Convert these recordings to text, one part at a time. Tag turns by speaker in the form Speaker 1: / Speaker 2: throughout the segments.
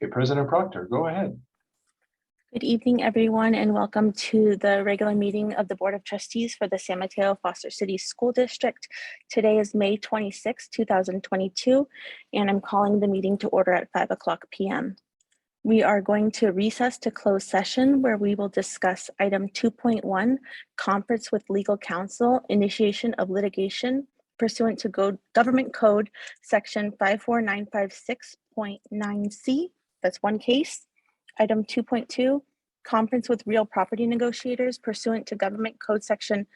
Speaker 1: Okay, President Proctor, go ahead.
Speaker 2: Good evening, everyone, and welcome to the regular meeting of the Board of Trustees for the San Mateo-Foster City School District. Today is May 26, 2022, and I'm calling the meeting to order at 5:00 p.m. We are going to recess to close session where we will discuss item 2.1, conference with legal counsel, initiation of litigation pursuant to Government Code Section 54956.9C. That's one case. Item 2.2, conference with real property negotiators pursuant to Government Code Section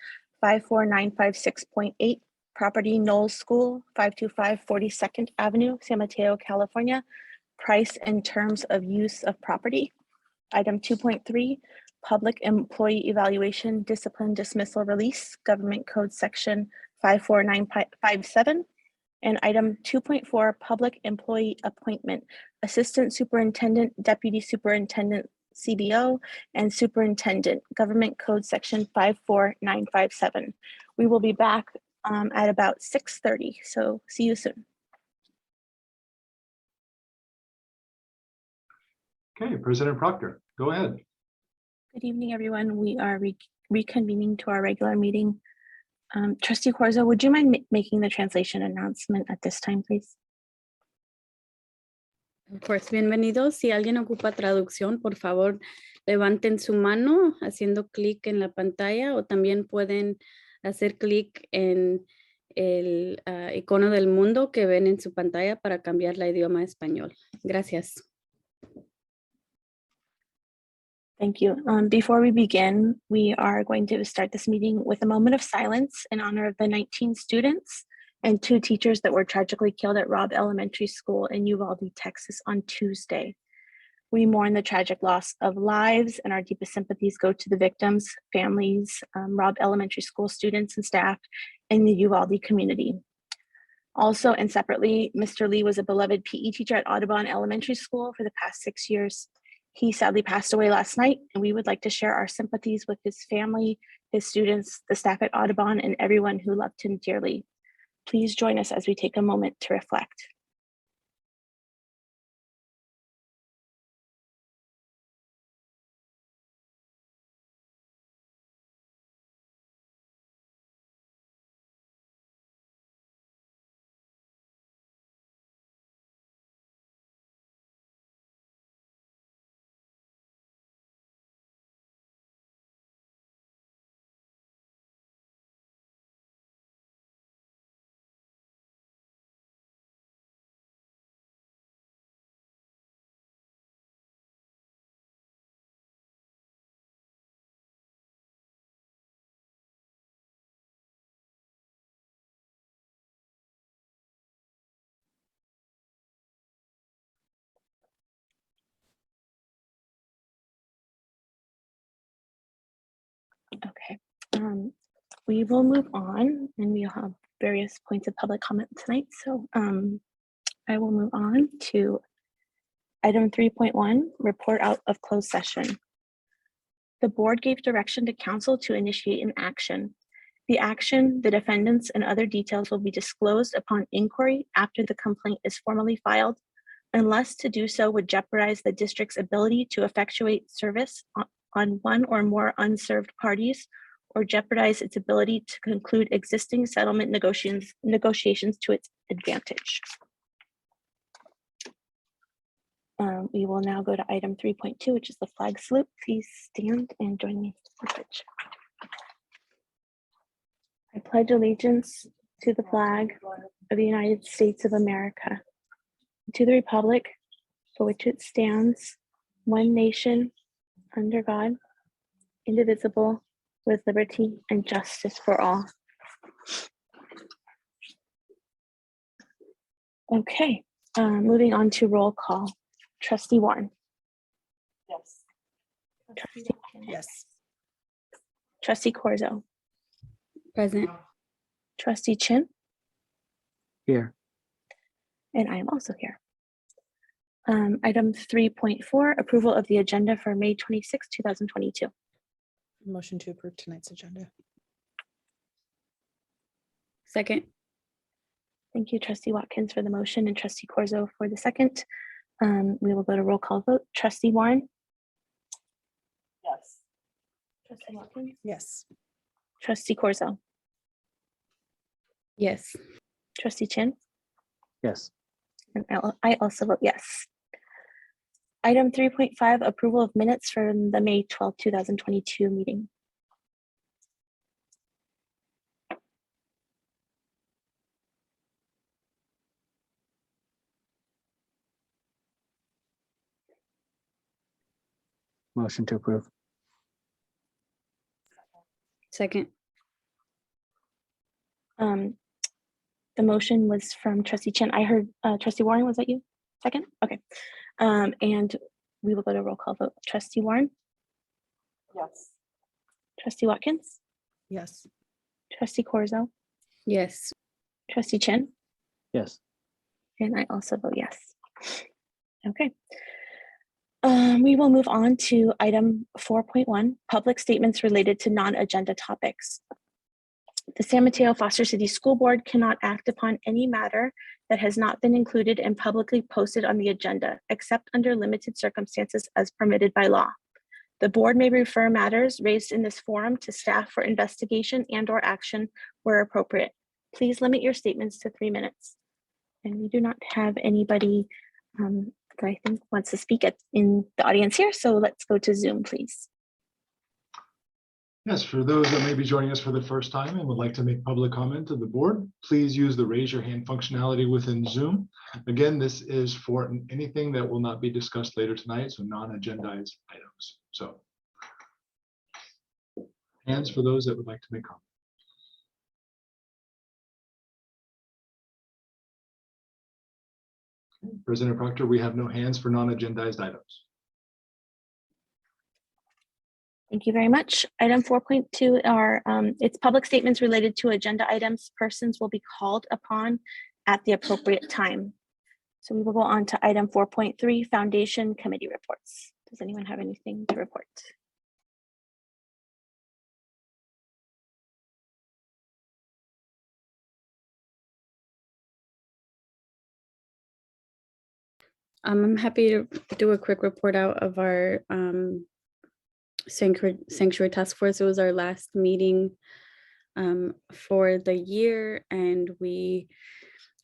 Speaker 2: 54956.8, property Knowles School, 525 42nd Avenue, San Mateo, California, price and terms of use of property. Item 2.3, public employee evaluation, discipline, dismissal, release, Government Code Section 54957. And item 2.4, public employee appointment, assistant superintendent, deputy superintendent, CBO, and superintendent, Government Code Section 54957. We will be back at about 6:30, so see you soon.
Speaker 1: Okay, President Proctor, go ahead.
Speaker 2: Good evening, everyone. We are reconvening to our regular meeting. Trustee Corzo, would you mind making the translation announcement at this time, please?
Speaker 3: Of course, bienvenidos. Si alguien ocupa traducción, por favor, levanten su mano haciendo clic en la pantalla o también pueden hacer clic en el icono del mundo que ven en su pantalla para cambiar la idioma a español. Gracias.
Speaker 2: Thank you. Before we begin, we are going to start this meeting with a moment of silence in honor of the 19 students and 2 teachers that were tragically killed at Robb Elementary School in Uvalde, Texas on Tuesday. We mourn the tragic loss of lives, and our deepest sympathies go to the victims, families, Robb Elementary School students and staff, and the Uvalde community. Also and separately, Mr. Lee was a beloved PE teacher at Audubon Elementary School for the past 6 years. He sadly passed away last night, and we would like to share our sympathies with his family, his students, the staff at Audubon, and everyone who loved him dearly. Please join us as we take a moment to reflect. Okay, we will move on, and we'll have various points of public comment tonight. So I will move on to item 3.1, report out of closed session. The board gave direction to council to initiate an action. The action, the defendants, and other details will be disclosed upon inquiry after the complaint is formally filed, unless to do so would jeopardize the district's ability to effectuate service on one or more unserved parties, or jeopardize its ability to conclude existing settlement negotiations to its advantage. We will now go to item 3.2, which is the flag salute. Please stand and join me for the pledge. I pledge allegiance to the flag of the United States of America, to the republic for which it stands, one nation, under God, indivisible, with liberty and justice for all. Okay, moving on to roll call. Trustee Warren.
Speaker 4: Yes.
Speaker 2: Trustee Chen.
Speaker 4: Yes.
Speaker 2: Trustee Corzo.
Speaker 3: Present.
Speaker 2: Trustee Chin.
Speaker 5: Here.
Speaker 2: And I am also here. Item 3.4, approval of the agenda for May 26, 2022.
Speaker 4: Motion to approve tonight's agenda.
Speaker 3: Second.
Speaker 2: Thank you, Trustee Watkins, for the motion and Trustee Corzo for the second. We will go to roll call vote. Trustee Warren,
Speaker 4: Yes.
Speaker 2: Trustee Watkins,
Speaker 4: Yes.
Speaker 2: Trustee Corzo,
Speaker 3: Yes.
Speaker 2: Trustee Chin,
Speaker 5: Yes.
Speaker 2: and I also vote yes. Item 3.5, approval of minutes from the May 12, 2022 meeting.
Speaker 5: Motion to approve.
Speaker 3: Second.
Speaker 2: The motion was from Trustee Chen. I heard Trustee Warren, was that you? Second? Okay. And we will go to roll call vote. Trustee Warren,
Speaker 4: Yes.
Speaker 2: Trustee Watkins,
Speaker 4: Yes.
Speaker 2: Trustee Corzo,
Speaker 3: Yes.
Speaker 2: Trustee Chen,
Speaker 5: Yes.
Speaker 2: and I also vote yes. Okay. We will move on to item 4.1, public statements related to non-agenda topics. The San Mateo-Foster City School Board cannot act upon any matter that has not been included and publicly posted on the agenda, except under limited circumstances as permitted by law. The board may refer matters raised in this forum to staff for investigation and/or action where appropriate. Please limit your statements to 3 minutes. And we do not have anybody that I think wants to speak in the audience here, so let's go to Zoom, please.
Speaker 1: Yes, for those that may be joining us for the first time and would like to make public comment to the board, please use the raise your hand functionality within Zoom. Again, this is for anything that will not be discussed later tonight, so non-agendized items. So hands for those that would like to make comment. Okay, President Proctor, we have no hands for non-agendized items.
Speaker 2: Thank you very much. Item 4.2 are it's public statements related to agenda items. Persons will be called upon at the appropriate time. So we will go on to item 4.3, Foundation Committee reports. Does anyone have anything to report?
Speaker 3: I'm happy to do a quick report out of our Sanctuary Task Force. It was our last meeting for the year, and we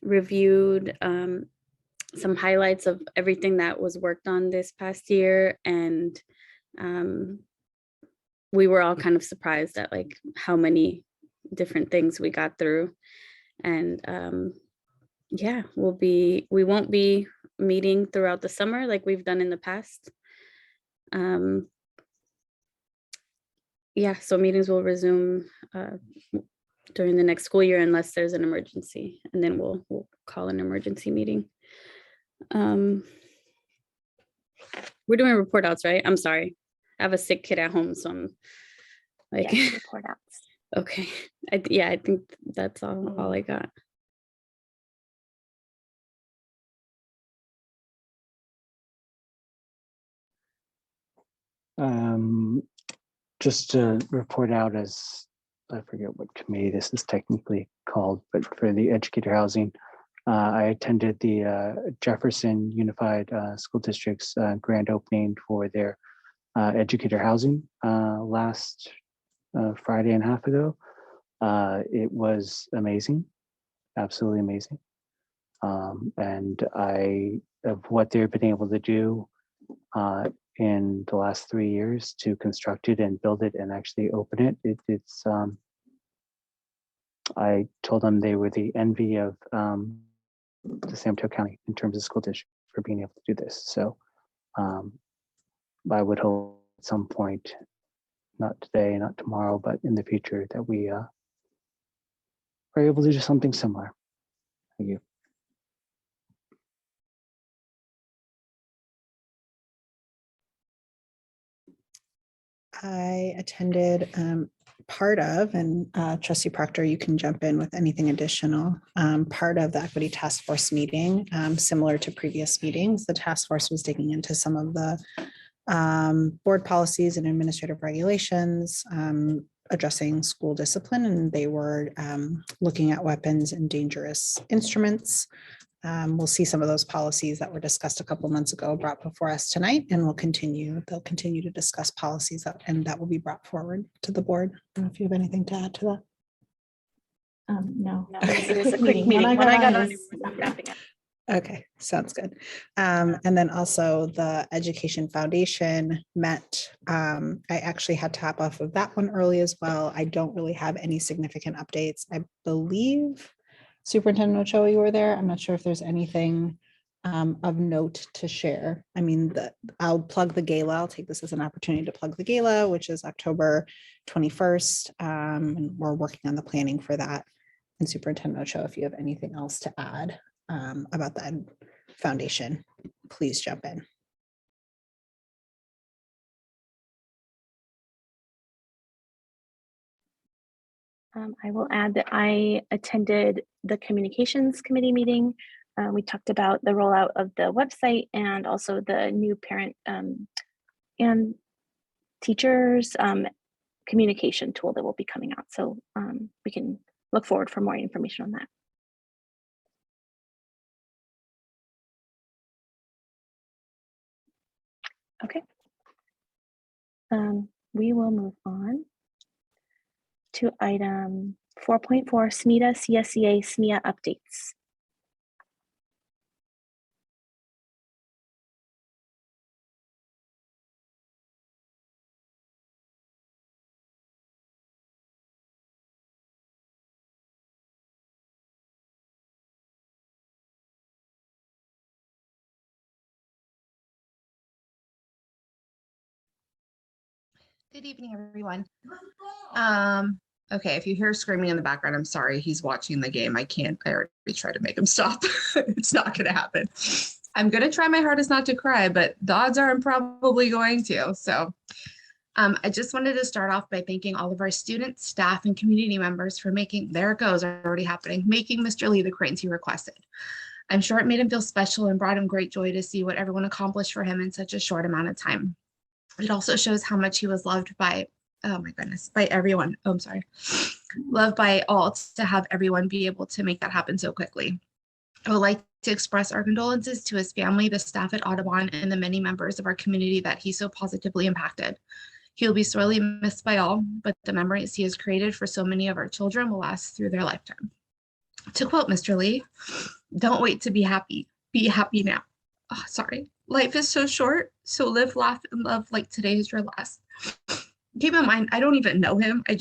Speaker 3: reviewed some highlights of everything that was worked on this past year, and we were all kind of surprised at like how many different things we got through. And yeah, we won't be meeting throughout the summer like we've done in the past. Yeah, so meetings will resume during the next school year unless there's an emergency, and then we'll call an emergency meeting. We're doing report outs, right? I'm sorry. I have a sick kid at home, so I'm like,
Speaker 2: Yes, report outs.
Speaker 3: okay. Yeah, I think that's all I got.
Speaker 5: Just to report out, as I forget what committee this is technically called, but for the educator housing, I attended the Jefferson Unified School District's grand opening for their educator housing last Friday and a half ago. It was amazing, absolutely amazing. And of what they've been able to do in the last 3 years to construct it and build it and actually open it, it's I told them they were the envy of the San Mateo County in terms of school district for being able to do this. So I would hope at some point, not today, not tomorrow, but in the future, that we are able to do something similar. Thank you.
Speaker 4: I attended part of, and Trustee Proctor, you can jump in with anything additional, part of the Equity Task Force meeting. Similar to previous meetings, the task force was digging into some of the board policies and administrative regulations addressing school discipline, and they were looking at weapons and dangerous instruments. We'll see some of those policies that were discussed a couple months ago brought before us tonight, and they'll continue to discuss policies and that will be brought forward to the board. I don't know if you have anything to add to that.
Speaker 2: No,
Speaker 4: Okay.
Speaker 2: it is a quick meeting. When I got on, it was wrapping up.
Speaker 4: Okay, sounds good. And then also the Education Foundation met. I actually had to hop off of that one early as well. I don't really have any significant updates. I believe Superintendent Ochoa, you were there. I'm not sure if there's anything of note to share. I mean, I'll plug the gala. I'll take this as an opportunity to plug the gala, which is October 21st. And we're working on the planning for that. And Superintendent Ochoa, if you have anything else to add about the foundation, please jump in.
Speaker 2: I will add that I attended the communications committee meeting. We talked about the rollout of the website and also the new parent and teachers communication tool that will be coming out. So we can look forward for more information on that. Okay. We will move on to item 4.4, SMETA CSEA SMEA updates.
Speaker 6: Good evening, everyone. Okay, if you hear screaming in the background, I'm sorry. He's watching the game. I already tried to make him stop. It's not going to happen. I'm going to try my hardest not to cry, but the odds are I'm probably going to. So I just wanted to start off by thanking all of our students, staff, and community members for making, there it goes, already happening, making Mr. Lee the cranes he requested. I'm sure it made him feel special and brought him great joy to see what everyone accomplished for him in such a short amount of time. It also shows how much he was loved by, oh my goodness, by everyone. Oh, I'm sorry. Loved by all to have everyone be able to make that happen so quickly. I would like to express our condolences to his family, the staff at Audubon, and the many members of our community that he so positively impacted. He will be sorely missed by all, but the memories he has created for so many of our children will last through their lifetime. To quote Mr. Lee, "Don't wait to be happy now." Oh, sorry. Life is so short, so live, laugh, and love like today is your last. Keep in mind, I don't even know him. I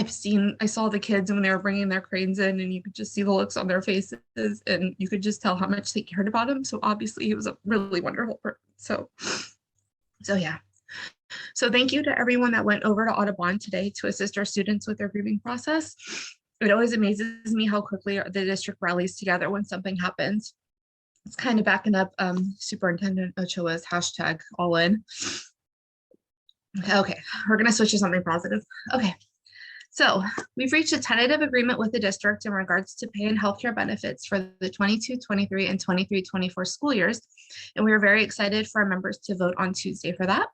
Speaker 6: saw the kids when they were bringing their cranes in, and you could just see the looks on their faces, and you could just tell how much they cared about him. So obviously he was a really wonderful person. So yeah. So thank you to everyone that went over to Audubon today to assist our students with their grieving process. It always amazes me how quickly the district rallies together when something happens. It's kind of backing up Superintendent Ochoa's hashtag all in. Okay, we're going to switch to something positive. Okay, so we've reached a tentative agreement with the district in regards to pay and healthcare benefits for the 22-23 and 23-24 school years. And we are very excited for our members to vote on Tuesday for that.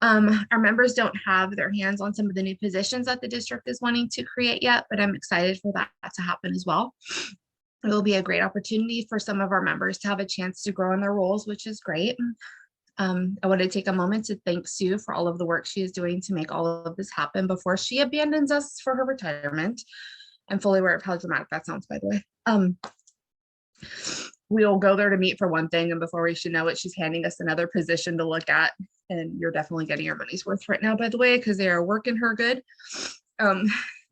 Speaker 6: Our members don't have their hands on some of the new positions that the district is wanting to create yet, but I'm excited for that to happen as well. It will be a great opportunity for some of our members to have a chance to grow in their roles, which is great. I want to take a moment to thank Sue for all of the work she is doing to make all of this happen before she abandons us for her retirement. I'm fully aware of how dramatic that sounds, by the way. We'll go there to meet for one thing, and before we should know it, she's handing us another position to look at. And you're definitely getting your money's worth right now, by the way, because they are working her good.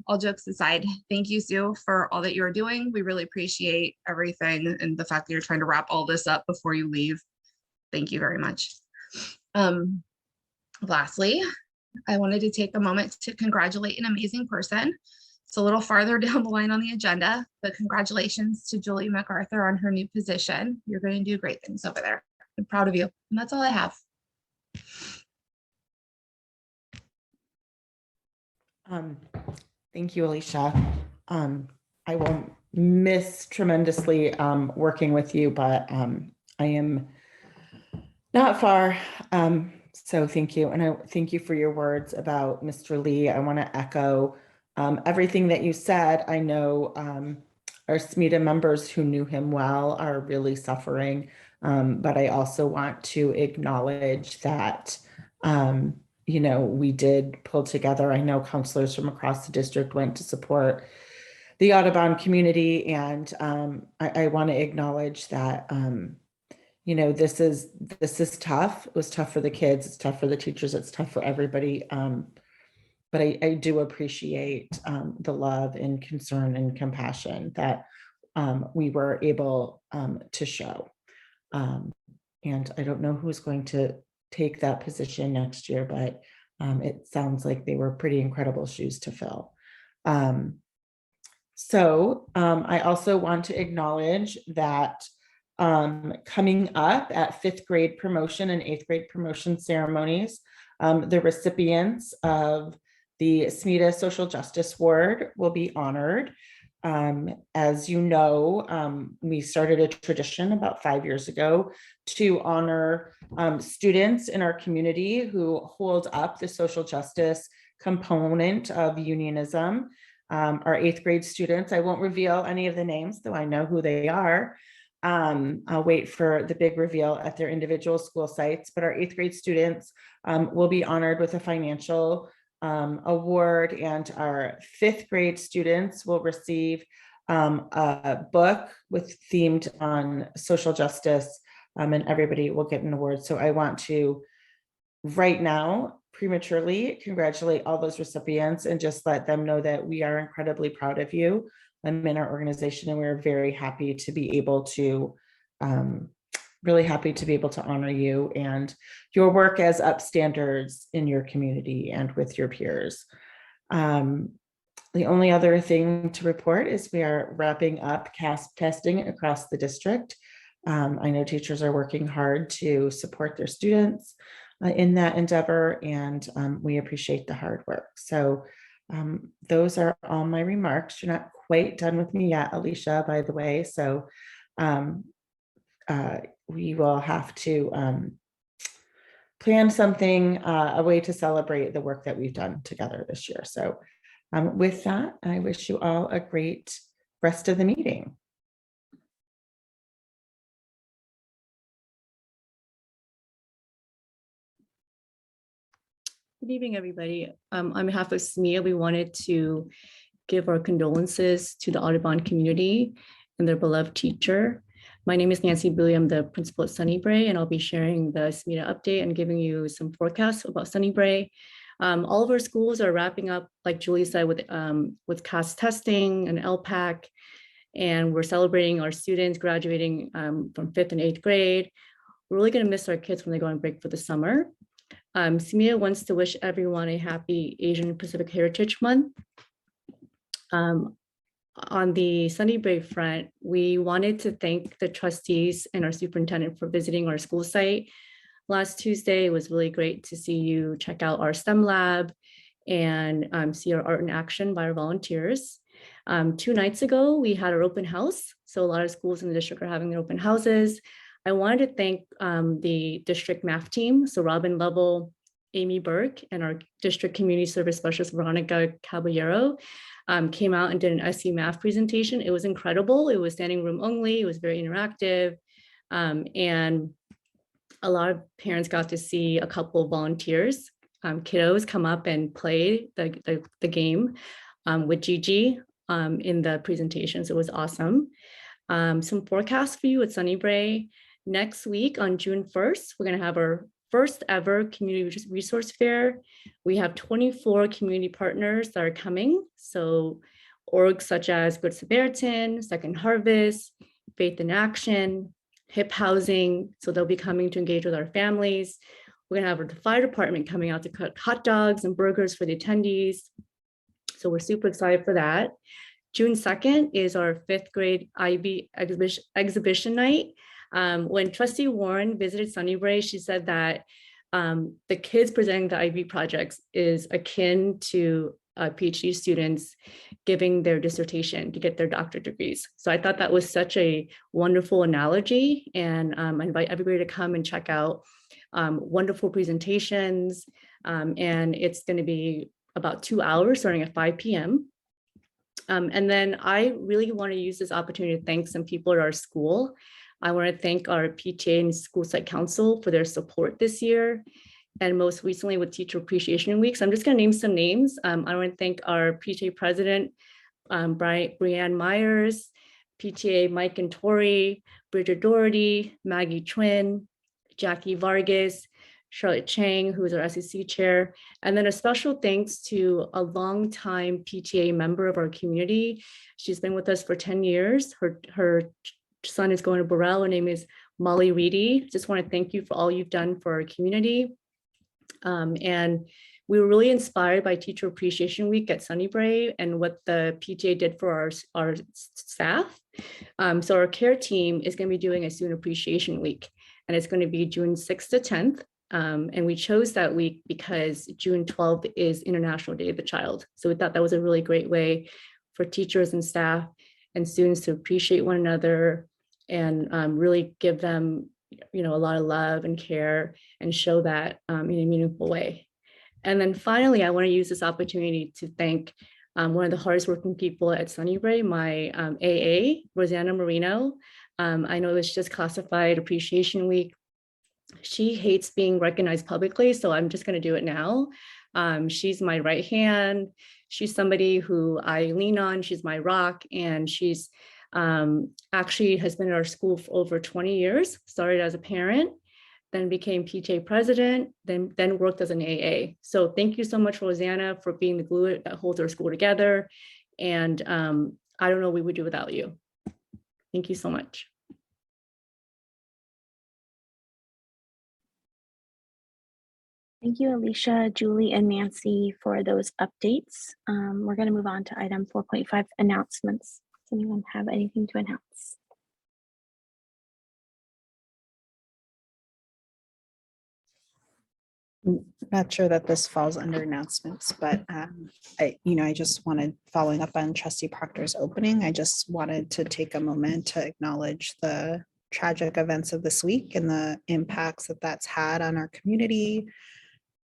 Speaker 6: All jokes aside, thank you, Sue, for all that you're doing. We really appreciate everything and the fact that you're trying to wrap all this up before you leave. Thank you very much. Lastly, I wanted to take a moment to congratulate an amazing person. It's a little farther down the line on the agenda, but congratulations to Julie MacArthur on her new position. You're going to do great things over there. I'm proud of you. And that's all I have.
Speaker 7: Thank you, Alicia. I will miss tremendously working with you, but I am not far. So thank you. And I thank you for your words about Mr. Lee. I want to echo everything that you said. I know our SMETA members who knew him well are really suffering. But I also want to acknowledge that, you know, we did pull together. I know counselors from across the district went to support the Audubon community. And I want to acknowledge that, you know, this is tough. It was tough for the kids. It's tough for the teachers. It's tough for everybody. But I do appreciate the love and concern and compassion that we were able to show. And I don't know who's going to take that position next year, but it sounds like they were pretty incredible shoes to fill. So I also want to acknowledge that coming up at 5th grade promotion and 8th grade promotion ceremonies, the recipients of the SMETA Social Justice Award will be honored. As you know, we started a tradition about 5 years ago to honor students in our community who hold up the social justice component of unionism. Our 8th grade students, I won't reveal any of the names, though I know who they are. I'll wait for the big reveal at their individual school sites, but our 8th grade students will be honored with a financial award, and our 5th grade students will receive a book with themed on social justice, and everybody will get an award. So I want to right now prematurely congratulate all those recipients and just let them know that we are incredibly proud of you in our organization, and we're very happy to be able to really happy to be able to honor you and your work as up standards in your community and with your peers. The only other thing to report is we are wrapping up CASP testing across the district. I know teachers are working hard to support their students in that endeavor, and we appreciate the hard work. So those are all my remarks. You're not quite done with me yet, Alicia, by the way. So we will have to plan something, a way to celebrate the work that we've done together this year. So with that, I wish you all a great rest of the meeting.
Speaker 8: Good evening, everybody. On behalf of SMEA, we wanted to give our condolences to the Audubon community and their beloved teacher. My name is Nancy Bowie. I'm the principal at Sunnybray, and I'll be sharing the SMETA update and giving you some forecasts about Sunnybray. All of our schools are wrapping up, like Julie said, with CAS testing and LPAC, and we're celebrating our students graduating from 5th and 8th grade. We're really going to miss our kids when they go on break for the summer. SMETA wants to wish everyone a happy Asian Pacific Heritage Month. On the Sunnybray front, we wanted to thank the trustees and our superintendent for visiting our school site last Tuesday. It was really great to see you check out our STEM lab and see our art in action by our volunteers. 2 nights ago, we had our open house. So a lot of schools in the district are having their open houses. I wanted to thank the district math team, so Robin Lovell, Amy Burke, and our district community service specialist, Veronica Caballero, came out and did an SU math presentation. It was incredible. It was standing room only. It was very interactive. And a lot of parents got to see a couple of volunteers, kiddos come up and play the game with Gigi in the presentation. So it was awesome. Some forecasts for you at Sunnybray. Next week on June 1st, we're going to have our first ever community resource fair. We have 24 community partners that are coming. So orgs such as Good Samaritan, Second Harvest, Faith in Action, HIP Housing. So they'll be coming to engage with our families. We're going to have the fire department coming out to cut hot dogs and burgers for the attendees. So we're super excited for that. June 2nd is our 5th grade IB exhibition night. When Trustee Warren visited Sunnybray, she said that the kids presenting the IB projects is akin to PhD students giving their dissertation to get their doctorate degrees. So I thought that was such a wonderful analogy, and I invite everybody to come and check out wonderful presentations. And it's going to be about 2 hours starting at 5 p.m. And then I really want to use this opportunity to thank some people at our school. I want to thank our PTA and School Site Council for their support this year. And most recently with Teacher Appreciation Week. So I'm just going to name some names. I want to thank our PTA president, Brianne Myers, PTA Mike and Tori, Bridget Doherty, Maggie Twin, Jackie Vargas, Charlotte Chang, who is our SEC chair, and then a special thanks to a longtime PTA member of our community. She's been with us for 10 years. Her son is going to Burrell. Her name is Molly Reedy. Just want to thank you for all you've done for our community. And we were really inspired by Teacher Appreciation Week at Sunnybrae and what the PTA did for our staff. So our care team is going to be doing a Student Appreciation Week, and it's going to be June 6th to 10th. And we chose that week because June 12th is International Day of the Child. So we thought that was a really great way for teachers and staff and students to appreciate one another and really give them, a lot of love and care and show that in a meaningful way. And then finally, I want to use this opportunity to thank one of the hardest working people at Sunnybrae, my AA, Rosanna Marino. I know it's just classified Appreciation Week. She hates being recognized publicly, so I'm just going to do it now. She's my right hand. She's somebody who I lean on. She's my rock, and she's actually has been at our school for over 20 years, started as a parent, then became PTA president, then worked as an AA. So thank you so much, Rosanna, for being the glue that holds our school together. And I don't know what we would do without you. Thank you so much.
Speaker 2: Thank you, Alicia, Julie, and Nancy for those updates. We're going to move on to item 4.5, announcements. Does anyone have anything to announce?
Speaker 4: Not sure that this falls under announcements, but I just wanted, following up on Trustee Proctor's opening, I just wanted to take a moment to acknowledge the tragic events of this week and the impacts that that's had on our community.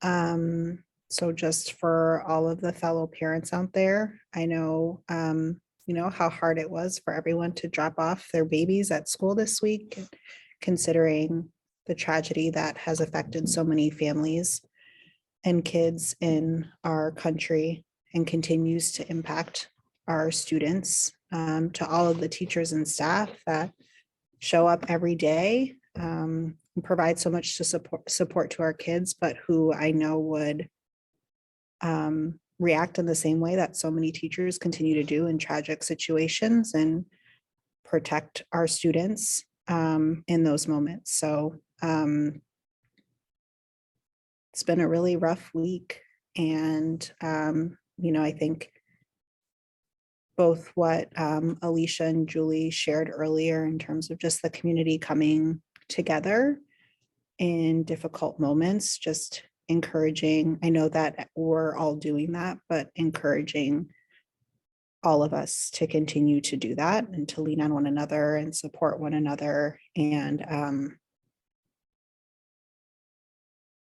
Speaker 4: So just for all of the fellow parents out there, I know, how hard it was for everyone to drop off their babies at school this week, considering the tragedy that has affected so many families and kids in our country and continues to impact our students. To all of the teachers and staff that show up every day and provide so much to support to our kids, but who I know would react in the same way that so many teachers continue to do in tragic situations and protect our students in those moments. So it's been a really rough week. And, I think both what Alicia and Julie shared earlier in terms of just the community coming together in difficult moments, just encouraging, I know that we're all doing that, but encouraging all of us to continue to do that and to lean on one another and support one another. And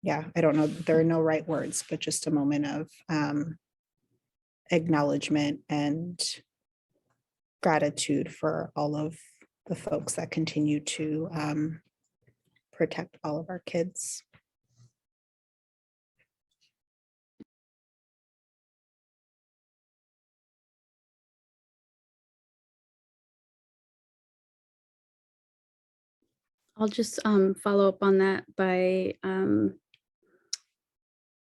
Speaker 4: I don't know, there are no right words, but just a moment of acknowledgement and gratitude for all of the folks that continue to protect all of our kids.
Speaker 3: I'll just follow up on that by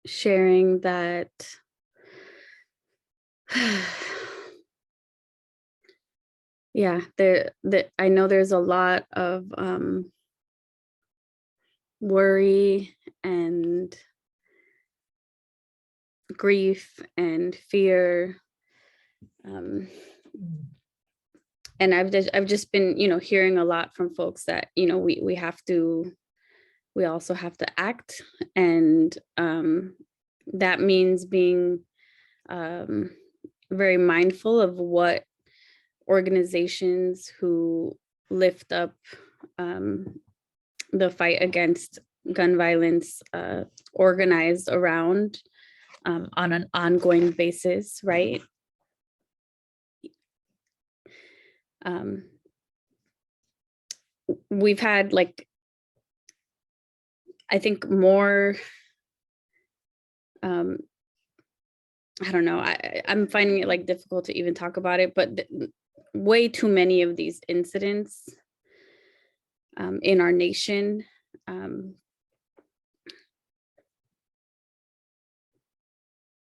Speaker 3: sharing that I know there's a lot of worry and grief and fear, and I've just been hearing a lot from folks that we also have to act, and that means being very mindful of what organizations who lift up the fight against gun violence organized around on an ongoing basis, right? we've had like, I think more, I don't know, I'm finding it like difficult to even talk about it, but way too many of these incidents in our nation.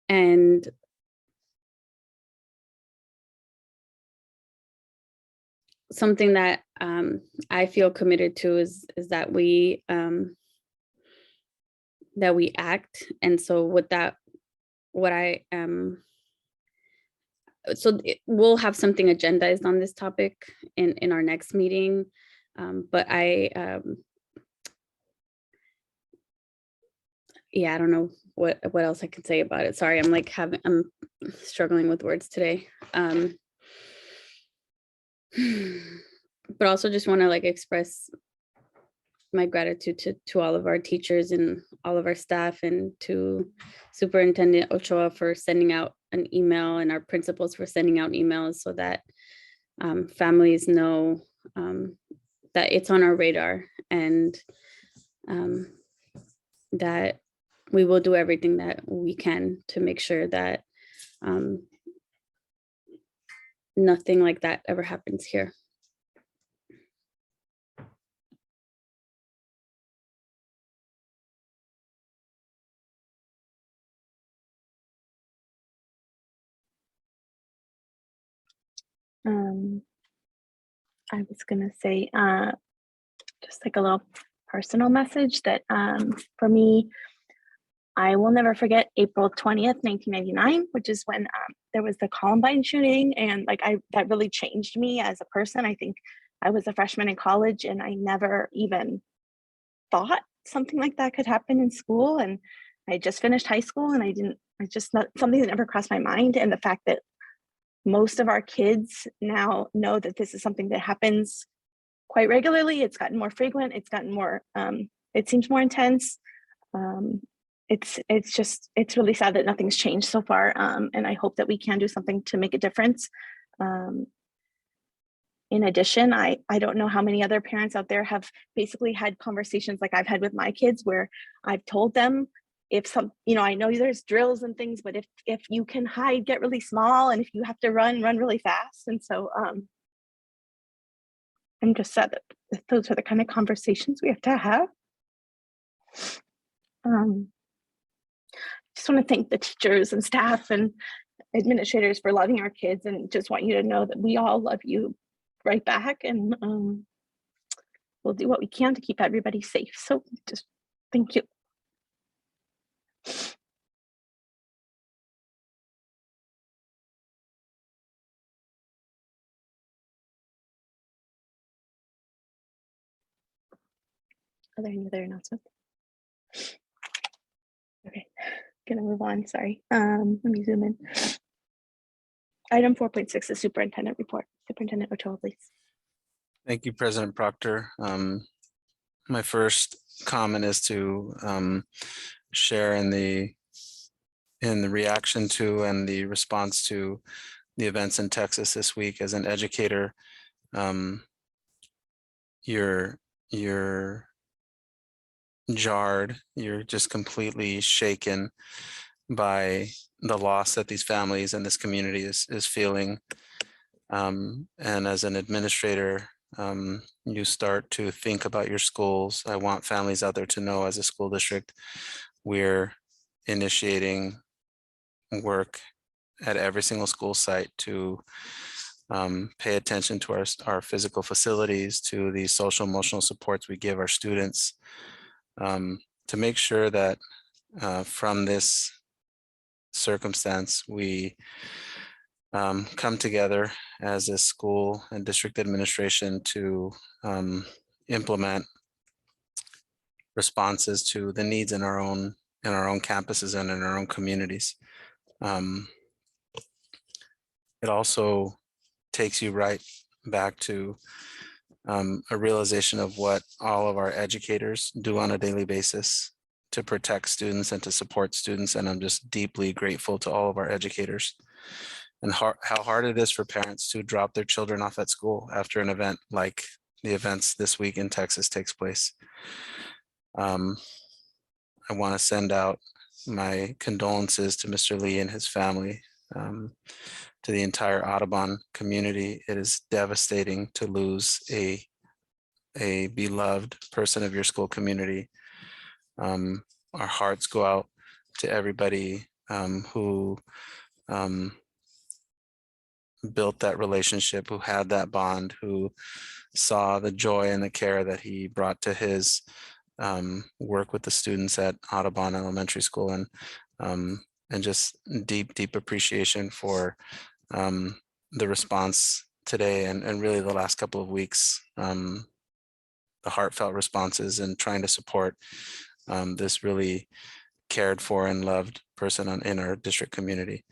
Speaker 3: And something that I feel committed to is that we act. And so with that, so we'll have something agendized on this topic in our next meeting. But yeah, I don't know what else I can say about it. Sorry, I'm struggling with words today. But also just want to like express my gratitude to all of our teachers and all of our staff, and to Superintendent Ochoa for sending out an email, and our principals for sending out emails, so that families know that it's on our radar, and that we will do everything that we can to make sure that nothing like that ever happens here.
Speaker 2: I was gonna say just like a little personal message that for me, I will never forget April 20th, 1999, which is when there was the Columbine shooting, and like that really changed me as a person. I think I was a freshman in college, and I never even thought something like that could happen in school. And I just finished high school, and something that never crossed my mind. And the fact that most of our kids now know that this is something that happens quite regularly. It's gotten more frequent. It's gotten more, it seems more intense. It's really sad that nothing's changed so far. And I hope that we can do something to make a difference. In addition, I don't know how many other parents out there have basically had conversations like I've had with my kids, where I've told them, if I know there's drills and things, but if you can hide, get really small, and if you have to run really fast. And so I'm just sad that those are the kind of conversations we have to have. Just want to thank the teachers and staff and administrators for loving our kids, and just want you to know that we all love you right back, and we'll do what we can to keep everybody safe. So just thank you. Are there any other announcements? Okay, gonna move on, sorry. Let me zoom in. Item 4.6, the superintendent report. Superintendent Ochoa, please.
Speaker 9: Thank you, President Proctor. My first comment is to share in the reaction to and the response to the events in Texas this week. As an educator, you're jarred, you're just completely shaken by the loss that these families and this community is feeling. And as an administrator, you start to think about your schools. I want families out there to know, as a school district, we're initiating work at every single school site to pay attention to our physical facilities, to the social emotional supports we give our students, to make sure that from this circumstance, we come together as a school and district administration to implement responses to the needs in our own campuses and in our own communities. It also takes you right back to a realization of what all of our educators do on a daily basis to protect students and to support students. And I'm just deeply grateful to all of our educators. and how hard it is for parents to drop their children off at school after an event like the events this week in Texas takes place. I want to send out my condolences to Mr. Lee and his family, to the entire Audubon community. It is devastating to lose a beloved person of your school community. Our hearts go out to everybody who built that relationship, who had that bond, who saw the joy and the care that he brought to his work with the students at Audubon Elementary School, and just deep appreciation for the response today and really the last couple of weeks, the heartfelt responses and trying to support this really cared for and loved person in our district community.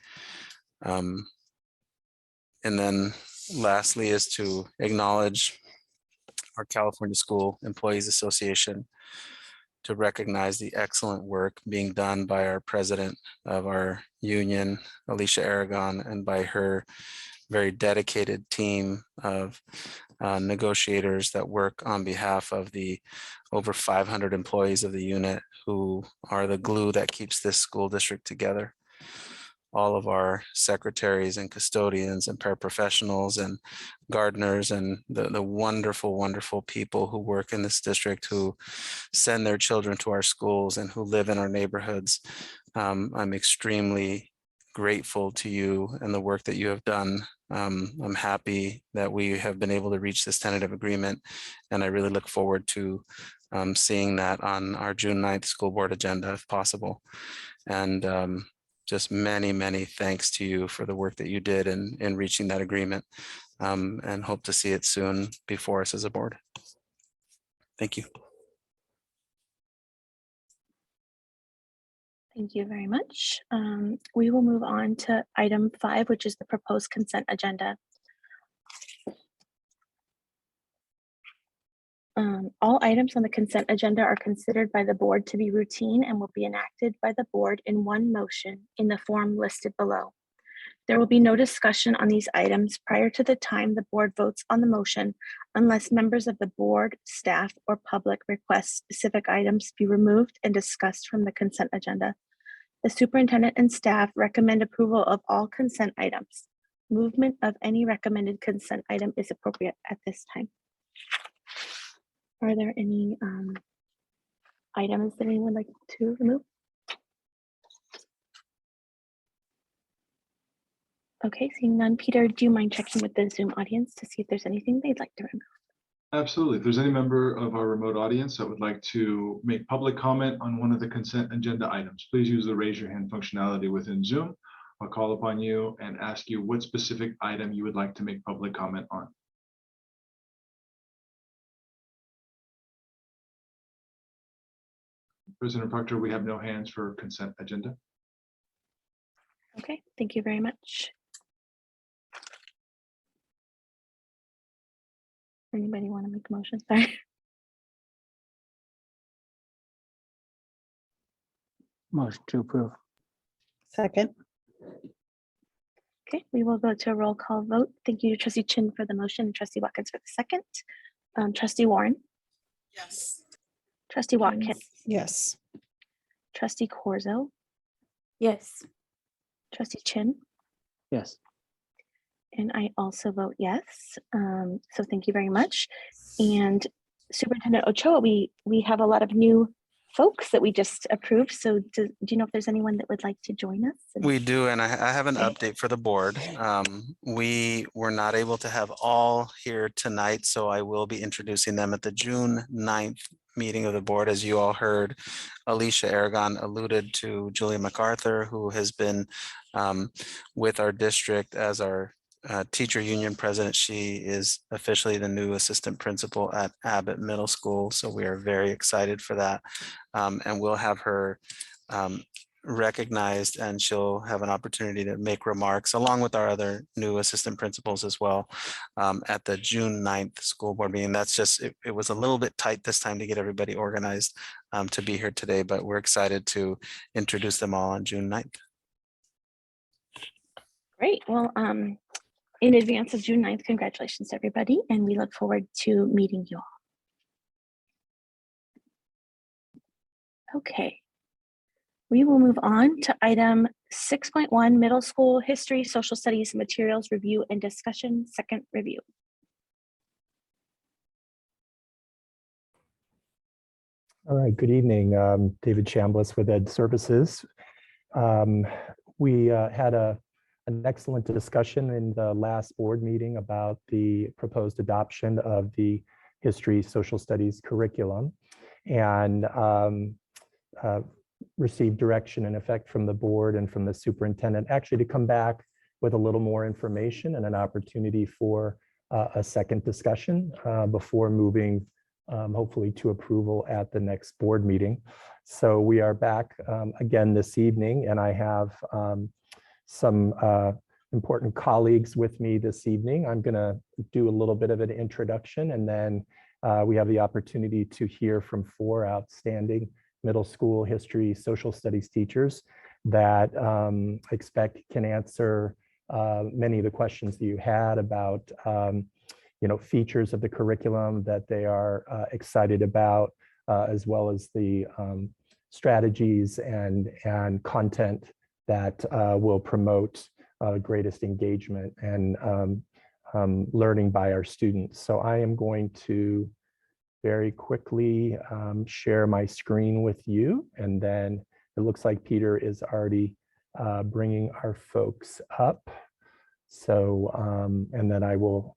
Speaker 9: And then lastly is to acknowledge our California School Employees Association, to recognize the excellent work being done by our president of our union, Alicia Aragon, and by her very dedicated team of negotiators that work on behalf of the over 500 employees of the unit who are the glue that keeps this school district together. All of our secretaries and custodians and paraprofessionals and gardeners and the wonderful, wonderful people who work in this district, who send their children to our schools and who live in our neighborhoods. I'm extremely grateful to you and the work that you have done. I'm happy that we have been able to reach this tentative agreement, and I really look forward to seeing that on our June 9th school board agenda if possible. And just many thanks to you for the work that you did in reaching that agreement, and hope to see it soon before us as a board. Thank you.
Speaker 2: Thank you very much. We will move on to item 5, which is the proposed consent agenda. All items on the consent agenda are considered by the board to be routine and will be enacted by the board in one motion in the form listed below. There will be no discussion on these items prior to the time the board votes on the motion, unless members of the board, staff, or public request specific items be removed and discussed from the consent agenda. The superintendent and staff recommend approval of all consent items. Movement of any recommended consent item is appropriate at this time. Are there any items that anyone would like to remove? Okay, seeing none. Peter, do you mind checking with the Zoom audience to see if there's anything they'd like to remove?
Speaker 1: Absolutely. If there's any member of our remote audience that would like to make public comment on one of the consent agenda items, please use the raise your hand functionality within Zoom. I'll call upon you and ask you what specific item you would like to make public comment on. President Proctor, we have no hands for consent agenda.
Speaker 2: Okay, thank you very much. Anybody want to make a motion? Sorry.
Speaker 5: Motion to approve.
Speaker 4: Second.
Speaker 2: Okay, we will go to a roll call vote. Thank you to Trustee Chin for the motion, and Trustee Watkins for the second. Trustee Warren.
Speaker 7: Yes.
Speaker 2: Trustee Watkins.
Speaker 4: Yes.
Speaker 2: Trustee Corzo.
Speaker 3: Yes.
Speaker 2: Trustee Chin.
Speaker 5: Yes.
Speaker 2: And I also vote yes. So thank you very much. And Superintendent Ochoa, we have a lot of new folks that we just approved. So do you know if there's anyone that would like to join us?
Speaker 9: We do, and I have an update for the board. We were not able to have all here tonight, so I will be introducing them at the June 9th meeting of the board. As you all heard, Alicia Aragon alluded to Julia MacArthur, who has been with our district as our teacher union president. She is officially the new assistant principal at Abbott Middle School, so we are very excited for that. And we'll have her recognized, and she'll have an opportunity to make remarks along with our other new assistant principals as well at the June 9th school board meeting. That's just, it was a little bit tight this time to get everybody organized to be here today, but we're excited to introduce them all on June 9th.
Speaker 2: Great. Well, in advance of June 9th, congratulations, everybody. And we look forward to meeting you all. Okay. We will move on to item 6.1, middle school history, social studies, materials review and discussion, second review.
Speaker 10: All right, good evening. David Chambliss with Ed Services. We had an excellent discussion in the last board meeting about the proposed adoption of the history social studies curriculum, and received direction in effect from the board and from the superintendent actually to come back with a little more information and an opportunity for a second discussion before moving hopefully to approval at the next board meeting. So we are back again this evening, and I have some important colleagues with me this evening. I'm going to do a little bit of an introduction, and then we have the opportunity to hear from 4 outstanding middle school history social studies teachers that I expect can answer many of the questions that you had about features of the curriculum that they are excited about, as well as the strategies and content that will promote greatest engagement and learning by our students. So I am going to very quickly share my screen with you, and then it looks like Peter is already bringing our folks up. So, and then I will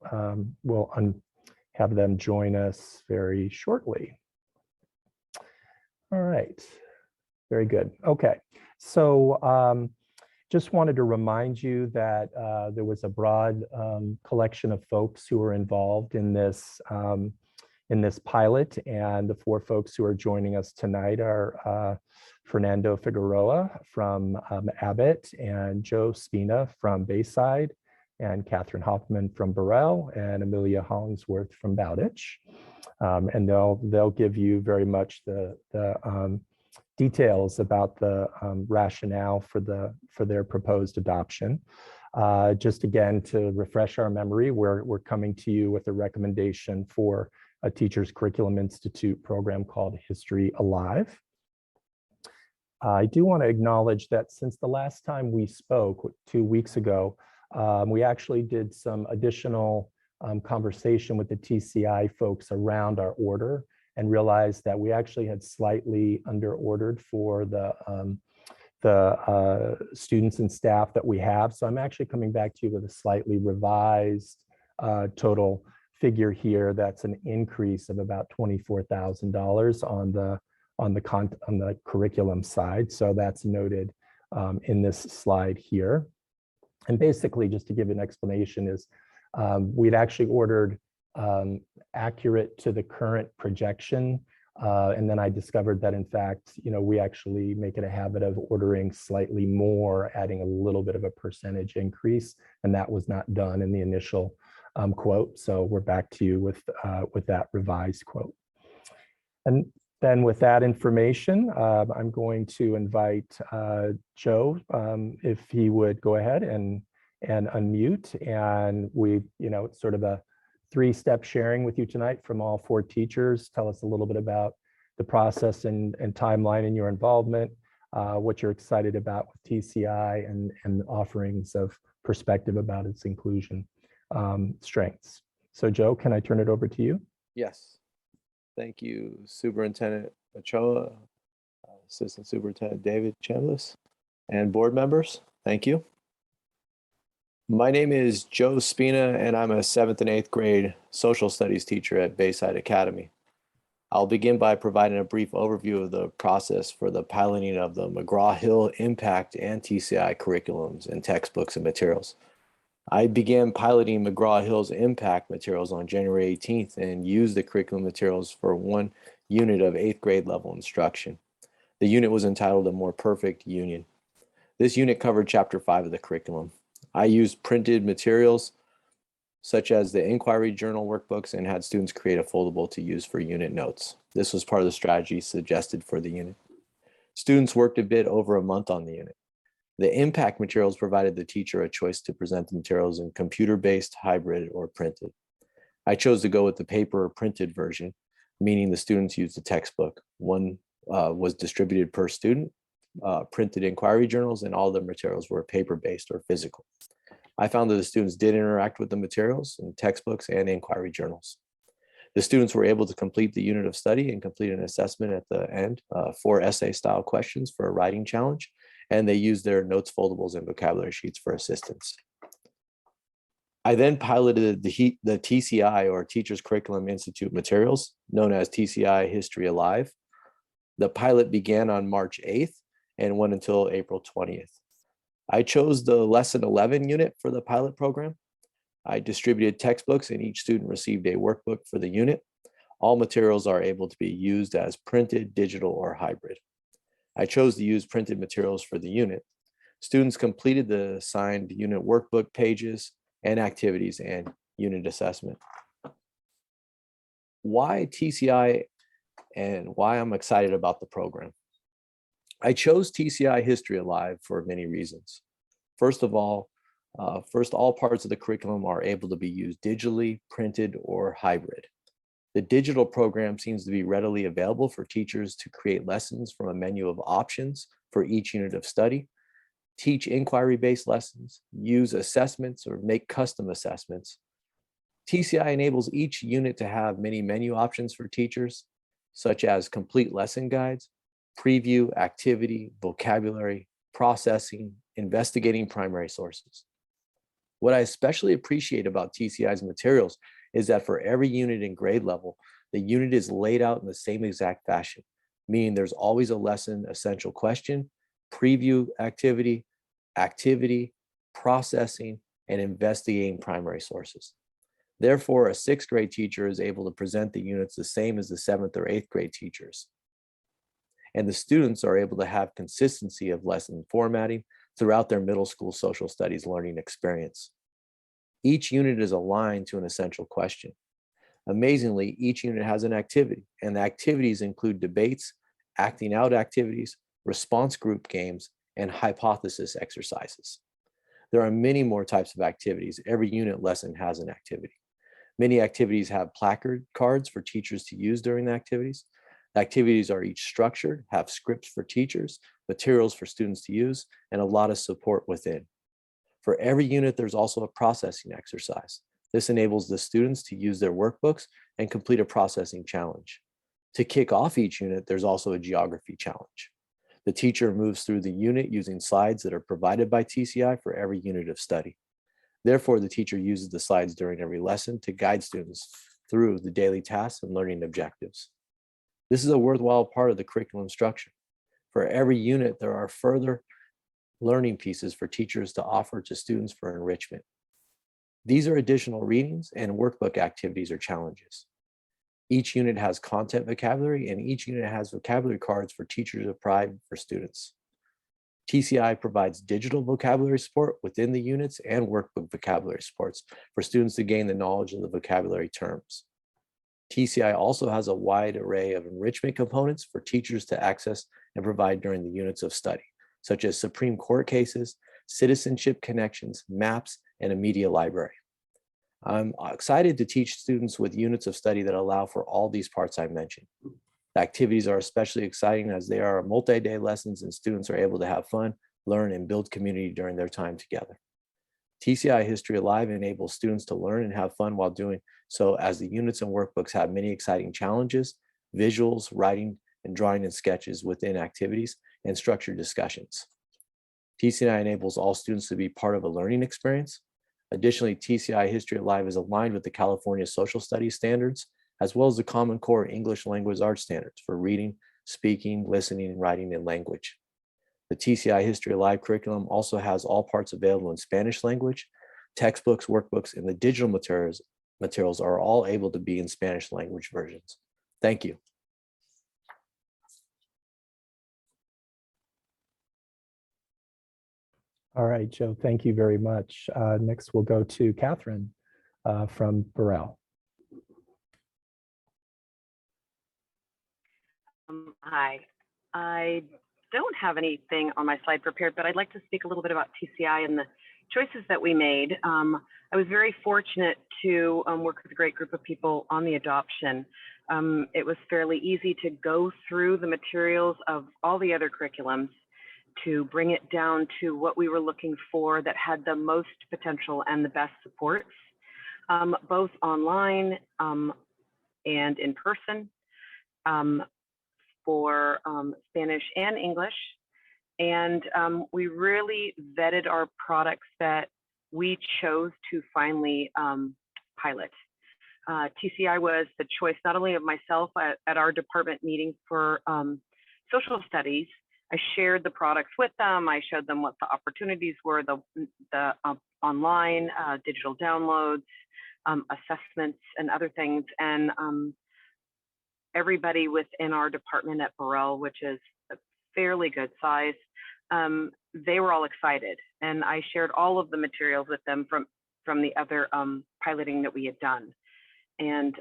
Speaker 10: have them join us very shortly. All right, very good. Okay, so just wanted to remind you that there was a broad collection of folks who were involved in this pilot, and the 4 folks who are joining us tonight are Fernando Figueroa from Abbott, and Joe Spina from Bayside, and Catherine Hoffman from Burrell, and Amelia Hollingsworth from Valditch. And they'll give you very much the details about the rationale for their proposed adoption. Just again, to refresh our memory, we're coming to you with a recommendation for a Teachers Curriculum Institute program called History Alive. I do want to acknowledge that since the last time we spoke 2 weeks ago, we actually did some additional conversation with the TCI folks around our order, and realized that we actually had slightly under ordered for the students and staff that we have. So I'm actually coming back to you with a slightly revised total figure here. That's an increase of about $24,000 on the curriculum side. So that's noted in this slide here. And basically, just to give an explanation, is we'd actually ordered accurate to the current projection. And then I discovered that, in fact, we actually make it a habit of ordering slightly more, adding a little bit of a percentage increase. And that was not done in the initial quote. So we're back to you with that revised quote. And then with that information, I'm going to invite Joe, if he would go ahead and unmute. And it's sort of a 3-step sharing with you tonight from all 4 teachers. Tell us a little bit about the process and timeline in your involvement, what you're excited about with TCI, and offerings of perspective about its inclusion strengths. So Joe, can I turn it over to you?
Speaker 11: Yes. Thank you, Superintendent Ochoa, Assistant Superintendent David Chambliss, and board members. Thank you. My name is Joe Spina, and I'm a 7th and 8th grade social studies teacher at Bayside Academy. I'll begin by providing a brief overview of the process for the piloting of the McGraw-Hill Impact and TCI curriculums and textbooks and materials. I began piloting McGraw-Hill's Impact materials on January 18th and used the curriculum materials for 1 unit of 8th grade level instruction. The unit was entitled A More Perfect Union. This unit covered Chapter 5 of the curriculum. I used printed materials such as the inquiry journal workbooks and had students create a foldable to use for unit notes. This was part of the strategy suggested for the unit. Students worked a bit over a month on the unit. The impact materials provided the teacher a choice to present the materials in computer-based, hybrid, or printed. I chose to go with the paper or printed version, meaning the students used the textbook. One was distributed per student, printed inquiry journals, and all the materials were paper-based or physical. I found that the students did interact with the materials in textbooks and inquiry journals. The students were able to complete the unit of study and complete an assessment at the end, 4 essay-style questions for a writing challenge, and they used their notes foldables and vocabulary sheets for assistance. I then piloted the TCI, or Teachers Curriculum Institute materials, known as TCI History Alive. The pilot began on March 8th and went until April 20th. I chose the Lesson 11 unit for the pilot program. I distributed textbooks and each student received a workbook for the unit. All materials are able to be used as printed, digital, or hybrid. I chose to use printed materials for the unit. Students completed the assigned unit workbook pages and activities and unit assessment. Why TCI and why I'm excited about the program? I chose TCI History Alive for many reasons. First of all, all parts of the curriculum are able to be used digitally, printed, or hybrid. The digital program seems to be readily available for teachers to create lessons from a menu of options for each unit of study, teach inquiry-based lessons, use assessments, or make custom assessments. TCI enables each unit to have many menu options for teachers, such as complete lesson guides, preview, activity, vocabulary, processing, investigating primary sources. What I especially appreciate about TCI's materials is that for every unit and grade level, the unit is laid out in the same exact fashion, meaning there's always a lesson essential question, preview activity, processing, and investigating primary sources. Therefore, a 6th grade teacher is able to present the units the same as the 7th or 8th grade teachers. And the students are able to have consistency of lesson formatting throughout their middle school social studies learning experience. Each unit is aligned to an essential question. Amazingly, each unit has an activity, and the activities include debates, acting out activities, response group games, and hypothesis exercises. There are many more types of activities. Every unit lesson has an activity. Many activities have placard cards for teachers to use during the activities. The activities are each structured, have scripts for teachers, materials for students to use, and a lot of support within. For every unit, there's also a processing exercise. This enables the students to use their workbooks and complete a processing challenge. To kick off each unit, there's also a geography challenge. The teacher moves through the unit using slides that are provided by TCI for every unit of study. Therefore, the teacher uses the slides during every lesson to guide students through the daily tasks and learning objectives. This is a worthwhile part of the curriculum structure. For every unit, there are further learning pieces for teachers to offer to students for enrichment. These are additional readings and workbook activities or challenges. Each unit has content vocabulary, and each unit has vocabulary cards for teachers to provide for students. TCI provides digital vocabulary support within the units and workbook vocabulary supports for students to gain the knowledge of the vocabulary terms. TCI also has a wide array of enrichment components for teachers to access and provide during the units of study, such as Supreme Court cases, citizenship connections, maps, and a media library. I'm excited to teach students with units of study that allow for all these parts I mentioned. The activities are especially exciting as they are multi-day lessons and students are able to have fun, learn, and build community during their time together. TCI History Alive enables students to learn and have fun while doing so, as the units and workbooks have many exciting challenges, visuals, writing, and drawing and sketches within activities, and structured discussions. TCI enables all students to be part of a learning experience. Additionally, TCI History Alive is aligned with the California Social Studies standards, as well as the Common Core English Language Arts standards for reading, speaking, listening, writing, and language. The TCI History Alive curriculum also has all parts available in Spanish language. Textbooks, workbooks, and the digital materials are all able to be in Spanish language versions. Thank you.
Speaker 10: All right, Joe, thank you very much. Next, we'll go to Catherine from Burrell.
Speaker 12: Hi, I don't have anything on my slide prepared, but I'd like to speak a little bit about TCI and the choices that we made. I was very fortunate to work with a great group of people on the adoption. It was fairly easy to go through the materials of all the other curriculums to bring it down to what we were looking for that had the most potential and the best supports, both online and in person, for Spanish and English. And we really vetted our products that we chose to finally pilot. TCI was the choice not only of myself at our department meeting for social studies. I shared the products with them. I showed them what the opportunities were, the online digital downloads, assessments, and other things. And everybody within our department at Burrell, which is a fairly good size, they were all excited. And I shared all of the materials with them from the other piloting that we had done. And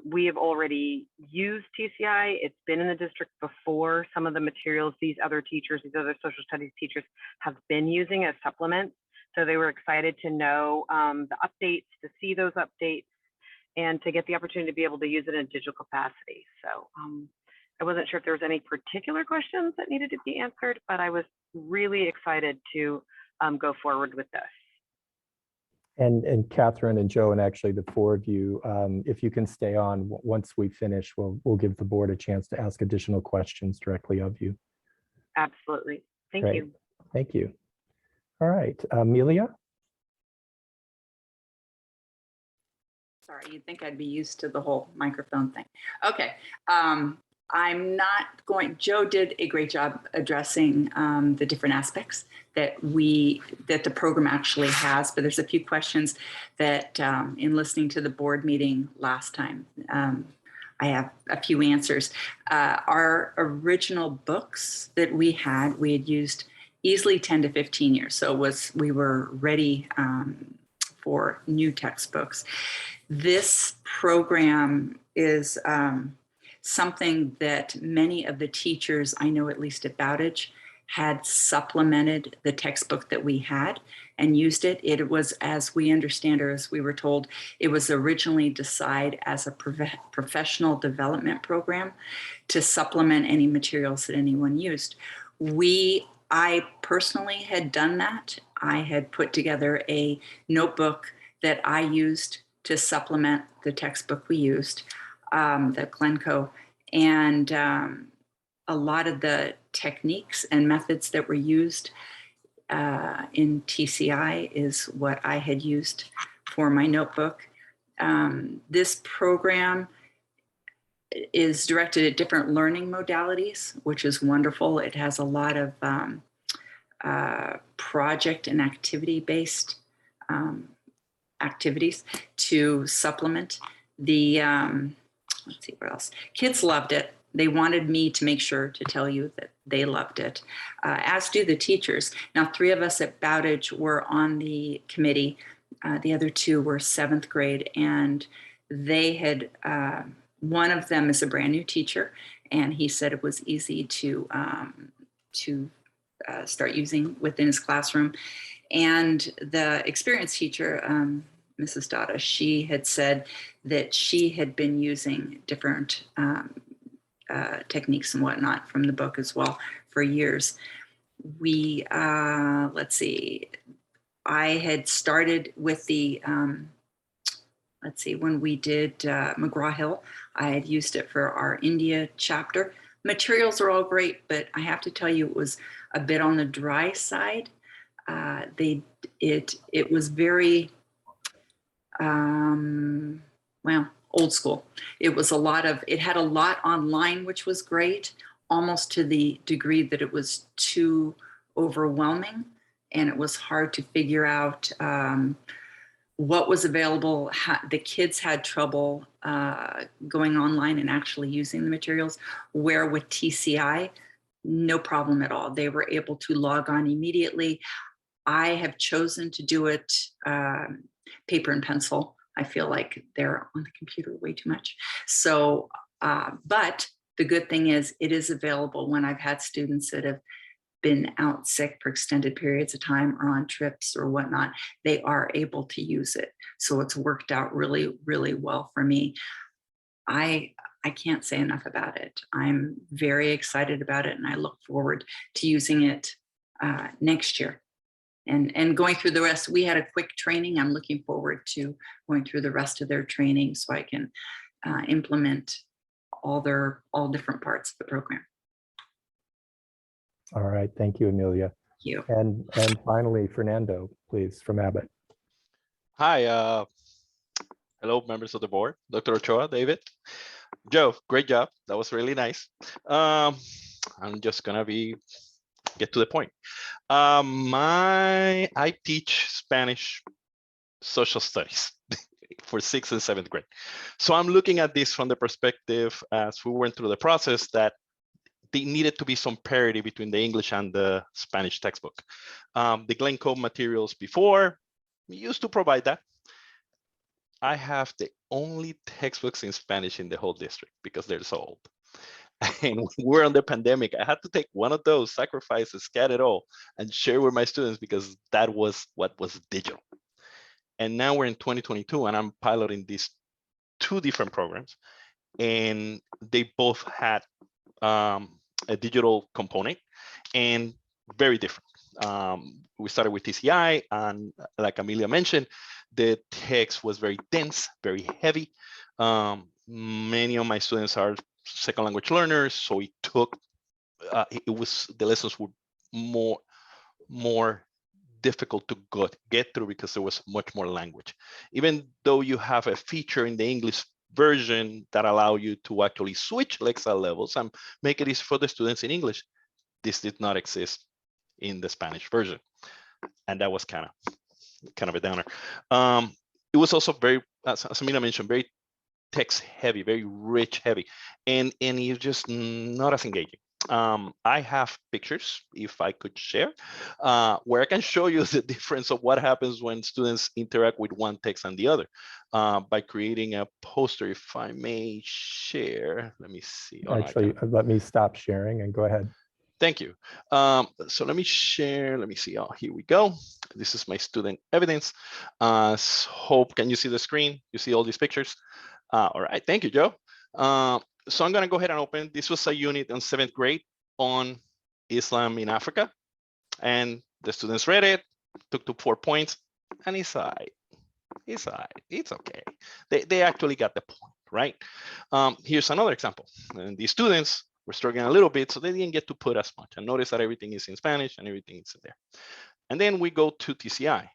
Speaker 12: we have already used TCI. It's been in the district before. Some of the materials these other teachers, these other social studies teachers have been using as supplements. So they were excited to know the updates, to see those updates, and to get the opportunity to be able to use it in a digital capacity. So I wasn't sure if there was any particular questions that needed to be answered, but I was really excited to go forward with this.
Speaker 10: And Catherine and Joe, and actually the four of you, if you can stay on, once we finish, we'll give the board a chance to ask additional questions directly of you.
Speaker 12: Absolutely. Thank
Speaker 10: Great.
Speaker 12: you.
Speaker 10: Thank you. All right, Amelia.
Speaker 13: Sorry, you'd think I'd be used to the whole microphone thing. Okay. I'm not going, Joe did a great job addressing the different aspects that the program actually has, but there's a few questions that in listening to the board meeting last time, I have a few answers. Our original books that we had used easily 10 to 15 years. So we were ready for new textbooks. This program is something that many of the teachers, I know at least at Valditch, had supplemented the textbook that we had and used it. It was, as we understand, or as we were told, it was originally designed as a professional development program to supplement any materials that anyone used. I personally had done that. I had put together a notebook that I used to supplement the textbook we used, the Glencoe, and a lot of the techniques and methods that were used in TCI is what I had used for my notebook. This program is directed at different learning modalities, which is wonderful. It has a lot of project and activity-based activities to supplement the, let's see what else. Kids loved it. They wanted me to make sure to tell you that they loved it, as do the teachers. Now, 3 of us at Valditch were on the committee. The other 2 were 7th grade, and they had, one of them is a brand new teacher, and he said it was easy to start using within his classroom. And the experienced teacher, Mrs. Dada, she had said that she had been using different techniques and whatnot from the book as well for years. We, let's see, I had started with the, let's see, when we did McGraw-Hill, I had used it for our India chapter. Materials are all great, but I have to tell you, it was a bit on the dry side. It was very, well, old school. It was it had a lot online, which was great, almost to the degree that it was too overwhelming, and it was hard to figure out what was available. The kids had trouble going online and actually using the materials, where with TCI, no problem at all. They were able to log on immediately. I have chosen to do it paper and pencil. I feel like they're on the computer way too much. So, but The good thing is it is available when I've had students that have been out sick for extended periods of time or on trips or whatnot, they are able to use it. So it's worked out really, really well for me. I can't say enough about it. I'm very excited about it, and I look forward to using it next year. And going through the rest. We had a quick training. I'm looking forward to going through the rest of their training so I can implement all different parts of the program.
Speaker 10: All right, thank you, Amelia.
Speaker 13: Thank you.
Speaker 10: And finally, Fernando, please, from Abbott.
Speaker 14: Hi, hello, members of the board, Dr. Ochoa, David. Joe, great job. That was really nice. I'm just gonna get to the point. I teach Spanish social studies for 6th and 7th grade. So I'm looking at this from the perspective, as we went through the process, that there needed to be some parity between the English and the Spanish textbook. The Glencoe materials before used to provide that. I have the only textbooks in Spanish in the whole district because they're so old. And when we're on the pandemic, I had to take one of those, sacrifices, scan it all, and share with my students because that was what was digital. And now we're in 2022, and I'm piloting these 2 different programs, and they both had a digital component and very different. We started with TCI, and like Amelia mentioned, the text was very dense, very heavy. Many of my students are second language learners, so it took the lessons were more difficult to get through because there was much more language. Even though you have a feature in the English version that allow you to actually switch Excel levels and make it easy for the students in English, this did not exist in the Spanish version, and that was kind of a downer. It was also very, as Amelia mentioned, very text heavy, very rich heavy, and it's just not as engaging. I have pictures, if I could share, where I can show you the difference of what happens when students interact with one text and the other by creating a poster. If I may share, let me see.
Speaker 10: Actually, let me stop sharing and go ahead.
Speaker 14: Thank you. So let me share. Let me see. Oh, here we go. This is my student evidence. Hope, can you see the screen? You see all these pictures? All right. Thank you, Joe. So I'm going to go ahead and open. This was a unit on 7th grade on Islam in Africa. And the students read it, took 4 points, and it's all right. It's all right. It's okay. They actually got the point, right? Here's another example. And these students were struggling a little bit, so they didn't get to put as much. And notice that everything is in Spanish and everything is in there. And then we go to TCI.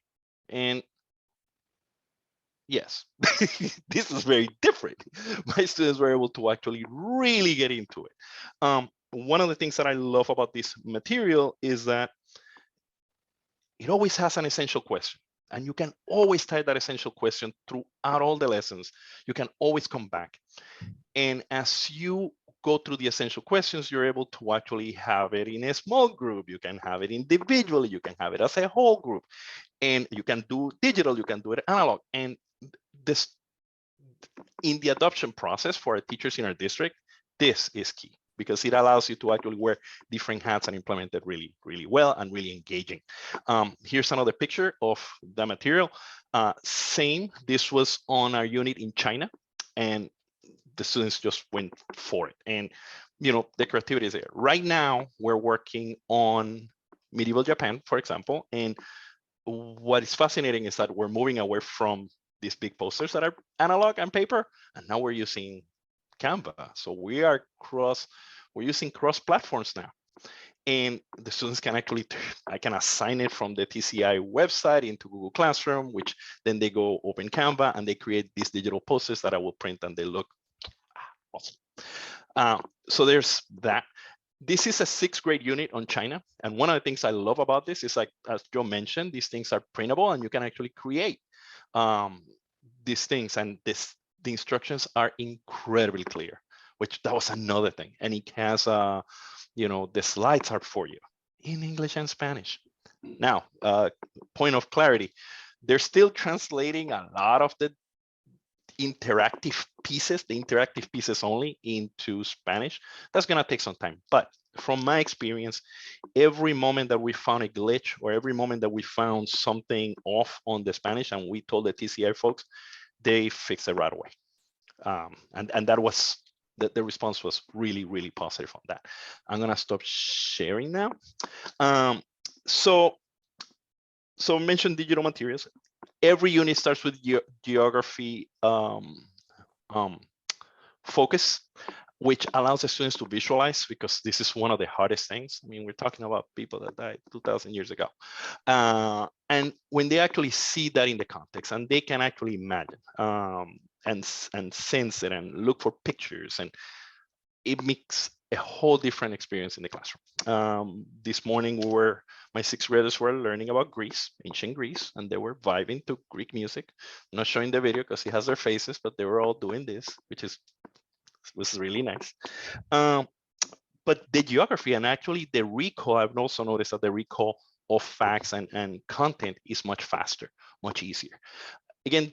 Speaker 14: And yes, this is very different. My students were able to actually really get into it. One of the things that I love about this material is that it always has an essential question, and you can always type that essential question throughout all the lessons. You can always come back. And as you go through the essential questions, you're able to actually have it in a small group. You can have it individually. You can have it as a whole group. And you can do digital, you can do it analog. And this, in the adoption process for our teachers in our district, this is key because it allows you to actually wear different hats and implement it really, really well and really engaging. Here's another picture of the material. Same, this was on our unit in China, and the students just went for it. And, you know, the creativity is there. Right now, we're working on medieval Japan, for example. And what is fascinating is that we're moving away from these big posters that are analog and paper, and now we're using Canva. So we're using cross platforms now. And the students can actually, I can assign it from the TCI website into Google Classroom, which then they go open Canva and they create these digital posters that I will print and they look awesome. So there's that. This is a 6th grade unit on China. And one of the things I love about this is, like, as Joe mentioned, these things are printable and you can actually create these things. And the instructions are incredibly clear, which that was another thing. And it has, you know, the slides are for you in English and Spanish. Now, point of clarity, they're still translating a lot of the interactive pieces, the interactive pieces only into Spanish, that's going to take some time. But from my experience, every moment that we found a glitch or every moment that we found something off on the Spanish and we told the TCI folks, they fixed it right away. And that was, the response was really, really positive on that. I'm going to stop sharing now. So mention digital materials. Every unit starts with geography focus, which allows the students to visualize, because this is one of the hardest things. I mean, we're talking about people that died 2,000 years ago. And when they actually see that in the context and they can actually imagine and sense it and look for pictures, and it makes a whole different experience in the classroom. This morning, my sixth graders were learning about Greece, ancient Greece, and they were vibing to Greek music. I'm not showing the video because it has their faces, but they were all doing this, which was really nice. But the geography and actually the recall, I've also noticed that the recall of facts and content is much faster, much easier. Again,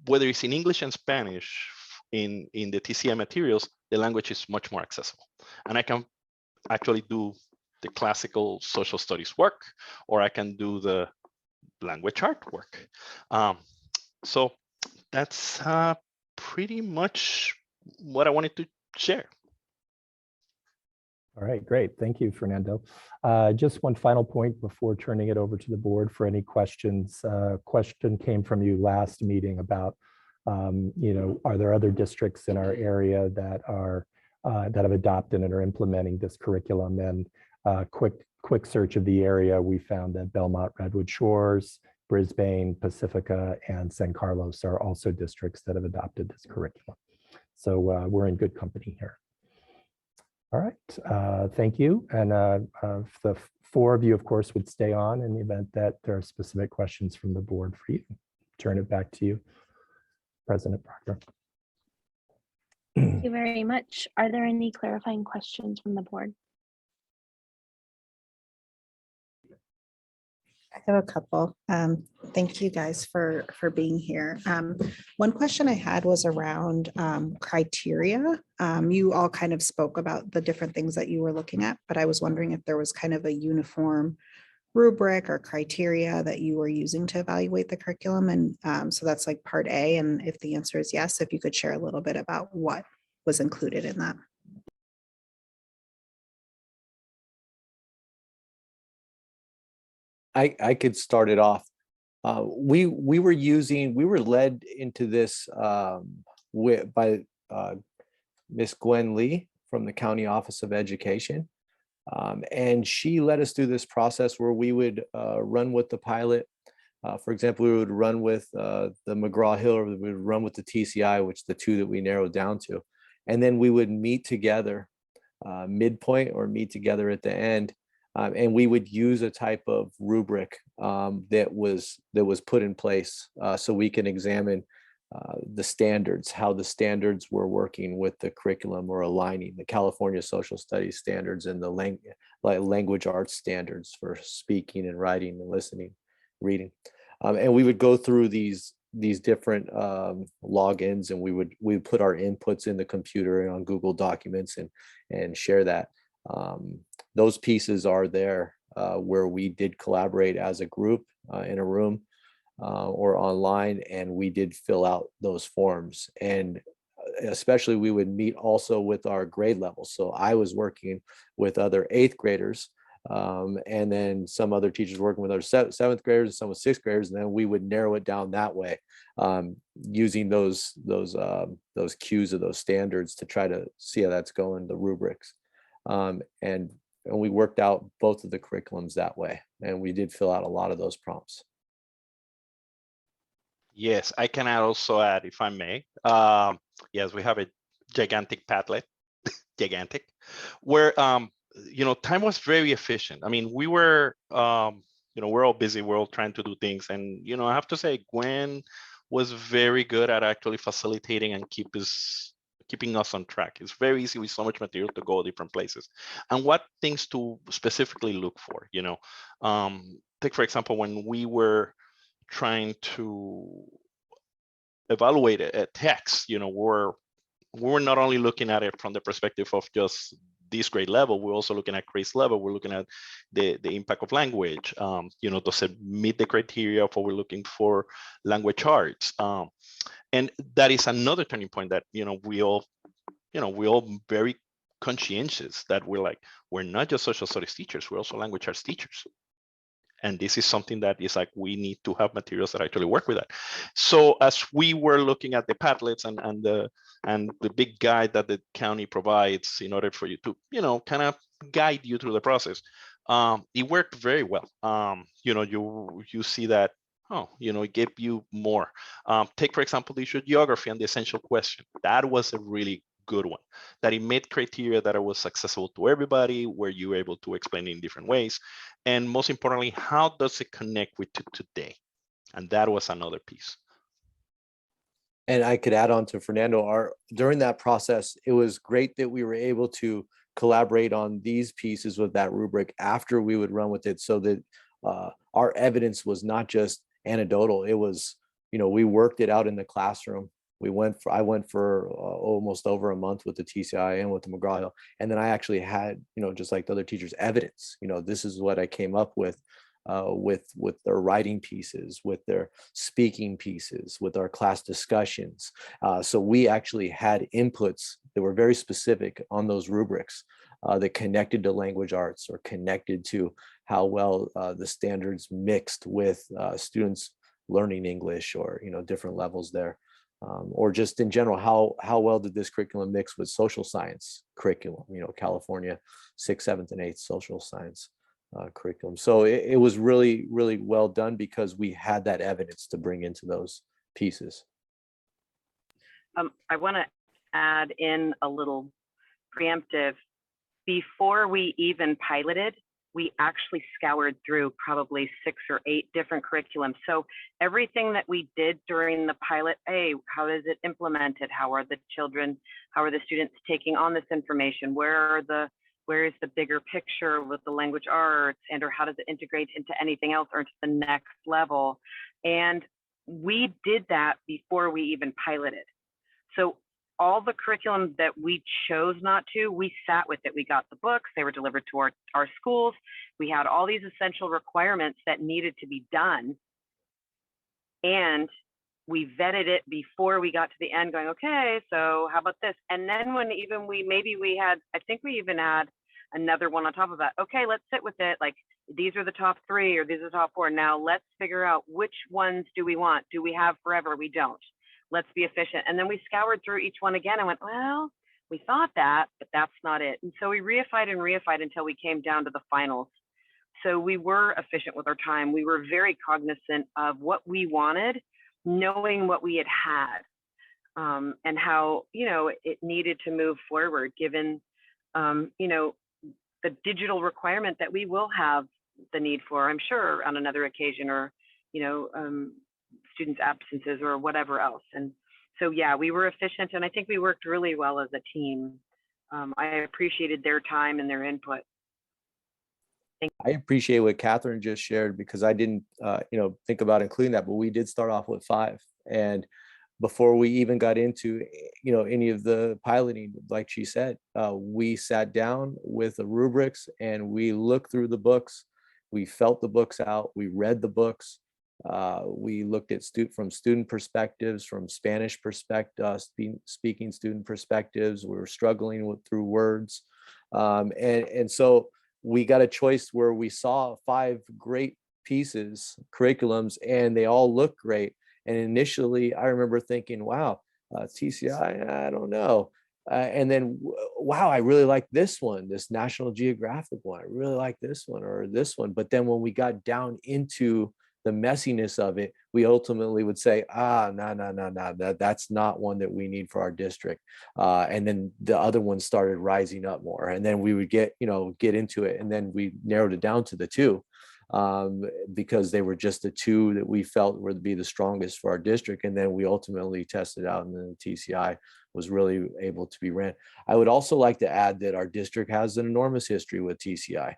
Speaker 14: whether it's in English and Spanish, in the TCI materials, the language is much more accessible. And I can actually do the classical social studies work, or I can do the language art work. So that's pretty much what I wanted to share.
Speaker 10: All right, great. Thank you, Fernando. Just one final point before turning it over to the board for any questions. Question came from you last meeting about, are there other districts in our area that are that have adopted and are implementing this curriculum? And quick search of the area, we found that Belmont, Redwood Shores, Brisbane, Pacifica, and San Carlos are also districts that have adopted this curriculum. So we're in good company here. All right, thank you. And the four of you, of course, would stay on in the event that there are specific questions from the board for you. Turn it back to you, President Proctor.
Speaker 2: Thank you very much. Are there any clarifying questions from the board?
Speaker 4: I have a couple. Thank you guys for being here. One question I had was around criteria. You all kind of spoke about the different things that you were looking at, but I was wondering if there was kind of a uniform rubric or criteria that you were using to evaluate the curriculum. And so that's like part A. And if the answer is yes, if you could share a little bit about what was included in that.
Speaker 11: I could start it off. We were led into this by Miss Gwen Lee from the County Office of Education. And she led us through this process where we would run with the pilot. For example, we would run with the McGraw-Hill, or we would run with the TCI, which the two that we narrowed down to. And then we would meet together midpoint or meet together at the end. And we would use a type of rubric that was put in place so we can examine the standards, how the standards were working with the curriculum or aligning the California Social Studies standards and the language arts standards for speaking and writing and listening, reading. And we would go through these different logins, and we would put our inputs in the computer and on Google Documents and share that. Those pieces are there where we did collaborate as a group in a room or online, and we did fill out those forms. And especially we would meet also with our grade levels. So I was working with other 8th graders, and then some other teachers working with our 7th graders, and some with 6th graders, and then we would narrow it down that way, using those cues of those standards to try to see how that's going, the rubrics. And we worked out both of the curriculums that way, and we did fill out a lot of those prompts.
Speaker 14: Yes, I can also add, if I may. Yes, we have a gigantic Padlet, gigantic, where time was very efficient. I mean, we were, we're all busy, we're all trying to do things, and I have to say, Gwen was very good at actually facilitating and keeping us on track. It's very easy with so much material to go different places. And what things to specifically look for, take for example, when we were trying to evaluate a text, we're not only looking at it from the perspective of just this grade level, we're also looking at grade level. We're looking at the impact of language. Does it meet the criteria for we're looking for language arts? And that is another turning point that, we all very conscientious that we're not just social studies teachers, we're also language arts teachers. And this is something that is like, we need to have materials that actually work with that. So as we were looking at the Padlets and the big guide that the county provides in order for you to, kind of guide you through the process, it worked very well. You see that, it gave you more. Take, for example, the issue of geography and the essential question. That was a really good one, that it made criteria that it was accessible to everybody, where you were able to explain it in different ways. And most importantly, how does it connect with today? And that was another piece.
Speaker 11: And I could add on to Fernando, during that process, it was great that we were able to collaborate on these pieces with that rubric after we would run with it, so that our evidence was not just anecdotal. It was, we worked it out in the classroom. I went for almost over a month with the TCI and with the McGraw-Hill. And then I actually had, just like the other teachers, evidence, this is what I came up with their writing pieces, with their speaking pieces, with our class discussions. So we actually had inputs that were very specific on those rubrics that connected to language arts, or connected to how well the standards mixed with students learning English, or, different levels there. Or just in general, how well did this curriculum mix with social science curriculum, California 6th, 7th, and 8th social science curriculum. So it was really, really well done, because we had that evidence to bring into those pieces.
Speaker 12: I want to add in a little preemptive. Before we even piloted, we actually scoured through probably 6 or 8 different curriculums. So everything that we did during the pilot, how is it implemented? How are the students taking on this information? Where is the bigger picture with the language arts, and or how does it integrate into anything else or into the next level? And we did that before we even piloted. So all the curriculum that we chose not to, we sat with it. We got the books, they were delivered to our schools. We had all these essential requirements that needed to be done. And we vetted it before we got to the end, going, okay, so how about this? And then when even I think we even had another one on top of that. Okay, let's sit with it. Like, these are the top 3 or these are the top 4. Now let's figure out which ones do we want? Do we have forever? We don't. Let's be efficient. And then we scoured through each one again and went, well, we thought that, but that's not it. And so we reified until we came down to the finals. So we were efficient with our time. We were very cognizant of what we wanted, knowing what we had, and how, it needed to move forward, given, the digital requirement that we will have the need for, I'm sure, on another occasion, or, students' absences or whatever else. And so, yeah, we were efficient, and I think we worked really well as a team. I appreciated their time and their input.
Speaker 11: I appreciate what Catherine just shared, because I didn't, think about including that, but we did start off with 5. And before we even got into, any of the piloting, like she said, we sat down with the rubrics and we looked through the books. We felt the books out. We read the books. We looked at from student perspectives, from Spanish perspective, speaking student perspectives. We were struggling through words. And so we got a choice where we saw 5 great pieces, curriculums, and they all look great. And initially I remember thinking, wow, TCI, I don't know. And then, wow, I really like this one, this National Geographic one. I really like this one or this one. But then when we got down into the messiness of it, we ultimately would say, no, that's not one that we need for our district. And then the other ones started rising up more. And then we would get into it. And then we narrowed it down to the 2. because they were just the two that we felt would be the strongest for our district. And then we ultimately tested out, and then the TCI was really able to be ran. I would also like to add that our district has an enormous history with TCI.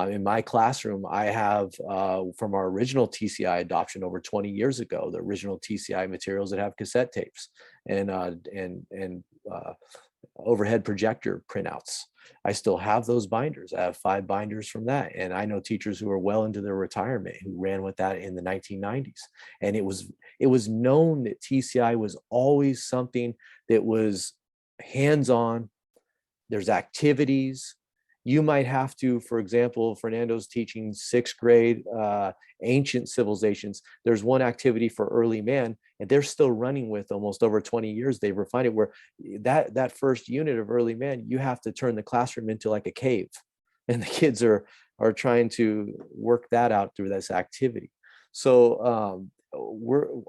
Speaker 11: In my classroom, I have from our original TCI adoption over 20 years ago, the original TCI materials that have cassette tapes and overhead projector printouts. I still have those binders. I have 5 binders from that. And I know teachers who are well into their retirement who ran with that in the 1990s. And it was known that TCI was always something that was hands-on. There's activities. You might have to, for example, Fernando's teaching 6th grade ancient civilizations. There's one activity for early man, and they're still running with almost over 20 years. They've refined it where that first unit of early man, you have to turn the classroom into like a cave. And the kids are trying to work that out through this activity. So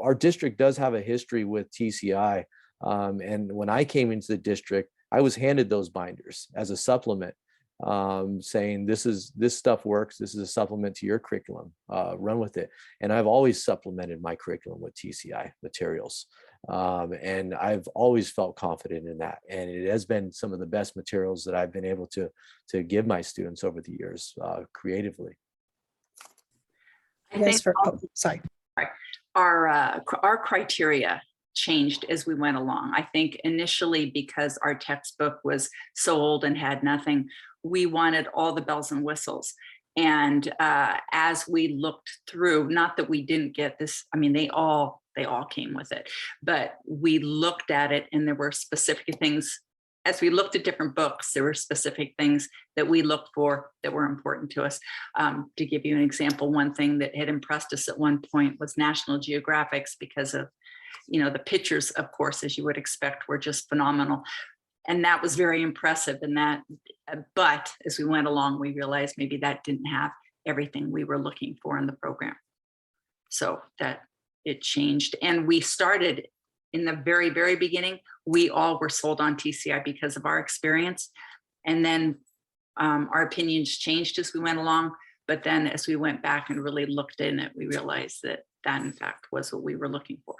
Speaker 11: our district does have a history with TCI. And when I came into the district, I was handed those binders as a supplement, saying this stuff works. This is a supplement to your curriculum. Run with it. And I've always supplemented my curriculum with TCI materials. And I've always felt confident in that. And it has been some of the best materials that I've been able to give my students over the years creatively.
Speaker 13: I think
Speaker 4: sorry.
Speaker 13: Our criteria changed as we went along. I think initially, because our textbook was so old and had nothing, we wanted all the bells and whistles. And as we looked through, not that we didn't get this, I mean, they all came with it, but we looked at it and there were specific things. As we looked at different books, there were specific things that we looked for that were important to us. To give you an example, one thing that had impressed us at one point was National Geographics, because of, the pictures, of course, as you would expect, were just phenomenal. And that was very impressive. And but as we went along, we realized maybe that didn't have everything we were looking for in the program. So that it changed. And we started in the very, very beginning, we all were sold on TCI because of our experience. And then our opinions changed as we went along. But then as we went back and really looked in it, we realized that in fact was what we were looking for.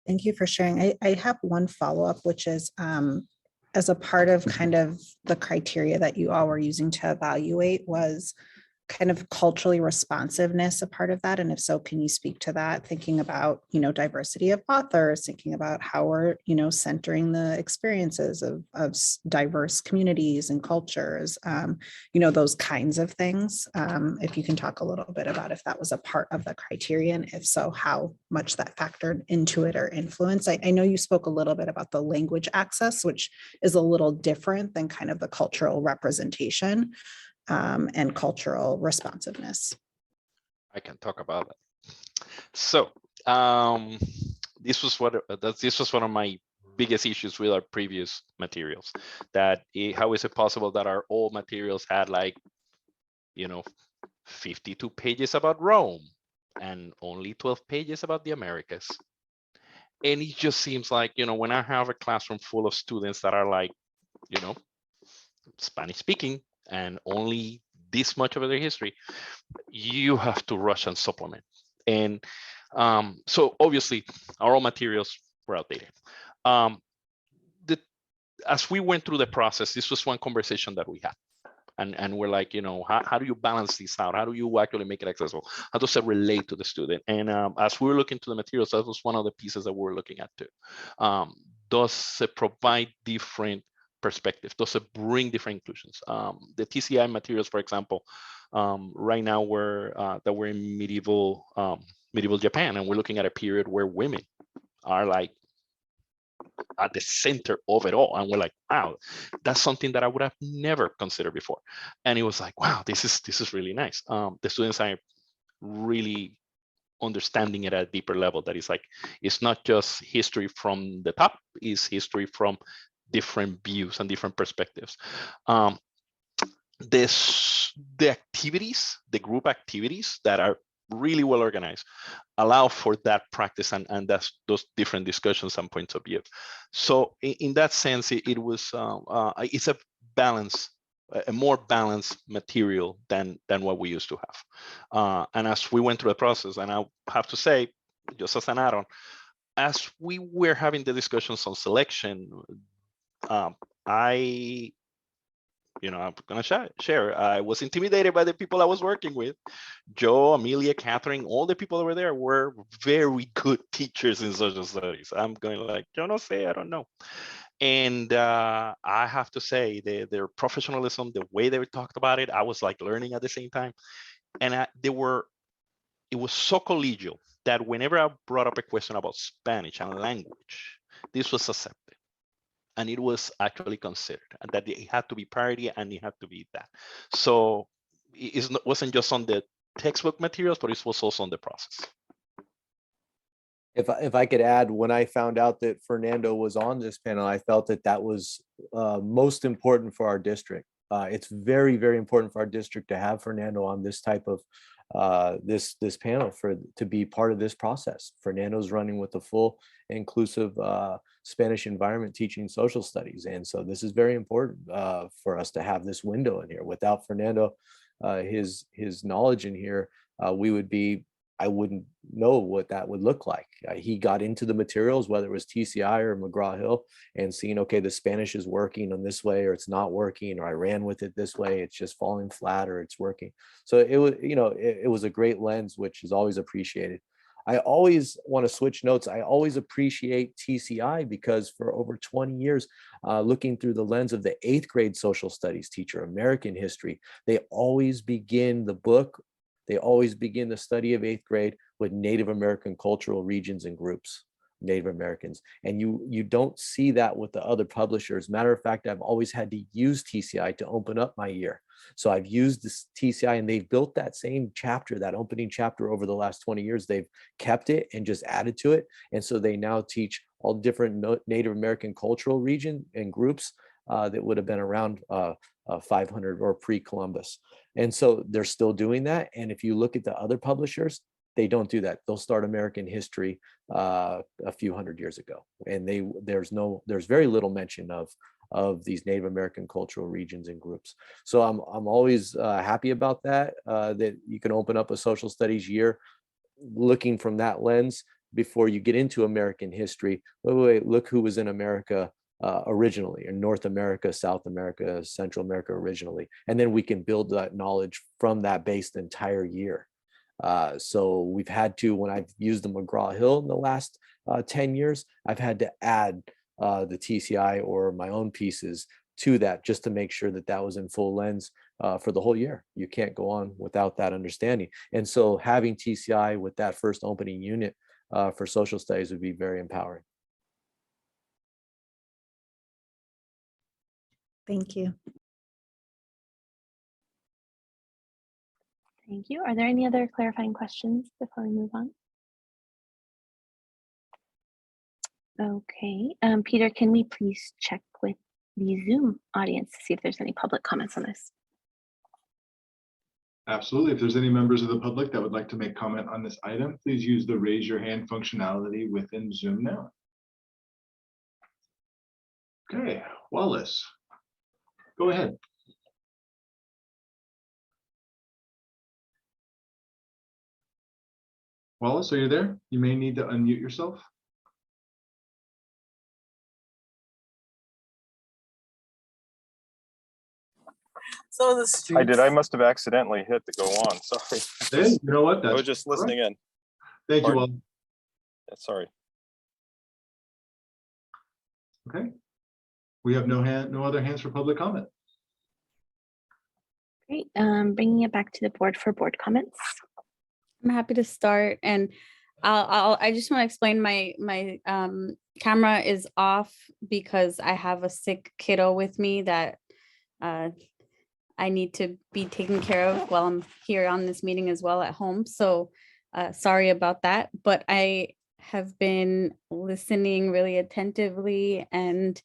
Speaker 4: Thank you for sharing. I have one follow-up, which is as a part of kind of the criteria that you all were using to evaluate, was kind of culturally responsiveness a part of that? And if so, can you speak to that? Thinking about, diversity of authors, thinking about how we're, centering the experiences of diverse communities and cultures, those kinds of things. If you can talk a little bit about if that was a part of the criteria, and if so, how much that factored into it or influenced. I know you spoke a little bit about the language access, which is a little different than kind of the cultural representation. And cultural responsiveness.
Speaker 14: I can talk about that. So this was one of my biggest issues with our previous materials. How is it possible that our old materials had 52 pages about Rome and only 12 pages about the Americas? And it just seems like, when I have a classroom full of students that are Spanish speaking, and only this much of their history, you have to rush and supplement. And so obviously our own materials were outdated. As we went through the process, this was one conversation that we had. And we're like, how do you balance this out? How do you actually make it accessible? How does it relate to the student? And as we were looking to the materials, that was one of the pieces that we were looking at too. Does it provide different perspective? Does it bring different inclusions? The TCI materials, for example, right now we're in medieval Japan, and we're looking at a period where women are at the center of it all, and we're like, wow, that's something that I would have never considered before. And it was like, wow, this is really nice. The students are really understanding it at a deeper level. That is it's not just history from the top, it's history from different views and different perspectives. The activities, the group activities that are really well organized, allow for that practice and that's those different discussions and points of view. So in that sense, it was it's a balance a more balanced material than what we used to have. And as we went through the process, and I have to say, just as an add-on, as we were having the discussions on selection, I'm gonna share. I was intimidated by the people I was working with. Joe, Amelia, Catherine, all the people that were there were very good teachers in social studies. I'm going like, yo no sé, I don't know. And I have to say, their professionalism, the way they talked about it, I was like learning at the same time. And it was so collegial that whenever I brought up a question about Spanish and language, this was accepted. And it was actually considered, and that it had to be parity and it had to be that. So it wasn't just on the textbook materials, but it was also on the process.
Speaker 11: If I could add, when I found out that Fernando was on this panel, I felt that was most important for our district. It's very, very important for our district to have Fernando on this type of this panel to be part of this process. Fernando's running with the full inclusive Spanish environment teaching social studies. And so this is very important for us to have this window in here. Without Fernando, his knowledge in here, I wouldn't know what that would look like. He got into the materials, whether it was TCI or McGraw-Hill, and seeing, okay, the Spanish is working on this way, or it's not working, or I ran with it this way, it's just falling flat, or it's working. So it was, it was a great lens, which is always appreciated. I always want to switch notes. I always appreciate TCI because for over 20 years, looking through the lens of the 8th grade social studies teacher, American history, they always begin the book. They always begin the study of 8th grade with Native American cultural regions and groups, Native Americans. And you don't see that with the other publishers. Matter of fact, I've always had to use TCI to open up my year. So I've used this TCI, and they've built that same chapter, that opening chapter over the last 20 years. They've kept it and just added to it. And so they now teach all different Native American cultural region and groups that would have been around 500 or pre-Columbus. And so they're still doing that. And if you look at the other publishers, they don't do that. They'll start American history a few hundred years ago. And there's very little mention of these Native American cultural regions and groups. So I'm always happy about that, that you can open up a social studies year looking from that lens before you get into American history. Wait, look who was in America originally, in North America, South America, Central America originally. And then we can build that knowledge from that base the entire year. So we've had to, when I've used the McGraw-Hill in the last 10 years, I've had to add the TCI or my own pieces to that just to make sure that that was in full lens for the whole year. You can't go on without that understanding. And so having TCI with that first opening unit for social studies would be very empowering.
Speaker 4: Thank you.
Speaker 2: Thank you. Are there any other clarifying questions before we move on? Okay, Peter, can we please check with the Zoom audience to see if there's any public comments on this?
Speaker 1: Absolutely. If there's any members of the public that would like to make comment on this item, please use the raise your hand functionality within Zoom now. Okay, Wallace, go ahead. Wallace, are you there? You may need to unmute yourself.
Speaker 15: So the streets. I did. I must have accidentally hit the go on. Sorry.
Speaker 1: Hey, you know what?
Speaker 15: I was just listening in.
Speaker 1: Thank you,
Speaker 15: Pardon?
Speaker 1: Wallace.
Speaker 15: Yeah, sorry.
Speaker 1: Okay. We have no other hands for public comment.
Speaker 2: Great. Bringing it back to the board for board comments.
Speaker 3: I'm happy to start, and I just want to explain my camera is off because I have a sick kiddo with me that I need to be taken care of while I'm here on this meeting as well at home. So sorry about that, but I have been listening really attentively, and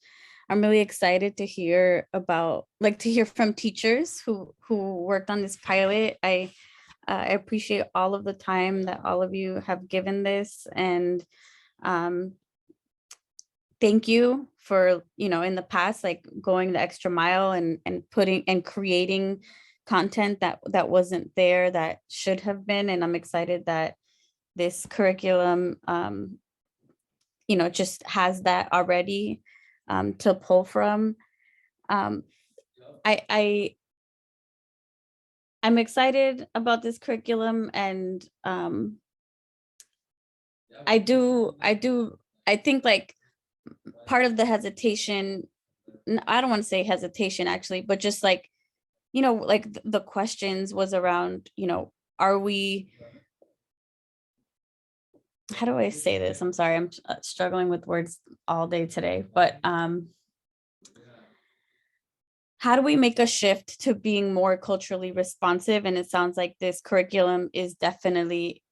Speaker 3: I'm really excited to hear from teachers who worked on this pilot. I appreciate all of the time that all of you have given this, and thank you for, in the past, like going the extra mile and putting and creating content that wasn't there that should have been. And I'm excited that this curriculum, just has that already to pull from. I'm excited about this curriculum, and I think like part of the hesitation, I don't want to say hesitation actually, but just like, like the questions was around, are we, how do I say this? I'm sorry, I'm struggling with words all day today, but how do we make a shift to being more culturally responsive? And it sounds like this curriculum is definitely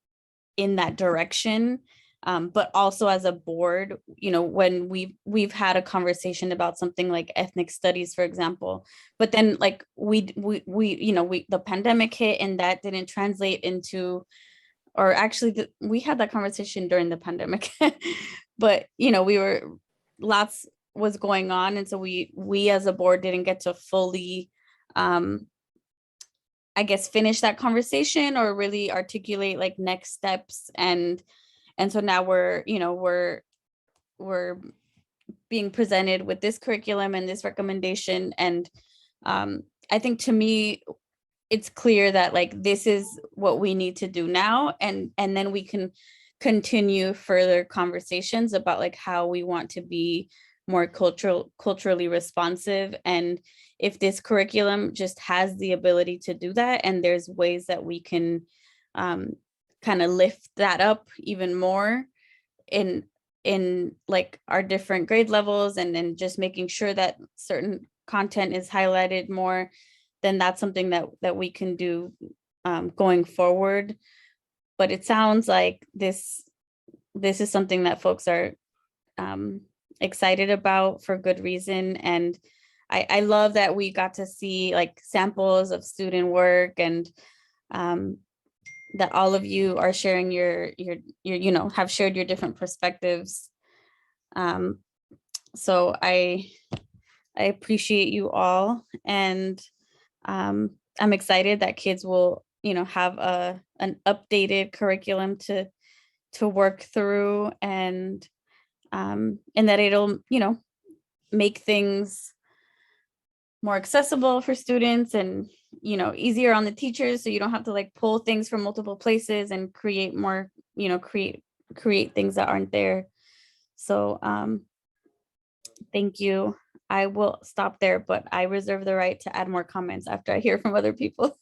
Speaker 3: in that direction. But also as a board, when we've had a conversation about something like ethnic studies, for example, but then like the pandemic hit and that didn't translate into, or actually we had that conversation during the pandemic, but lots was going on. And so we as a board didn't get to fully, I guess, finish that conversation or really articulate like next steps. And so now we're being presented with this curriculum and this recommendation. And I think to me, it's clear that like this is what we need to do now. And then we can continue further conversations about like how we want to be more culturally responsive. And if this curriculum just has the ability to do that, and there's ways that we can kind of lift that up even more in like our different grade levels, and then just making sure that certain content is highlighted more, then that's something that we can do going forward. But it sounds like this is something that folks are excited about for good reason. And I love that we got to see like samples of student work, and that all of you are sharing your have shared your different perspectives. So I appreciate you all, and I'm excited that kids will have an updated curriculum to work through, and that it'll make things more accessible for students, and easier on the teachers, so you don't have to like pull things from multiple places and create more, create things that aren't there. So thank you. I will stop there, but I reserve the right to add more comments after I hear from other people.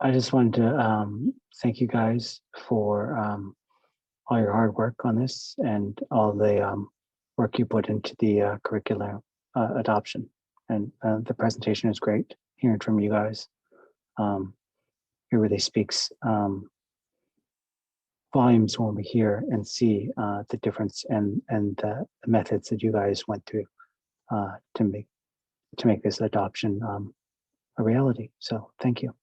Speaker 5: I just wanted to thank you guys for all your hard work on this and all the work you put into the curriculum adoption. And the presentation is great. Hearing from you guys, it really speaks volumes when we hear and see the difference and the methods that you guys went through to make this adoption a reality. So thank you.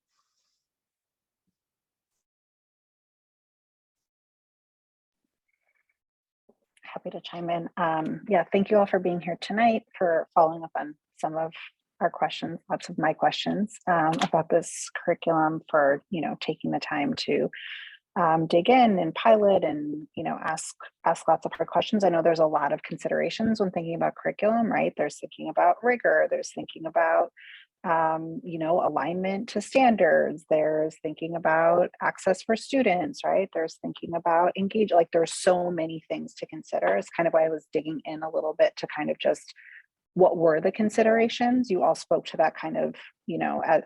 Speaker 4: Happy to chime in. Yeah, thank you all for being here tonight, for following up on some of our questions, lots of my questions about this curriculum, for taking the time to dig in and pilot and ask lots of hard questions. I know there's a lot of considerations when thinking about curriculum, right? There's thinking about rigor, there's thinking about alignment to standards, there's thinking about access for students, right? There's thinking about engage, like there's so many things to consider. It's kind of why I was digging in a little bit to kind of just, what were the considerations? You all spoke to that kind of,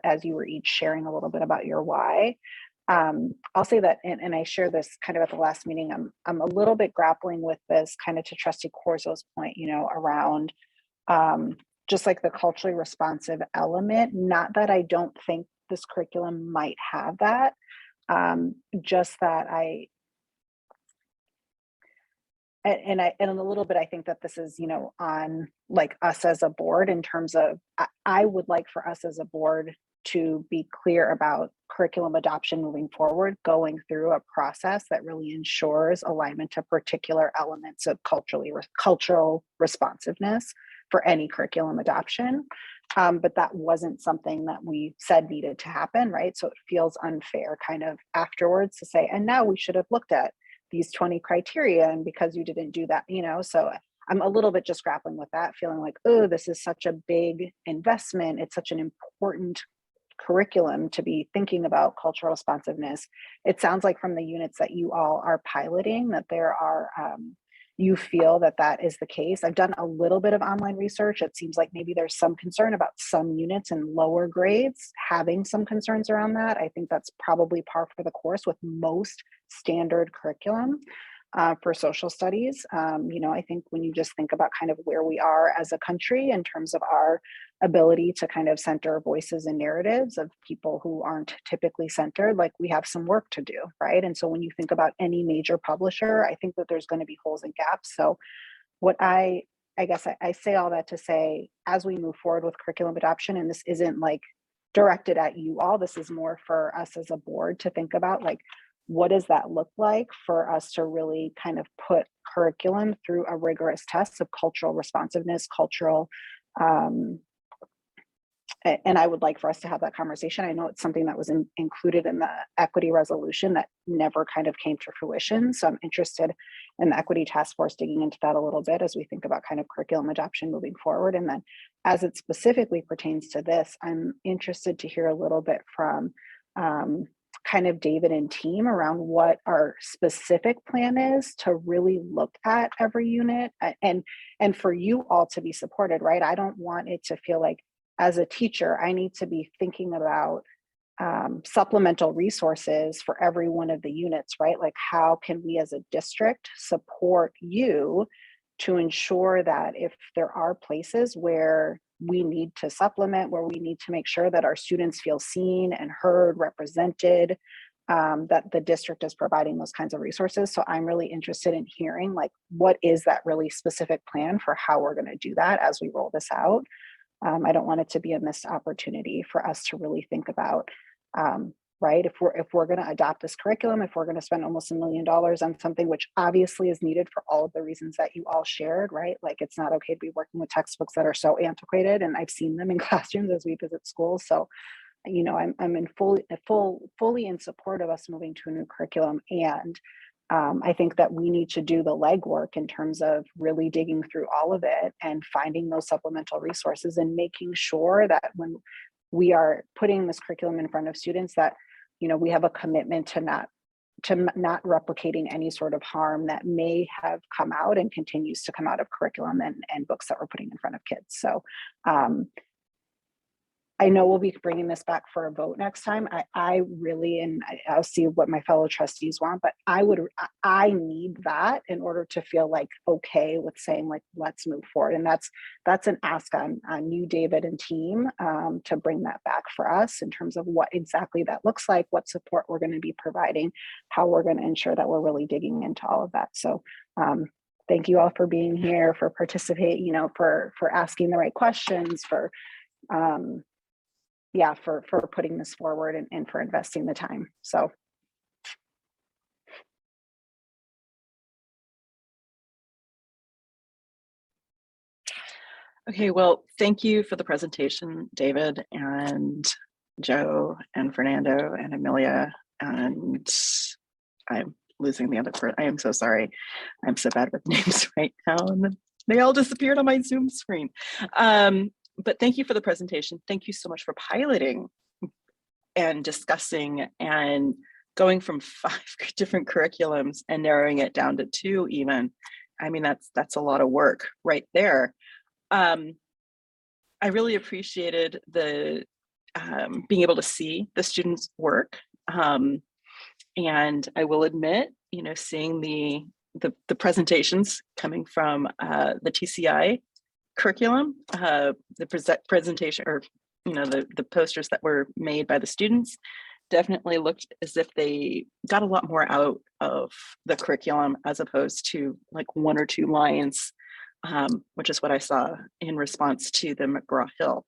Speaker 4: as you were each sharing a little bit about your why. I'll say that, and I share this kind of at the last meeting, I'm a little bit grappling with this kind of to Trustee Corzo's point, around just like the culturally responsive element. Not that I don't think this curriculum might have that, just that and a little bit, I think that this is, on like us as a board in terms of, I would like for us as a board to be clear about curriculum adoption moving forward, going through a process that really ensures alignment to particular elements of cultural responsiveness for any curriculum adoption. But that wasn't something that we said needed to happen, right? So it feels unfair kind of afterwards to say, and now we should have looked at these 20 criteria, and because you didn't do that, so I'm a little bit just grappling with that, feeling like, oh, this is such a big investment. It's such an important curriculum to be thinking about cultural responsiveness. It sounds like from the units that you all are piloting that there are, you feel that that is the case. I've done a little bit of online research. It seems like maybe there's some concern about some units in lower grades having some concerns around that. I think that's probably par for the course with most standard curriculum for social studies. I think when you just think about kind of where we are as a country in terms of our ability to kind of center voices and narratives of people who aren't typically centered, like we have some work to do, right? And so when you think about any major publisher, I think that there's going to be holes and gaps. So what I guess I say all that to say, as we move forward with curriculum adoption, and this isn't like directed at you all, this is more for us as a board to think about, like, what does that look like for us to really kind of put curriculum through a rigorous test of cultural responsiveness, and I would like for us to have that conversation. I know it's something that was included in the equity resolution that never kind of came to fruition. So I'm interested in the equity task force digging into that a little bit as we think about kind of curriculum adoption moving forward. And then as it specifically pertains to this, I'm interested to hear a little bit from kind of David and team around what our specific plan is to really look at every unit and for you all to be supported, right? I don't want it to feel like, as a teacher, I need to be thinking about supplemental resources for every one of the units, right? Like, how can we as a district support you to ensure that if there are places where we need to supplement, where we need to make sure that our students feel seen and heard, represented, that the district is providing those kinds of resources. So I'm really interested in hearing, like, what is that really specific plan for how we're going to do that as we roll this out? I don't want it to be a missed opportunity for us to really think about, right? If we're going to adopt this curriculum, if we're going to spend almost $1 million on something which obviously is needed for all of the reasons that you all shared, right? Like, it's not okay to be working with textbooks that are so antiquated, and I've seen them in classrooms as we visit schools. So, I'm in fully in support of us moving to a new curriculum, and I think that we need to do the legwork in terms of really digging through all of it and finding those supplemental resources and making sure that when we are putting this curriculum in front of students that, we have a commitment to not replicating any sort of harm that may have come out and continues to come out of curriculum and books that we're putting in front of kids. So I know we'll be bringing this back for a vote next time. I really, and I'll see what my fellow trustees want, but I need that in order to feel like okay with saying, like, let's move forward. And that's an ask on you, David and team, to bring that back for us in terms of what exactly that looks like, what support we're going to be providing, how we're going to ensure that we're really digging into all of that. So thank you all for being here, for participating, for asking the right questions, for putting this forward and for investing the time. So.
Speaker 16: Okay, well, thank you for the presentation, David and Joe and Fernando and Amelia. And I'm losing the other part. I am so sorry. I'm so bad with names right now. And they all disappeared on my Zoom screen. But thank you for the presentation. Thank you so much for piloting and discussing and going from 5 different curriculums and narrowing it down to 2 even. I mean, that's a lot of work right there. I really appreciated the being able to see the students' work. And I will admit, seeing the presentations coming from the TCI curriculum, the presentation, or the posters that were made by the students, definitely looked as if they got a lot more out of the curriculum as opposed to like 1 or 2 lines, which is what I saw in response to the McGraw-Hill.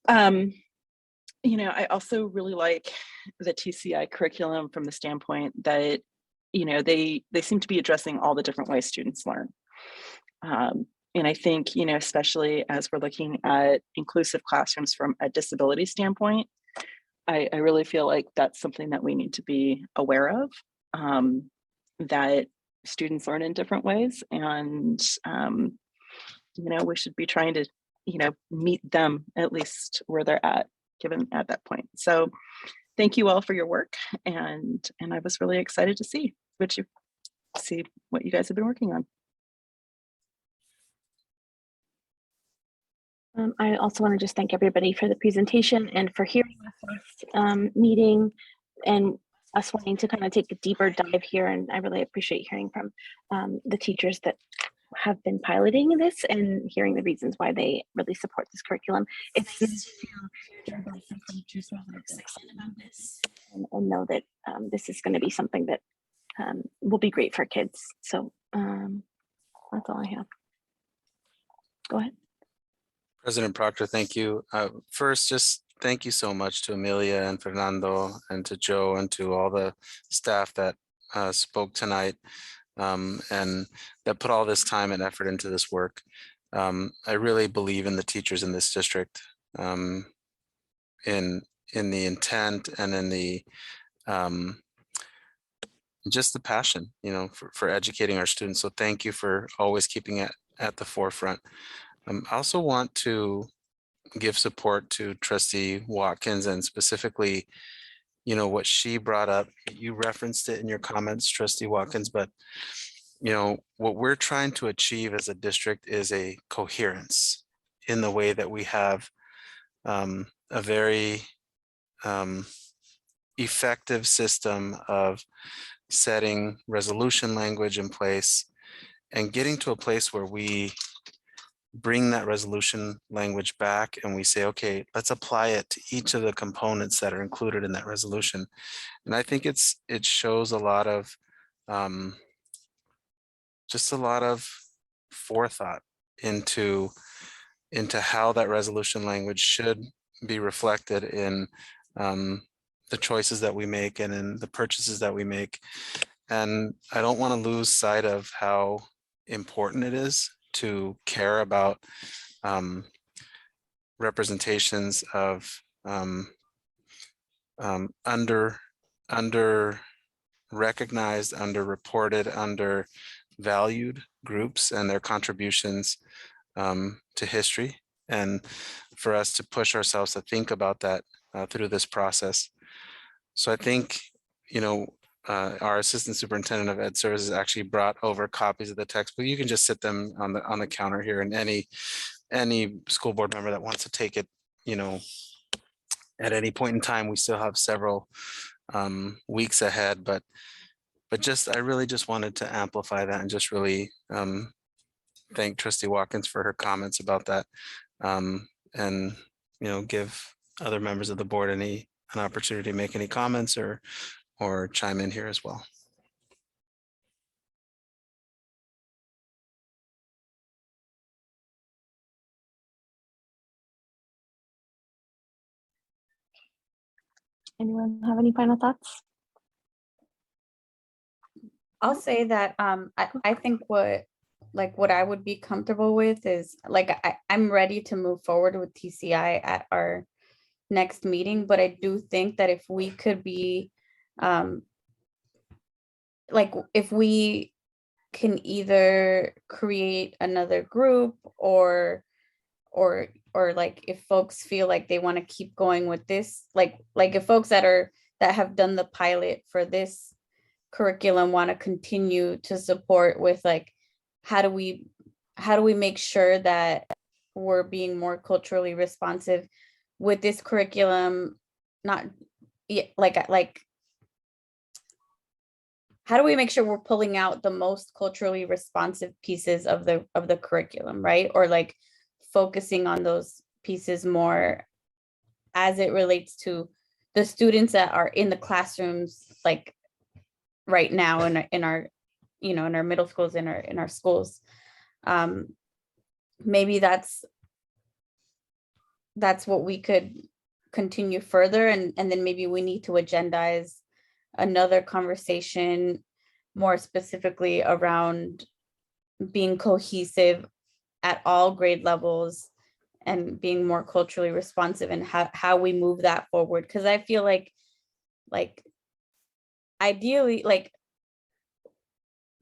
Speaker 16: I also really like the TCI curriculum from the standpoint that, they seem to be addressing all the different ways students learn. And I think, especially as we're looking at inclusive classrooms from a disability standpoint, I really feel like that's something that we need to be aware of, that students learn in different ways. And, we should be trying to, meet them at least where they're at, given at that point. So thank you all for your work. And I was really excited to see what you guys have been working on.
Speaker 2: I also want to just thank everybody for the presentation and for hearing this meeting and us wanting to kind of take a deeper dive here. And I really appreciate hearing from the teachers that have been piloting this and hearing the reasons why they really support this curriculum. It's nice to hear about some teachers who are excited about this and know that this is going to be something that will be great for kids. So that's all I have. Go ahead.
Speaker 9: President Proctor, thank you. First, just thank you so much to Amelia and Fernando and to Joe and to all the staff that spoke tonight and that put all this time and effort into this work. I really believe in the teachers in this district, in the intent and in the just the passion, for educating our students. So thank you for always keeping it at the forefront. I also want to give support to Trustee Watkins and specifically, what she brought up. You referenced it in your comments, Trustee Watkins, but what we're trying to achieve as a district is a coherence in the way that we have a very effective system of setting resolution language in place and getting to a place where we bring that resolution language back and we say, okay, let's apply it to each of the components that are included in that resolution. And I think it shows a lot of just a lot of forethought into how that resolution language should be reflected in the choices that we make and in the purchases that we make. And I don't want to lose sight of how important it is to care about representations of under recognized, underreported, undervalued groups and their contributions to history, and for us to push ourselves to think about that through this process. So I think, our Assistant Superintendent of Ed Services actually brought over copies of the textbook. You can just sit them on the counter here, and any school board member that wants to take it, at any point in time. We still have several weeks ahead, but I really just wanted to amplify that and just really thank Trustee Watkins for her comments about that, and give other members of the board an opportunity to make any comments or chime in here as well.
Speaker 2: Anyone have any final thoughts?
Speaker 3: I'll say that I think what I would be comfortable with is I'm ready to move forward with TCI at our next meeting, but I do think that if we could be if we can either create another group or if folks feel like they want to keep going with this, if folks that have done the pilot for this curriculum want to continue to support with how do we make sure that we're being more culturally responsive with this curriculum, how do we make sure we're pulling out the most culturally responsive pieces of the curriculum, right? Or focusing on those pieces more as it relates to the students that are in the classrooms, like right now in our you know, in our middle schools, in our schools. Maybe that's what we could continue further, and then maybe we need to agendize another conversation more specifically around being cohesive at all grade levels and being more culturally responsive, and how we move that forward. Because I feel like ideally, like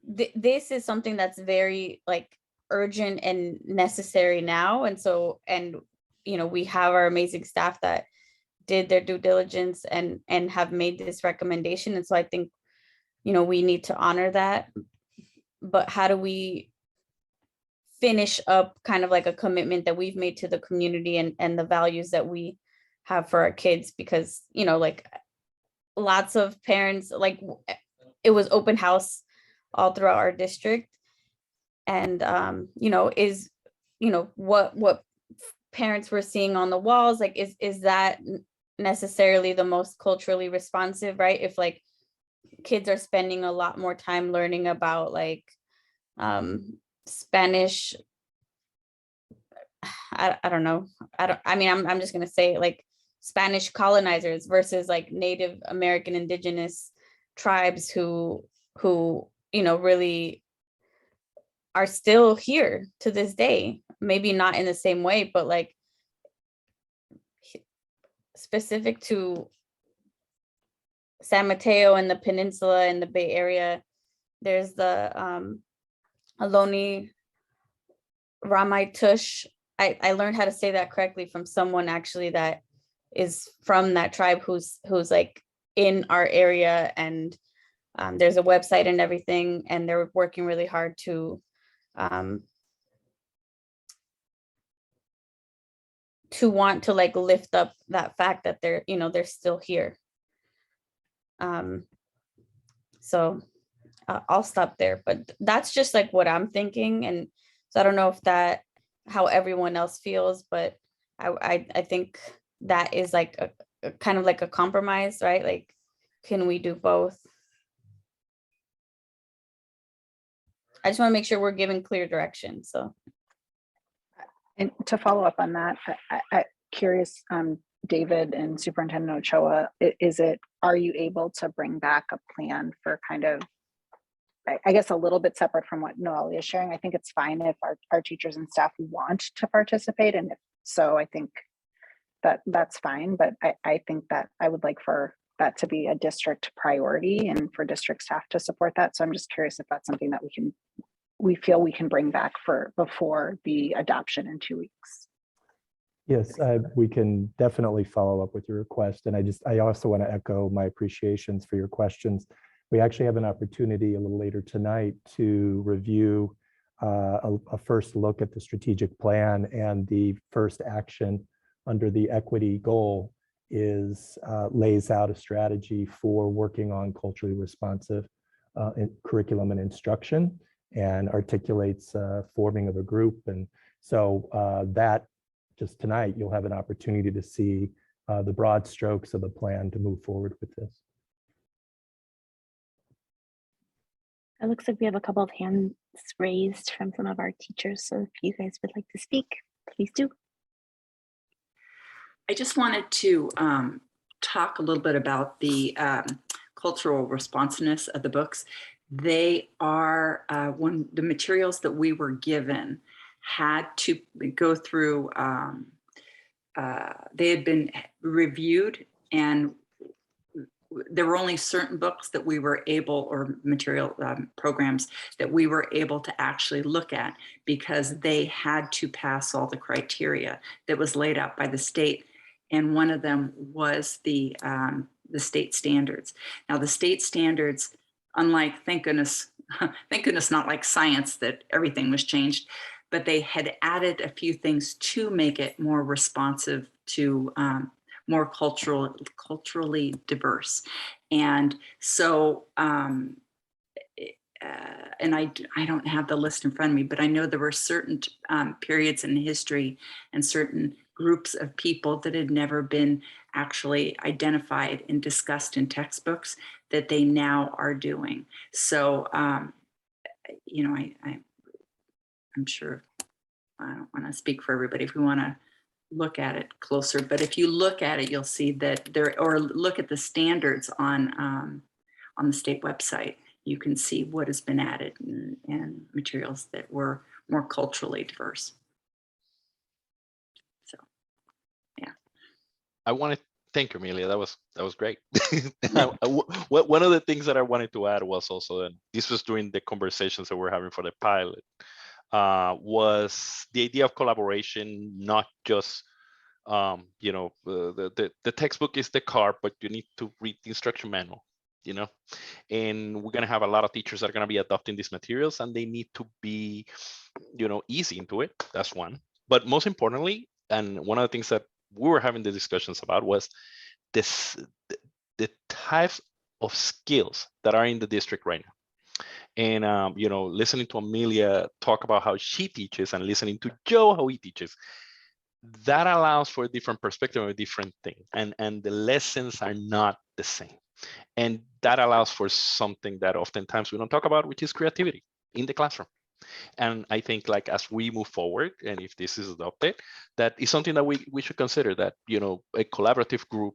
Speaker 3: this is something that's very like urgent and necessary now. And so, and you know, we have our amazing staff that did their due diligence and have made this recommendation. And so I think, you know, we need to honor that. But how do we finish up kind of like a commitment that we've made to the community and the values that we have for our kids? Because, you know, like lots of parents, like it was open house all throughout our district. And, you know, what parents were seeing on the walls, like, is that necessarily the most culturally responsive, right? If like kids are spending a lot more time learning about like Spanish, I don't know. I'm just going to say like Spanish colonizers versus like Native American indigenous tribes who, you know, really are still here to this day, maybe not in the same way, but like specific to San Mateo and the peninsula and the Bay Area. There's the Ohlone Ramaytush. I learned how to say that correctly from someone actually that is from that tribe who's like in our area, and there's a website and everything, and they're working really hard to want to like lift up that fact that they're, you know, they're still here. So I'll stop there, but that's just like what I'm thinking. And so I don't know if that, how everyone else feels, but I think that is like a kind of like a compromise, right? Like, can we do both? I just want to make sure we're giving clear direction. So.
Speaker 16: And to follow up on that, I'm curious, David and Superintendent Ochoa, are you able to bring back a plan for kind of, I guess, a little bit separate from what Noelia is sharing? I think it's fine if our teachers and staff want to participate. And if so, I think that's fine. But I think that I would like for that to be a district priority and for district staff to support that. So I'm just curious if that's something that we feel we can bring back before the adoption in 2 weeks.
Speaker 10: Yes, we can definitely follow up with your request. And I also want to echo my appreciations for your questions. We actually have an opportunity a little later tonight to review a first look at the strategic plan, and the first action under the equity goal is lays out a strategy for working on culturally responsive curriculum and instruction, and articulates forming of a group. And so that just tonight, you'll have an opportunity to see the broad strokes of the plan to move forward with this.
Speaker 2: It looks like we have a couple of hands raised from some of our teachers. So if you guys would like to speak, please do.
Speaker 13: I just wanted to talk a little bit about the cultural responsiveness of the books. They are when the materials that we were given had to go through, they had been reviewed, and there were only certain books that we were able, or material programs that we were able to actually look at, because they had to pass all the criteria that was laid out by the state. And one of them was the state standards. Now the state standards, unlike, thank goodness not like science that everything was changed, but they had added a few things to make it more responsive to more culturally diverse. And so, and I don't have the list in front of me, but I know there were certain periods in history and certain groups of people that had never been actually identified and discussed in textbooks that they now are doing. So, you know, I'm sure, I don't want to speak for everybody if we want to look at it closer, but if you look at it, you'll see that there, or look at the standards on the state website, you can see what has been added and materials that were more culturally diverse. So, yeah.
Speaker 14: I want to thank you, Amelia. That was great. One of the things that I wanted to add was also, and this was during the conversations that we're having for the pilot, was the idea of collaboration, not just you know, the textbook is the car, but you need to read the instruction manual, you know, and we're going to have a lot of teachers that are going to be adopting these materials, and they need to be, you know, easy into it. That's one. But most importantly, and one of the things that we were having the discussions about was this, the types of skills that are in the district right now. And, you know, listening to Amelia talk about how she teaches and listening to Joe, how he teaches, that allows for a different perspective of a different thing. And the lessons are not the same. And that allows for something that oftentimes we don't talk about, which is creativity in the classroom. And I think, like, as we move forward, and if this is adopted, that is something that we should consider, that, you know, a collaborative group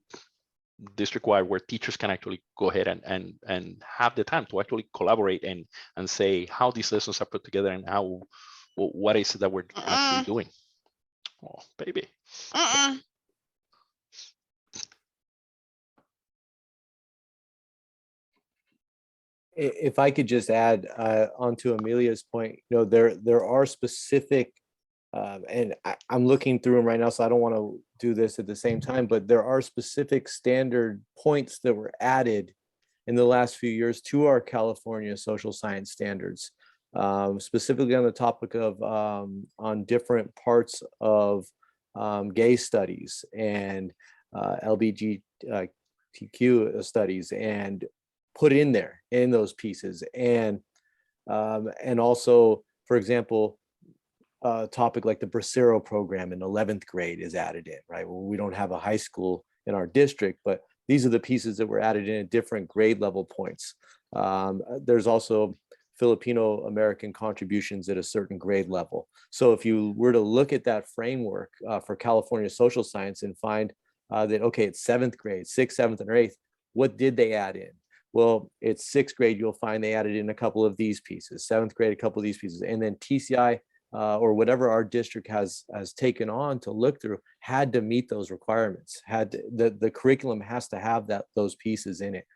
Speaker 14: district-wide where teachers can actually go ahead and have the time to actually collaborate and say how these lessons are put together and how, what is it that we're actually doing. Oh, baby.
Speaker 11: If I could just add onto Amelia's point, you know, there are specific, and I'm looking through them right now, so I don't want to do this at the same time, but there are specific standard points that were added in the last few years to our California social science standards, specifically on the topic of on different parts of gay studies and LGBTQ studies, and put in there in those pieces. And also, for example, a topic like the Bracero program in 11th grade is added in, right? Well, we don't have a high school in our district, but these are the pieces that were added in at different grade level points. There's also Filipino American contributions at a certain grade level. So if you were to look at that framework for California social science and find that, okay, it's 7th grade, 6th, 7th, and 8th, what did they add in? Well, it's 6th grade, you'll find they added in a couple of these pieces, 7th grade, a couple of these pieces, and then TCI or whatever our district has taken on to look through had to meet those requirements. The curriculum has to have those pieces in it.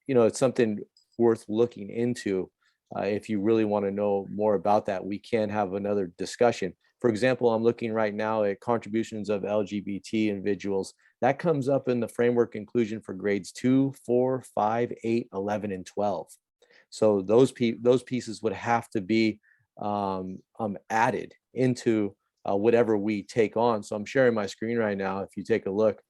Speaker 11: You know, it's something worth looking into. If you really want to know more about that, we can have another discussion. For example, I'm looking right now at contributions of LGBT individuals. That comes up in the framework inclusion for grades 2, 4, 5, 8, 11, and 12. So those pieces would have to be added into whatever we take on. So I'm sharing my screen right now. If you take a look,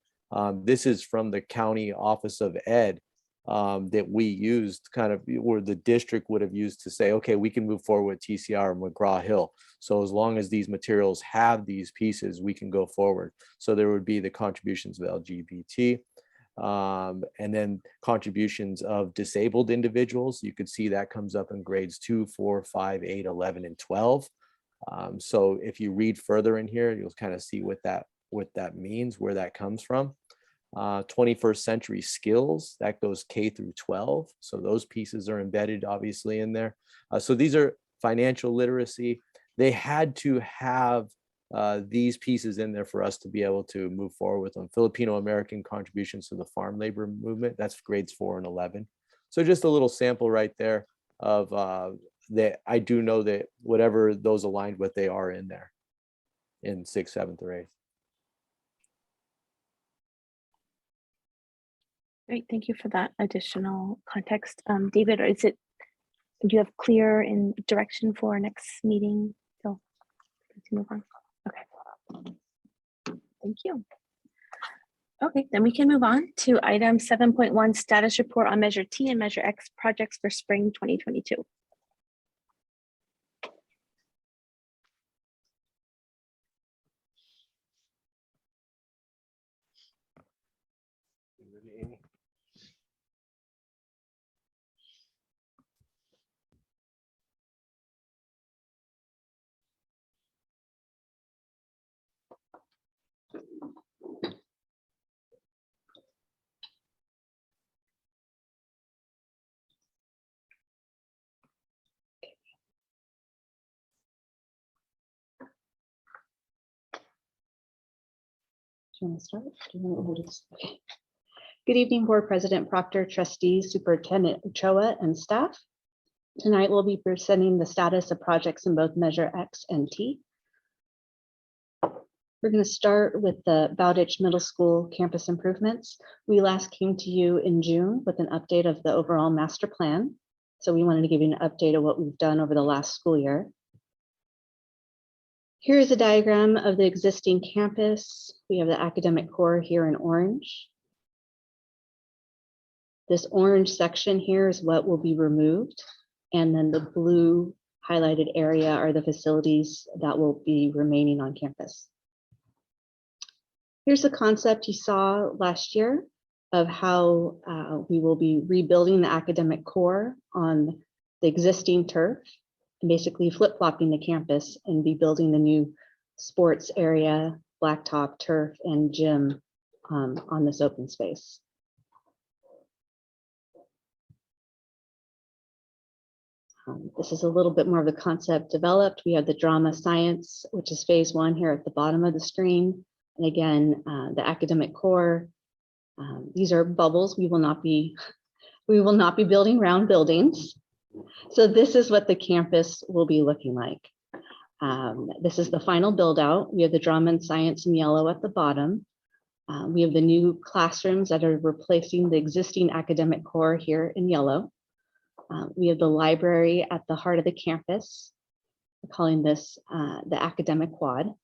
Speaker 11: this is from the County Office of Ed that we used, kind of, or the district would have used to say, okay, we can move forward with TCR McGraw-Hill. So as long as these materials have these pieces, we can go forward. So there would be the contributions of LGBT, and then contributions of disabled individuals. You could see that comes up in grades 2, 4, 5, 8, 11, and 12. So if you read further in here, you'll kind of see what that means, where that comes from. 21st century skills, that goes K through 12. So those pieces are embedded obviously in there. So these are financial literacy. They had to have these pieces in there for us to be able to move forward with them. Filipino American contributions to the farm labor movement, that's grades 4 and 11. So just a little sample right there of that. I do know that whatever those aligned with, they are in there in 6th, 7th, or 8th.
Speaker 2: Great, thank you for that additional context. David, do you have clear in direction for our next meeting? So let's move on. Okay, thank you. Okay, then we can move on to item 7.1, status report on Measure T and Measure X projects for spring 2022.
Speaker 17: Do you want to start? Do you want to just- okay. Good evening, Board President Proctor, Trustees, Superintendent Ochoa, and staff. Tonight we'll be presenting the status of projects in both Measure X and T. We're going to start with the Valditch Middle School campus improvements. We last came to you in June with an update of the overall master plan. So we wanted to give you an update of what we've done over the last school year. Here is a diagram of the existing campus. We have the academic core here in orange. This orange section here is what will be removed. And then the blue highlighted area are the facilities that will be remaining on campus. Here's the concept you saw last year of how we will be rebuilding the academic core on the existing turf, and basically flip-flopping the campus and be building the new sports area, blacktop, turf, and gym on this open space. This is a little bit more of the concept developed. We have the drama science, which is phase 1 here at the bottom of the screen. And again, the academic core. These are bubbles. We will not be building round buildings. So this is what the campus will be looking like. This is the final build out. We have the drama and science in yellow at the bottom. We have the new classrooms that are replacing the existing academic core here in yellow. We have the library at the heart of the campus. We're calling this the academic quad.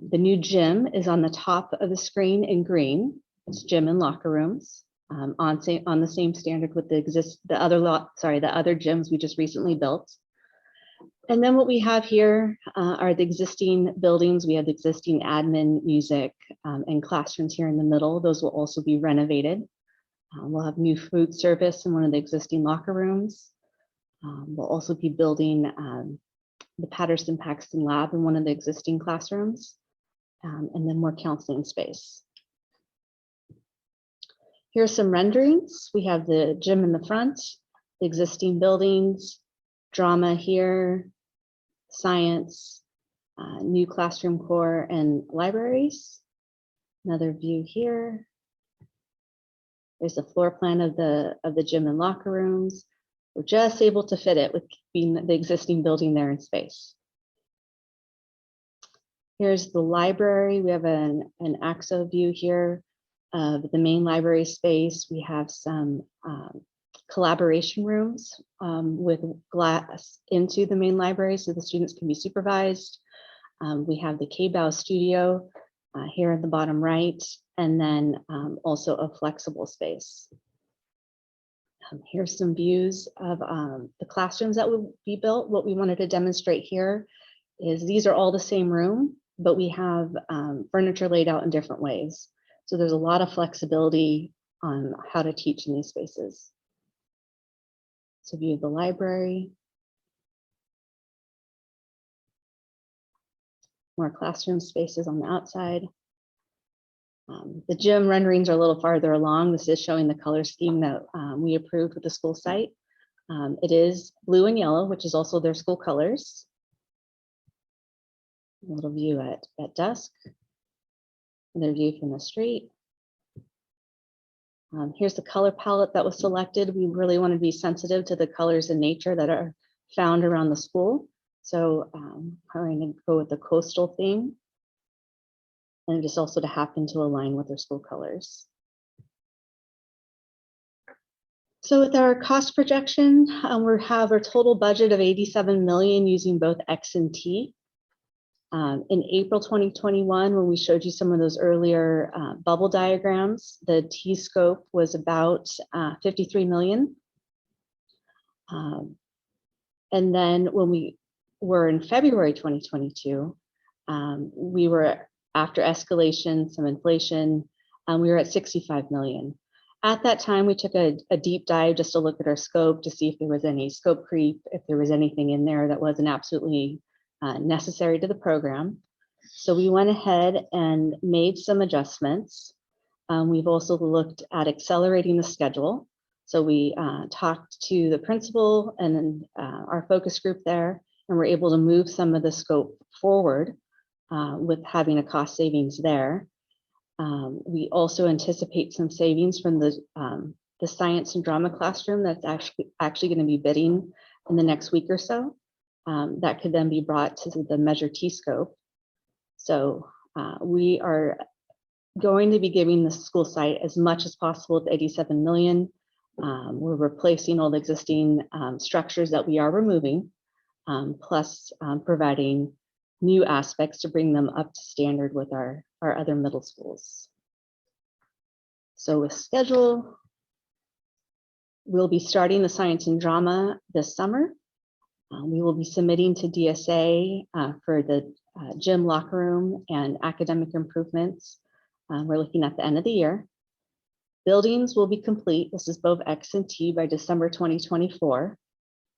Speaker 17: The new gym is on the top of the screen in green. It's gym and locker rooms on the same standard with the other gyms we just recently built. And then what we have here are the existing buildings. We have the existing admin, music, and classrooms here in the middle. Those will also be renovated. We'll have new food service in one of the existing locker rooms. We'll also be building the Patterson-Paxton lab in one of the existing classrooms, and then more counseling space. Here are some renderings. We have the gym in the front, the existing buildings, drama here, science, new classroom core, and libraries. Another view here. There's a floor plan of the gym and locker rooms. We're just able to fit it with being the existing building there in space. Here's the library. We have an AXO view here of the main library space. We have some collaboration rooms with glass into the main library so the students can be supervised. We have the KBOW studio here at the bottom right, and then also a flexible space. Here's some views of the classrooms that will be built. What we wanted to demonstrate here is these are all the same room, but we have furniture laid out in different ways. So there's a lot of flexibility on how to teach in these spaces. So view of the library. More classroom spaces on the outside. The gym renderings are a little farther along. This is showing the color scheme that we approved with the school site. It is blue and yellow, which is also their school colors. A little view at dusk. Another view from the street. Here's the color palette that was selected. We really want to be sensitive to the colors in nature that are found around the school. So I'm going to go with the coastal theme. And just also to happen to align with their school colors. So with our cost projection, we have a total budget of 87 million using both X and T. In April 2021, when we showed you some of those earlier bubble diagrams, the T scope was about 53 million. And then when we were in February 2022, we were after escalation, some inflation, We were at 65 million. At that time, we took a deep dive just to look at our scope to see if there was any scope creep, if there was anything in there that wasn't absolutely necessary to the program. So we went ahead and made some adjustments. We've also looked at accelerating the schedule. So we talked to the principal and then our focus group there, and we're able to move some of the scope forward with having a cost savings there. We also anticipate some savings from the science and drama classroom that's actually going to be bidding in the next week or so. That could then be brought to the Measure T scope. So we are going to be giving the school site as much as possible at 87 million. We're replacing all the existing structures that we are removing, plus providing new aspects to bring them up to standard with our other middle schools. So with schedule, we'll be starting the science and drama this summer. We will be submitting to DSA for the gym, locker room, and academic improvements. We're looking at the end of the year. Buildings will be complete. This is both X and T by December 2024.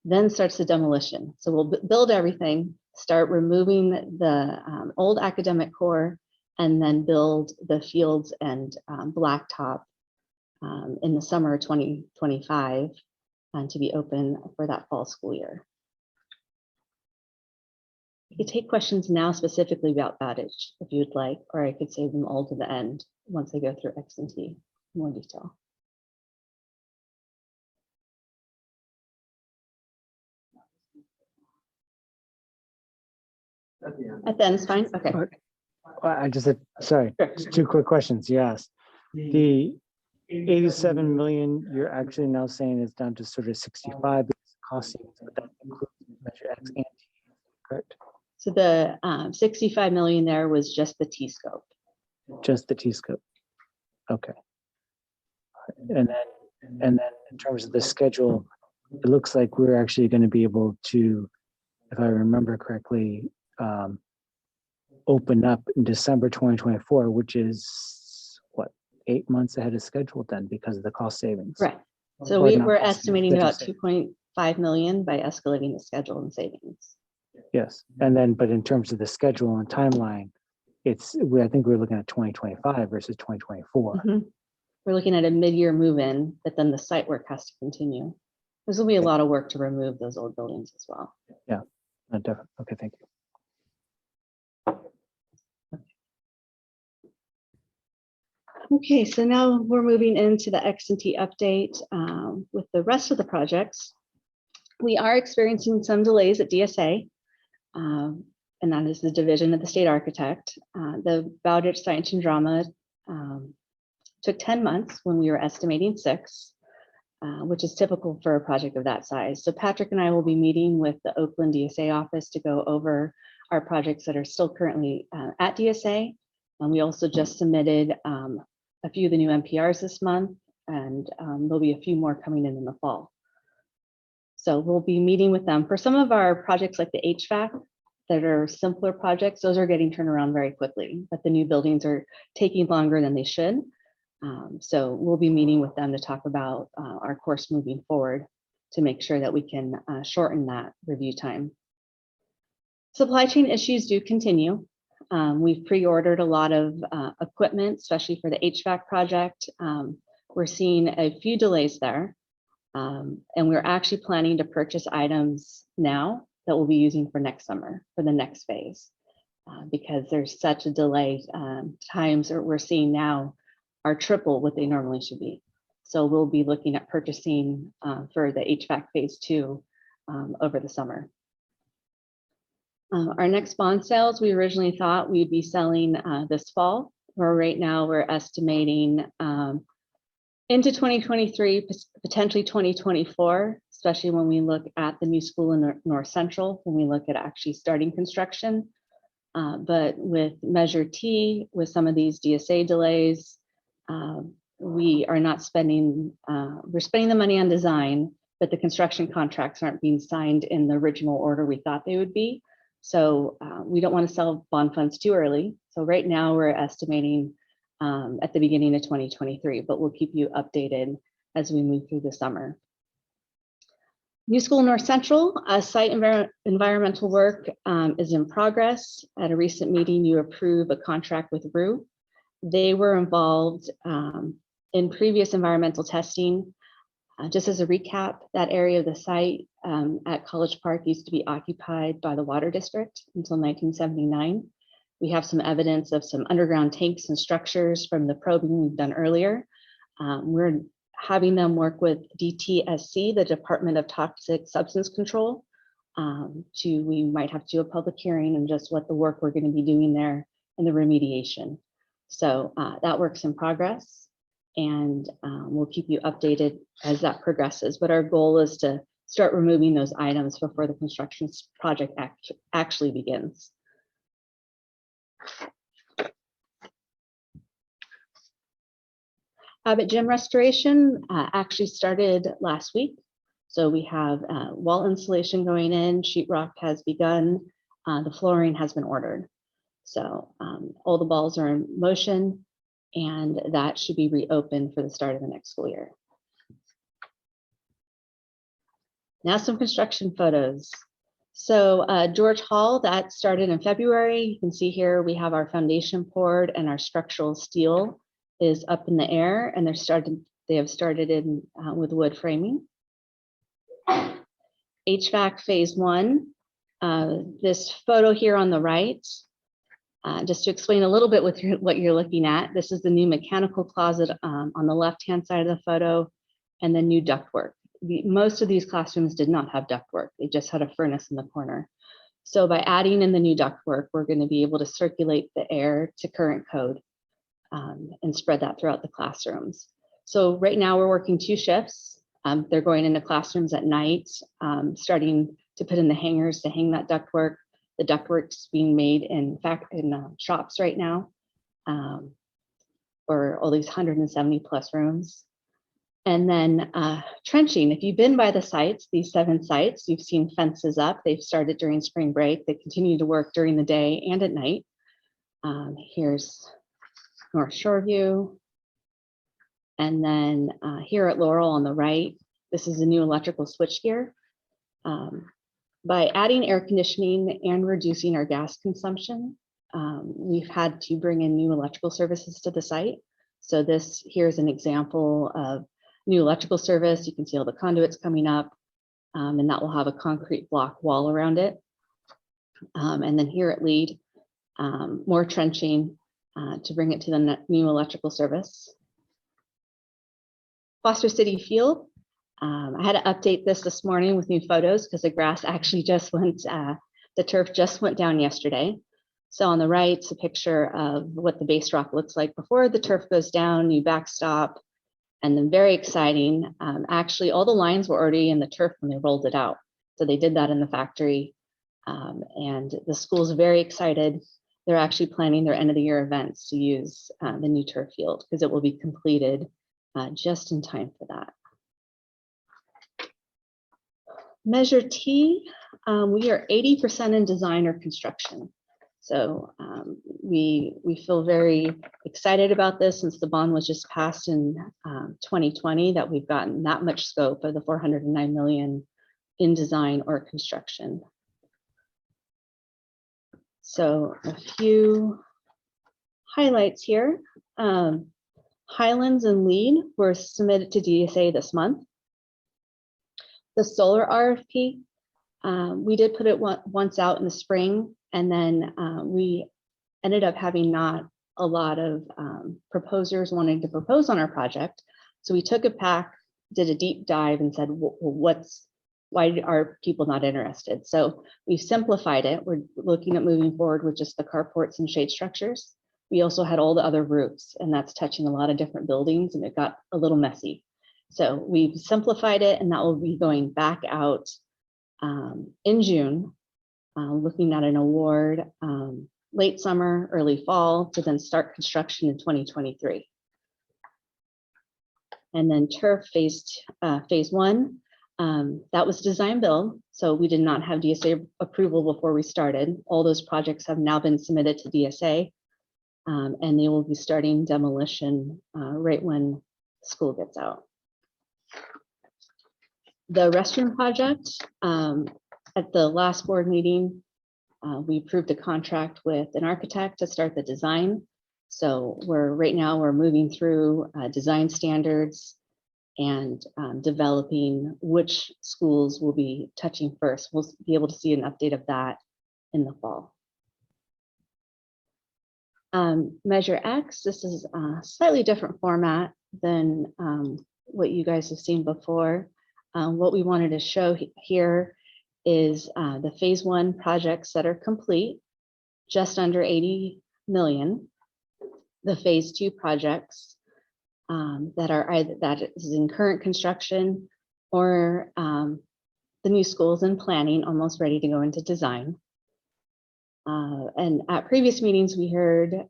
Speaker 17: Then starts the demolition. So we'll build everything, start removing the old academic core, and then build the fields and blacktop in the summer of 2025 to be open for that fall school year. You could take questions now specifically about Valditch if you'd like, or I could save them all to the end once I go through X and T in more detail. At the end is fine. Okay.
Speaker 5: I just had, sorry, just two quick questions. Yes. The 87 million, you're actually now saying it's down to sort of 65 because of cost savings, but that includes Measure X and T, correct?
Speaker 17: So the 65 million there was just the T scope.
Speaker 5: Just the T scope. Okay. And then in terms of the schedule, it looks like we're actually going to be able to, if I remember correctly, open up in December 2024, which is what, 8 months ahead of schedule then because of the cost savings.
Speaker 17: Right. So we're estimating about 2.5 million by escalating the schedule and savings.
Speaker 5: Yes, and then, but in terms of the schedule and timeline, I think we're looking at 2025 versus 2024.
Speaker 17: Mm-hmm. We're looking at a mid-year move-in, but then the site work has to continue. There's will be a lot of work to remove those old buildings as well.
Speaker 5: Yeah, definitely. Okay, thank you.
Speaker 17: Okay, so now we're moving into the X and T update with the rest of the projects. We are experiencing some delays at DSA, and that is the division of the state architect. The Valditch Science and Drama took 10 months when we were estimating 6, which is typical for a project of that size. So Patrick and I will be meeting with the Oakland DSA office to go over our projects that are still currently at DSA. And we also just submitted a few of the new NPRs this month, and there'll be a few more coming in the fall. So we'll be meeting with them. For some of our projects like the HVAC that are simpler projects, those are getting turned around very quickly, but the new buildings are taking longer than they should. So we'll be meeting with them to talk about our course moving forward to make sure that we can shorten that review time. Supply chain issues do continue. We've pre-ordered a lot of equipment, especially for the HVAC project. We're seeing a few delays there. And we're actually planning to purchase items now that we'll be using for next summer, for the next phase, because there's such a delay. Times that we're seeing now are triple what they normally should be. So we'll be looking at purchasing for the HVAC phase 2 over the summer. Our next bond sales, we originally thought we'd be selling this fall, where right now we're estimating into 2023, potentially 2024, especially when we look at the new school in North Central, when we look at actually starting construction. But with Measure T, with some of these DSA delays, we are not spending, we're spending the money on design, but the construction contracts aren't being signed in the original order we thought they would be. So we don't want to sell bond funds too early. So right now we're estimating at the beginning of 2023, but we'll keep you updated as we move through the summer. New School North Central, site environmental work is in progress. At a recent meeting, you approved a contract with RU. They were involved in previous environmental testing. Just as a recap, that area of the site at College Park used to be occupied by the water district until 1979. We have some evidence of some underground tanks and structures from the probing we've done earlier. We're having them work with DTSC, the Department of Toxic Substance Control. We might have to do a public hearing and just what the work we're going to be doing there and the remediation. So that work's in progress, and we'll keep you updated as that progresses. But our goal is to start removing those items before the construction project actually begins. Abbott Gym restoration actually started last week. So we have wall insulation going in, sheetrock has begun, the flooring has been ordered. So all the balls are in motion, and that should be reopened for the start of the next school year. Now some construction photos. So George Hall, that started in February. You can see here we have our foundation poured and our structural steel is up in the air, and they have started in with wood framing. HVAC phase 1. This photo here on the right, just to explain a little bit what you're looking at. This is the new mechanical closet on the left-hand side of the photo, and the new ductwork. Most of these classrooms did not have ductwork. They just had a furnace in the corner. So by adding in the new ductwork, we're going to be able to circulate the air to current code and spread that throughout the classrooms. So right now we're working 2 shifts. They're going into classrooms at night, starting to put in the hangers to hang that ductwork. The ductwork's being made in shops right now for all these 170 plus rooms. And then trenching. If you've been by the sites, these 7 sites, you've seen fences up. They've started during spring break. They continue to work during the day and at night. Here's North Shore view. And then here at Laurel on the right, this is the new electrical switchgear. By adding air conditioning and reducing our gas consumption, we've had to bring in new electrical services to the site. So this here's an example of new electrical service. You can see all the conduits coming up, and that will have a concrete block wall around it. And then here at Lead, more trenching to bring it to the new electrical service. Foster City Field. I had to update this morning with new photos because the grass actually just went, the turf just went down yesterday. So on the right, it's a picture of what the base rock looks like before the turf goes down, new backstop, and then very exciting. Actually, all the lines were already in the turf when they rolled it out. So they did that in the factory, and the school's very excited. They're actually planning their end of the year events to use the new turf field because it will be completed just in time for that. Measure T, we are 80% in design or construction. So we feel very excited about this since the bond was just passed in 2020 that we've gotten that much scope of the 409 million in design or construction. So a few highlights here. Highlands and Lead were submitted to DSA this month. The solar RFP, we did put it once out in the spring, and then we ended up having not a lot of proposers wanting to propose on our project. So we took it back, did a deep dive and said, well, why are people not interested? So we've simplified it. We're looking at moving forward with just the carports and shade structures. We also had all the other roofs, and that's touching a lot of different buildings, and it got a little messy. So we've simplified it, and that will be going back out in June, looking at an award late summer, early fall, to then start construction in 2023. And then turf phase 1, that was design build. So we did not have DSA approval before we started. All those projects have now been submitted to DSA. and they will be starting demolition right when school gets out. The restroom project, at the last board meeting, we approved a contract with an architect to start the design. So right now we're moving through design standards and developing which schools will be touching first. We'll be able to see an update of that in the fall. Measure X, this is a slightly different format than what you guys have seen before. What we wanted to show here is the phase 1 projects that are complete, just under 80 million. The phase 2 projects that is in current construction, or the new schools in planning, almost ready to go into design. And at previous meetings, we heard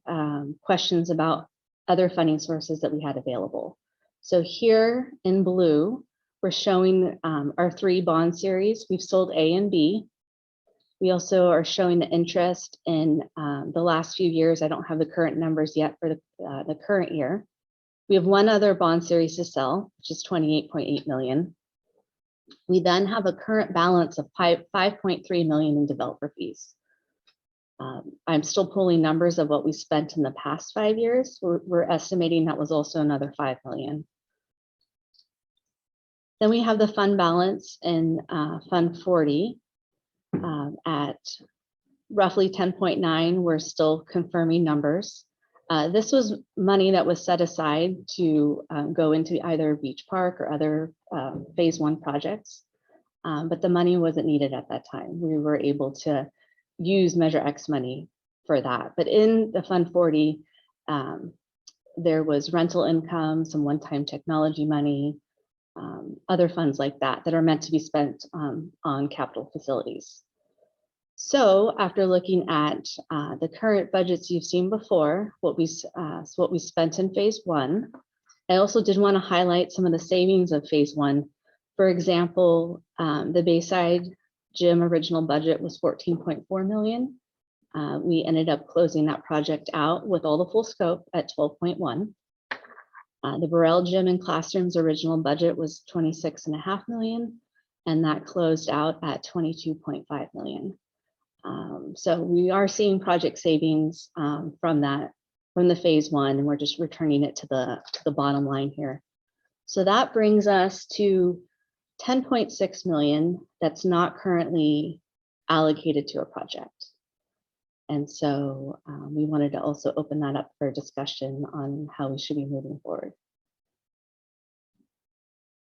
Speaker 17: questions about other funding sources that we had available. So here in blue, we're showing our 3 bond series. We've sold A and B. We also are showing the interest in the last few years. I don't have the current numbers yet for the current year. We have 1 other bond series to sell, which is 28.8 million. We then have a current balance of 5.3 million in developer fees. I'm still pulling numbers of what we spent in the past 5 years. We're estimating that was also another 5 million. Then we have the fund balance in Fund 40 at roughly 10.9. We're still confirming numbers. This was money that was set aside to go into either Beach Park or other phase 1 projects, but the money wasn't needed at that time. We were able to use Measure X money for that. But in the Fund 40, there was rental income, some one-time technology money, other funds like that that are meant to be spent on capital facilities. So after looking at the current budgets you've seen before, what we spent in phase 1, I also did want to highlight some of the savings of phase 1. For example, the Bayside Gym original budget was 14.4 million. We ended up closing that project out with all the full scope at 12.1. The Burrell Gym and Classrooms original budget was 26.5 million, and that closed out at 22.5 million. So we are seeing project savings from the phase 1, and we're just returning it to the bottom line here. So that brings us to 10.6 million that's not currently allocated to a project. And so we wanted to also open that up for discussion on how we should be moving forward.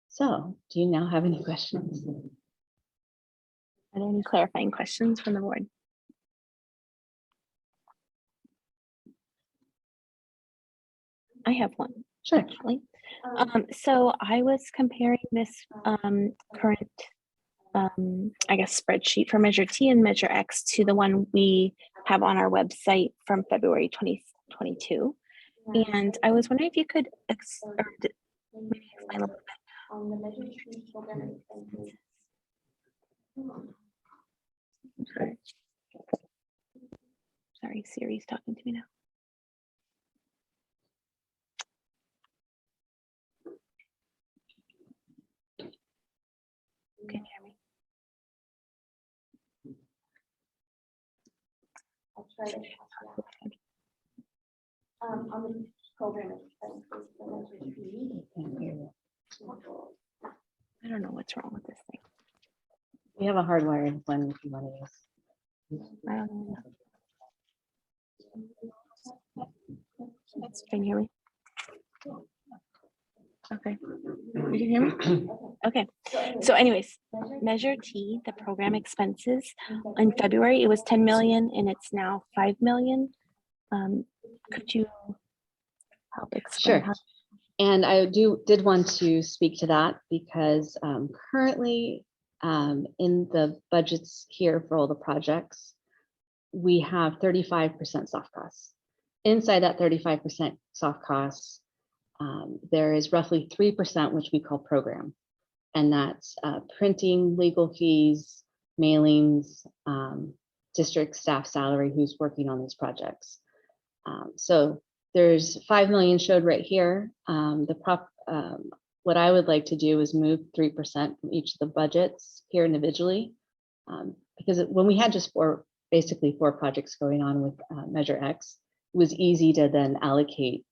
Speaker 17: So do you now have any questions?
Speaker 2: Are there any clarifying questions from the board? I have one.
Speaker 17: Sure.
Speaker 2: Actually. So I was comparing this current, I guess, spreadsheet for Measure T and Measure X to the one we have on our website from February 2022. And I was wondering if you could maybe explain a little bit. On the Measure T program expenses. Sorry, Siri's talking to me now. Can you hear me?
Speaker 18: I'll try to on the program expenses, the Measure T.
Speaker 2: I don't know what's wrong with this thing.
Speaker 17: We have a hardwired one if you want to use.
Speaker 2: I don't know. Can you hear me? Okay. You can hear me? Okay. So anyways, Measure T, the program expenses, in February, it was 10 million and it's now 5 million. Could you help explain?
Speaker 17: Sure. And I did want to speak to that because currently in the budgets here for all the projects, we have 35% soft costs. Inside that 35% soft costs, there is roughly 3%, which we call program. And that's printing, legal fees, mailings, district staff salary who's working on these projects. So there's 5 million showed right here. What I would like to do is move 3% from each of the budgets here individually. Because when we had just basically four projects going on with Measure X, it was easy to then allocate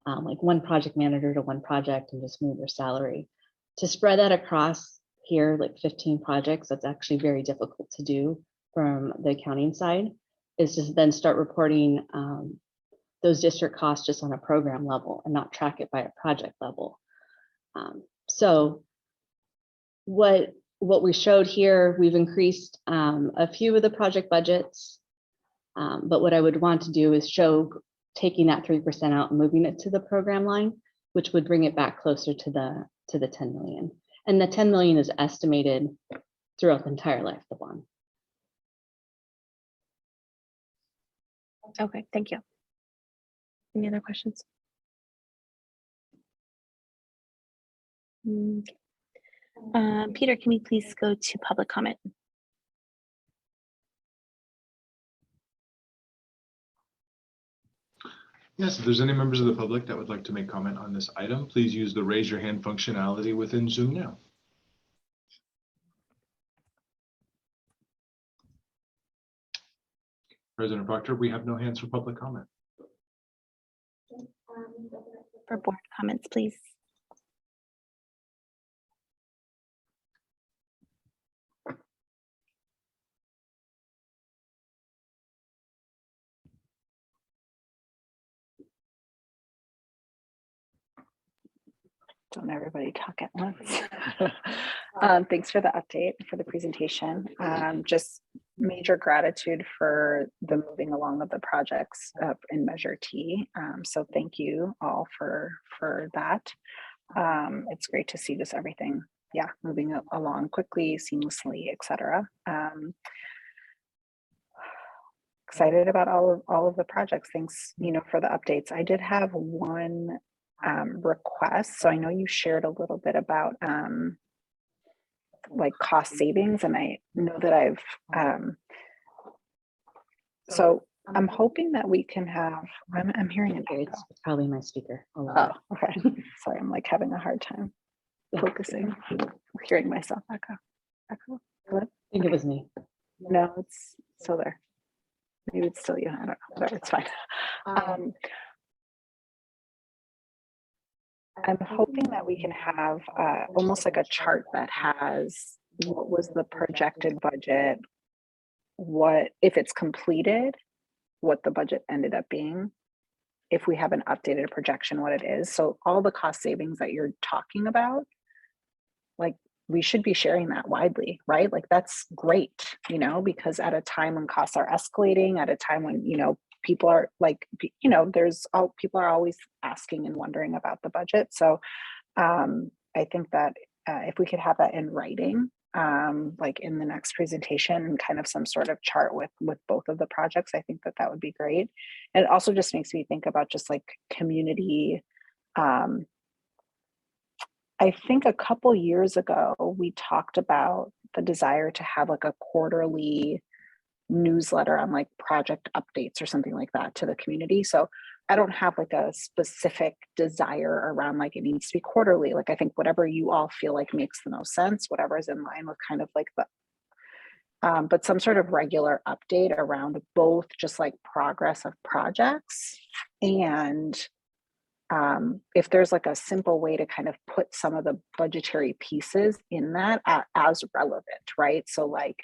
Speaker 17: like one project manager to one project and just move their salary. To spread that across here, like 15 projects, that's actually very difficult to do from the accounting side, is just then start reporting those district costs just on a program level and not track it by a project level. So what we showed here, we've increased a few of the project budgets, but what I would want to do is show taking that 3% out and moving it to the program line, which would bring it back closer to the 10 million. And the 10 million is estimated throughout the entire life of the bond.
Speaker 2: Okay, thank you. Any other questions? Peter, can we please go to public comment?
Speaker 1: Yes, if there's any members of the public that would like to make comment on this item, please use the raise your hand functionality within Zoom now. President Proctor, we have no hands for public comment.
Speaker 2: For board comments, please.
Speaker 16: Don't everybody talk at once. Thanks for the update, for the presentation. Just major gratitude for the moving along of the projects in Measure T. So thank you all for that. It's great to see just everything, moving along quickly, seamlessly, etc. Excited about all of the projects. Thanks, for the updates. I did have one request. So I know you shared a little bit about like cost savings, and I know that so I'm hoping that we can have, I'm hearing it.
Speaker 17: It's probably my speaker.
Speaker 16: Oh, okay. Sorry, I'm like having a hard time focusing, hearing myself echo. Hello?
Speaker 17: I think it was me.
Speaker 16: No, it's still there. Maybe it's still you. I don't know. But it's fine. I'm hoping that we can have almost like a chart that has what was the projected budget, what, if it's completed, what the budget ended up being, if we have an updated projection, what it is. So all the cost savings that you're talking about, like we should be sharing that widely, right? Like that's great, because at a time when costs are escalating, at a time when, people are like, people are always asking and wondering about the budget. So I think that if we could have that in writing, like in the next presentation and kind of some sort of chart with both of the projects, I think that would be great. And it also just makes me think about just like community. I think a couple years ago, we talked about the desire to have like a quarterly newsletter on like project updates or something like that to the community. So I don't have like a specific desire around like it needs to be quarterly. Like I think whatever you all feel like makes the most sense, whatever is in line with kind of like the but some sort of regular update around both just like progress of projects and if there's like a simple way to kind of put some of the budgetary pieces in that as relevant, right? So like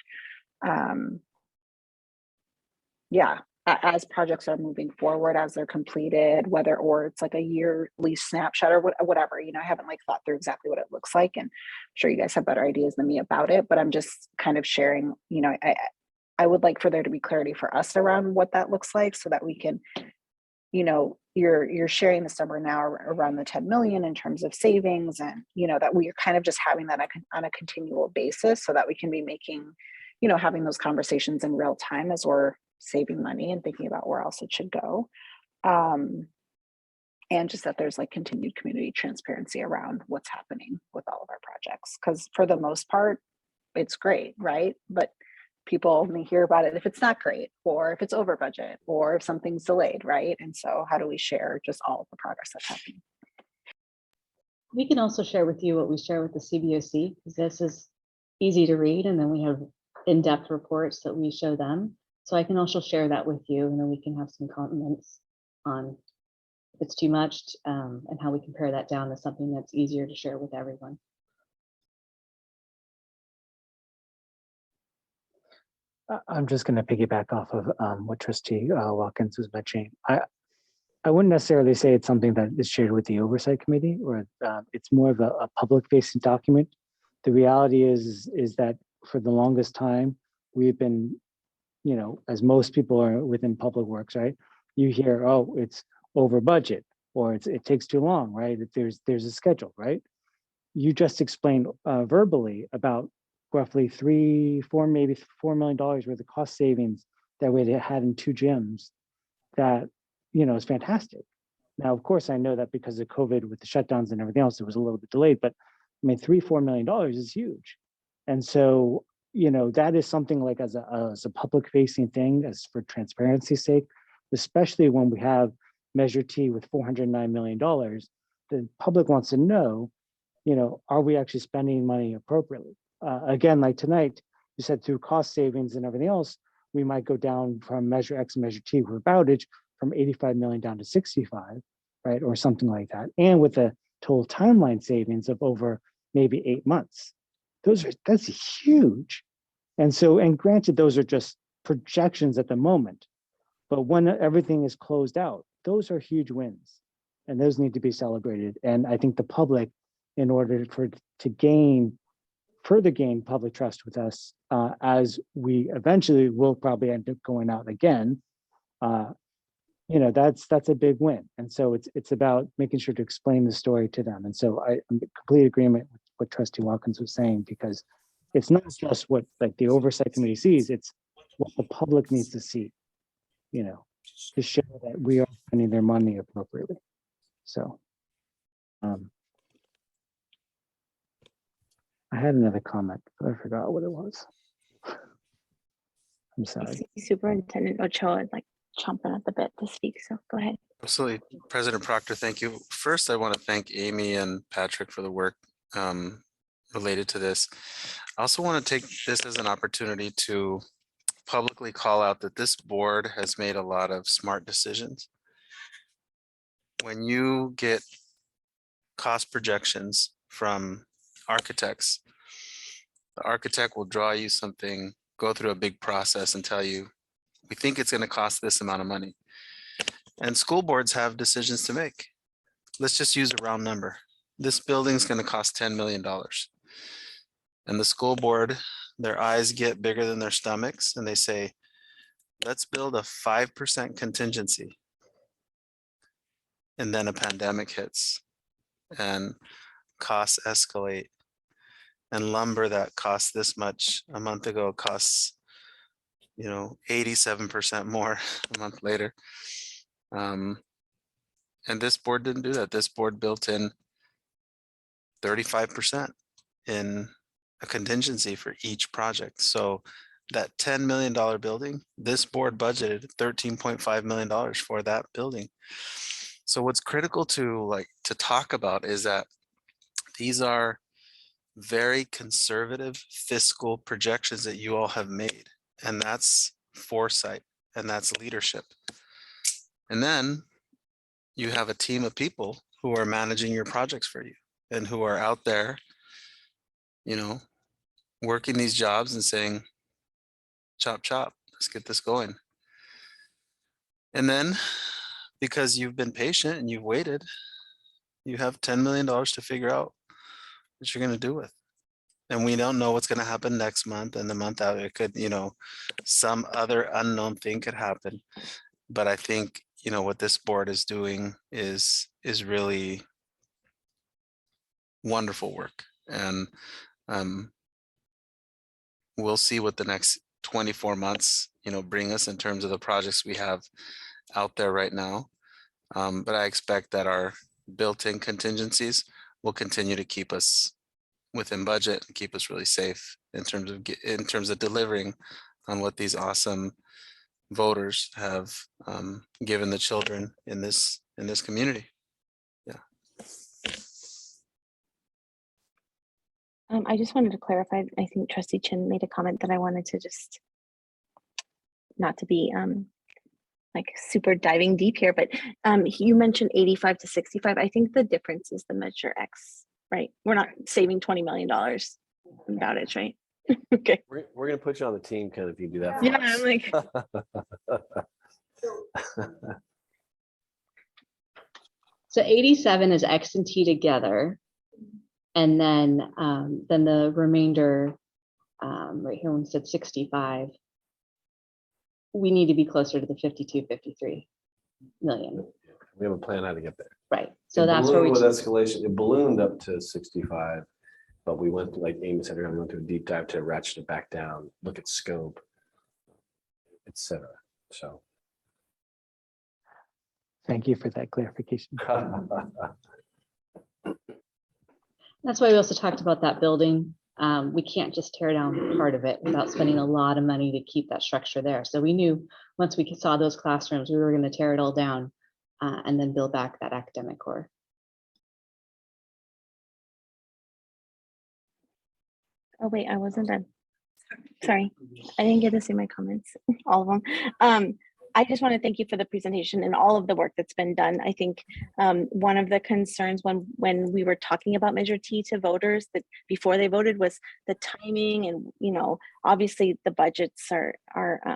Speaker 16: as projects are moving forward, as they're completed, whether or it's like a yearly snapshot or whatever, I haven't like thought through exactly what it looks like, and I'm sure you guys have better ideas than me about it, but I'm just kind of sharing, I would like for there to be clarity for us around what that looks like so that we can, you're sharing this number now around the 10 million in terms of savings, and, that we are kind of just having that on a continual basis so that we can be making, having those conversations in real time as we're saving money and thinking about where else it should go. And just that there's like continued community transparency around what's happening with all of our projects. Because for the most part, it's great, right? But people only hear about it if it's not great, or if it's over budget, or if something's delayed, right? And so how do we share just all of the progress that's happening?
Speaker 17: We can also share with you what we share with the CBOC, because this is easy to read, and then we have in-depth reports that we show them. So I can also share that with you, and then we can have some comments on if it's too much, and how we compare that down to something that's easier to share with everyone.
Speaker 5: I'm just going to piggyback off of what Trustee Watkins was mentioning. I wouldn't necessarily say it's something that is shared with the Oversight Committee, or it's more of a public-facing document. The reality is that for the longest time, we've been, you know, as most people are within public works, right? You hear, oh, it's over budget, or it takes too long, right? There's a schedule, right? You just explained verbally about roughly maybe $4 million worth of cost savings that we had in 2 gyms that, you know, is fantastic. Now, of course, I know that because of COVID with the shutdowns and everything else, it was a little bit delayed, but I mean, $3-4 million is huge. And so, you know, that is something like as a public facing thing, as for transparency's sake, especially when we have Measure T with $409 million, the public wants to know, you know, are we actually spending money appropriately? Again, like tonight, you said through cost savings and everything else, we might go down from Measure X and Measure T for Balditch from 85 million down to 65, right? Or something like that. And with a total timeline savings of over maybe 8 months. That's huge. And so, and granted, those are just projections at the moment, but when everything is closed out, those are huge wins and those need to be celebrated. And I think the public, in order to further gain public trust with us, as we eventually will probably end up going out again, you know, that's a big win. And so it's about making sure to explain the story to them. And so I'm in complete agreement with what Trustee Watkins was saying, because it's not just what like the Oversight Committee sees, it's what the public needs to see, you know, to show that we are spending their money appropriately. So I had another comment, but I forgot what it was. I'm sorry.
Speaker 2: Superintendent Ochoa like chomping at the bit to speak, so go ahead.
Speaker 9: Absolutely. President Proctor, thank you. First, I want to thank Amy and Patrick for the work related to this. I also want to take this as an opportunity to publicly call out that this board has made a lot of smart decisions. When you get cost projections from architects, the architect will draw you something, go through a big process and tell you, we think it's going to cost this amount of money. And school boards have decisions to make. Let's just use a round number. This building is going to cost $10 million. And the school board, their eyes get bigger than their stomachs and they say, let's build a 5% contingency. And then a pandemic hits and costs escalate. And lumber that cost this much a month ago costs, you know, 87% more a month later. And this board didn't do that. This board built in 35% in a contingency for each project. So that $10 million building, this board budgeted $13.5 million for that building. So what's critical to talk about is that these are very conservative fiscal projections that you all have made. And that's foresight and that's leadership. And then you have a team of people who are managing your projects for you and who are out there, you know, working these jobs and saying, chop, chop, let's get this going. And then because you've been patient and you've waited, you have $10 million to figure out what you're going to do with. And we don't know what's going to happen next month and the month out. It could, you know, some other unknown thing could happen. But I think, you know, what this board is doing is really wonderful work. And we'll see what the next 24 months, you know, bring us in terms of the projects we have out there right now. But I expect that our built-in contingencies will continue to keep us within budget and keep us really safe in terms of delivering what these awesome voters have given the children in this community. Yeah.
Speaker 2: I just wanted to clarify. I think Trustee Chin made a comment that I wanted to just not to be like super diving deep here, but you mentioned 85 to 65. I think the difference is the Measure X, right? We're not saving $20 million about it, right? Okay.
Speaker 19: We're gonna put you on the team, Ken, if you do that. For
Speaker 2: Yeah,
Speaker 19: us.
Speaker 2: I'm like.
Speaker 17: So 87 is X and T together. And then the remainder, right here when it said 65, we need to be closer to the 52, 53 million.
Speaker 19: We have a plan how to get there.
Speaker 17: Right. So
Speaker 19: It
Speaker 17: that's where we
Speaker 19: ballooned with escalation. It ballooned up to 65, but we went, like Amy said, we went through a deep dive to ratchet it back down, look at scope, etc. So
Speaker 5: Thank you for that clarification.
Speaker 17: That's why we also talked about that building. We can't just tear down part of it without spending a lot of money to keep that structure there. So we knew once we saw those classrooms, we were going to tear it all down and then build back that academic core.
Speaker 2: Oh wait, I wasn't done. Sorry, I didn't get to see my comments, all of them. I just want to thank you for the presentation and all of the work that's been done. I think one of the concerns when we were talking about Measure T to voters that before they voted was the timing, and obviously the budgets are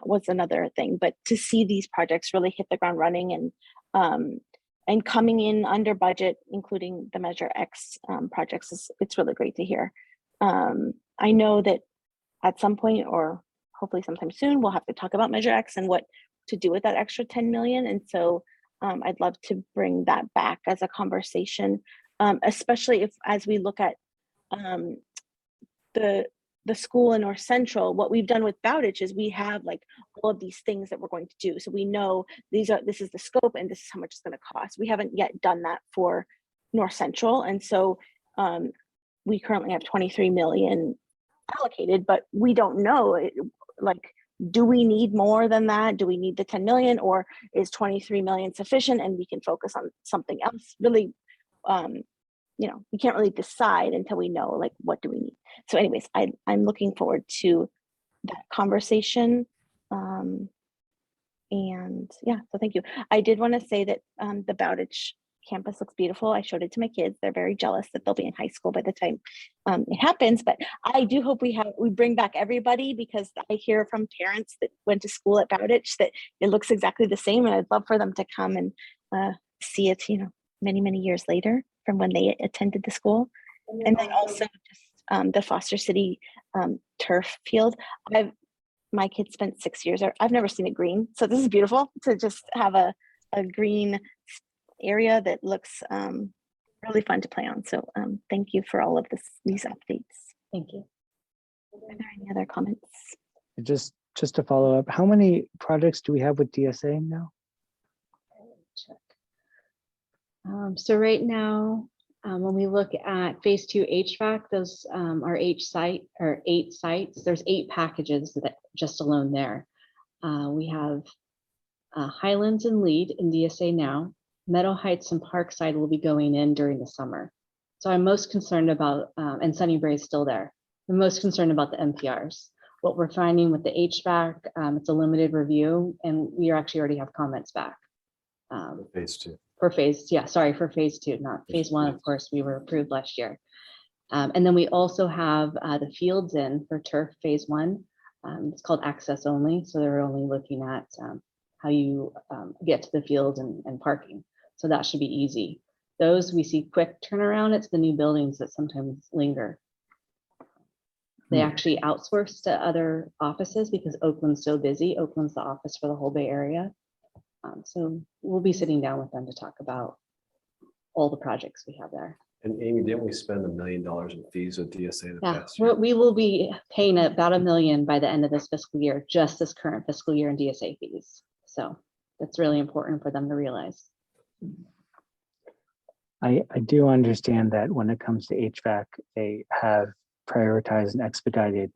Speaker 2: was another thing, but to see these projects really hit the ground running and coming in under budget, including the Measure X projects, it's really great to hear. I know that at some point, or hopefully sometime soon, we'll have to talk about Measure X and what to do with that extra 10 million. And so I'd love to bring that back as a conversation, especially if, as we look at the school in North Central, what we've done with Balditch is we have like all of these things that we're going to do. So we know this is the scope and this is how much it's going to cost. We haven't yet done that for North Central. And so we currently have 23 million allocated, but we don't know, do we need more than that? Do we need the 10 million, or is 23 million sufficient and we can focus on something else? Really, we can't really decide until we know what do we need. So anyways, I'm looking forward to that conversation. And yeah, so thank you. I did want to say that the Balditch campus looks beautiful. I showed it to my kids. They're very jealous that they'll be in high school by the time it happens. But I do hope we bring back everybody, because I hear from parents that went to school at Balditch that it looks exactly the same, and I'd love for them to come and see it, many, many years later from when they attended the school. And then also just the Foster City turf field. My kids spent 6 years there. I've never seen it green, so this is beautiful to just have a green area that looks really fun to play on. So thank you for all of these updates.
Speaker 17: Thank you.
Speaker 2: Are there any other comments?
Speaker 5: Just to follow up, how many projects do we have with DSA now?
Speaker 17: Check. So right now, when we look at phase 2 HVAC, those are 8 sites. There's 8 packages that just alone there. We have Highlands and Lead in DSA now. Meadow Heights and Parkside will be going in during the summer. So I'm most concerned about, and Sunnybrae is still there. I'm most concerned about the MPRs. What we're finding with the HVAC, it's a limited review, and we actually already have comments back.
Speaker 19: Phase 2.
Speaker 17: For phase 2, not phase 1, of course, we were approved last year. And then we also have the fields in for turf phase 1. It's called access only. So they're only looking at how you get to the field and parking. So that should be easy. Those we see quick turnaround. It's the new buildings that sometimes linger. They actually outsource to other offices because Oakland's so busy. Oakland's the office for the whole Bay Area. So we'll be sitting down with them to talk about all the projects we have there.
Speaker 19: And Amy, didn't we spend $1 million in fees with DSA in the past year?
Speaker 17: We will be paying about $1 million by the end of this fiscal year, just this current fiscal year in DSA fees. So that's really important for them to realize.
Speaker 5: I do understand that when it comes to HVAC, they have prioritized and expedited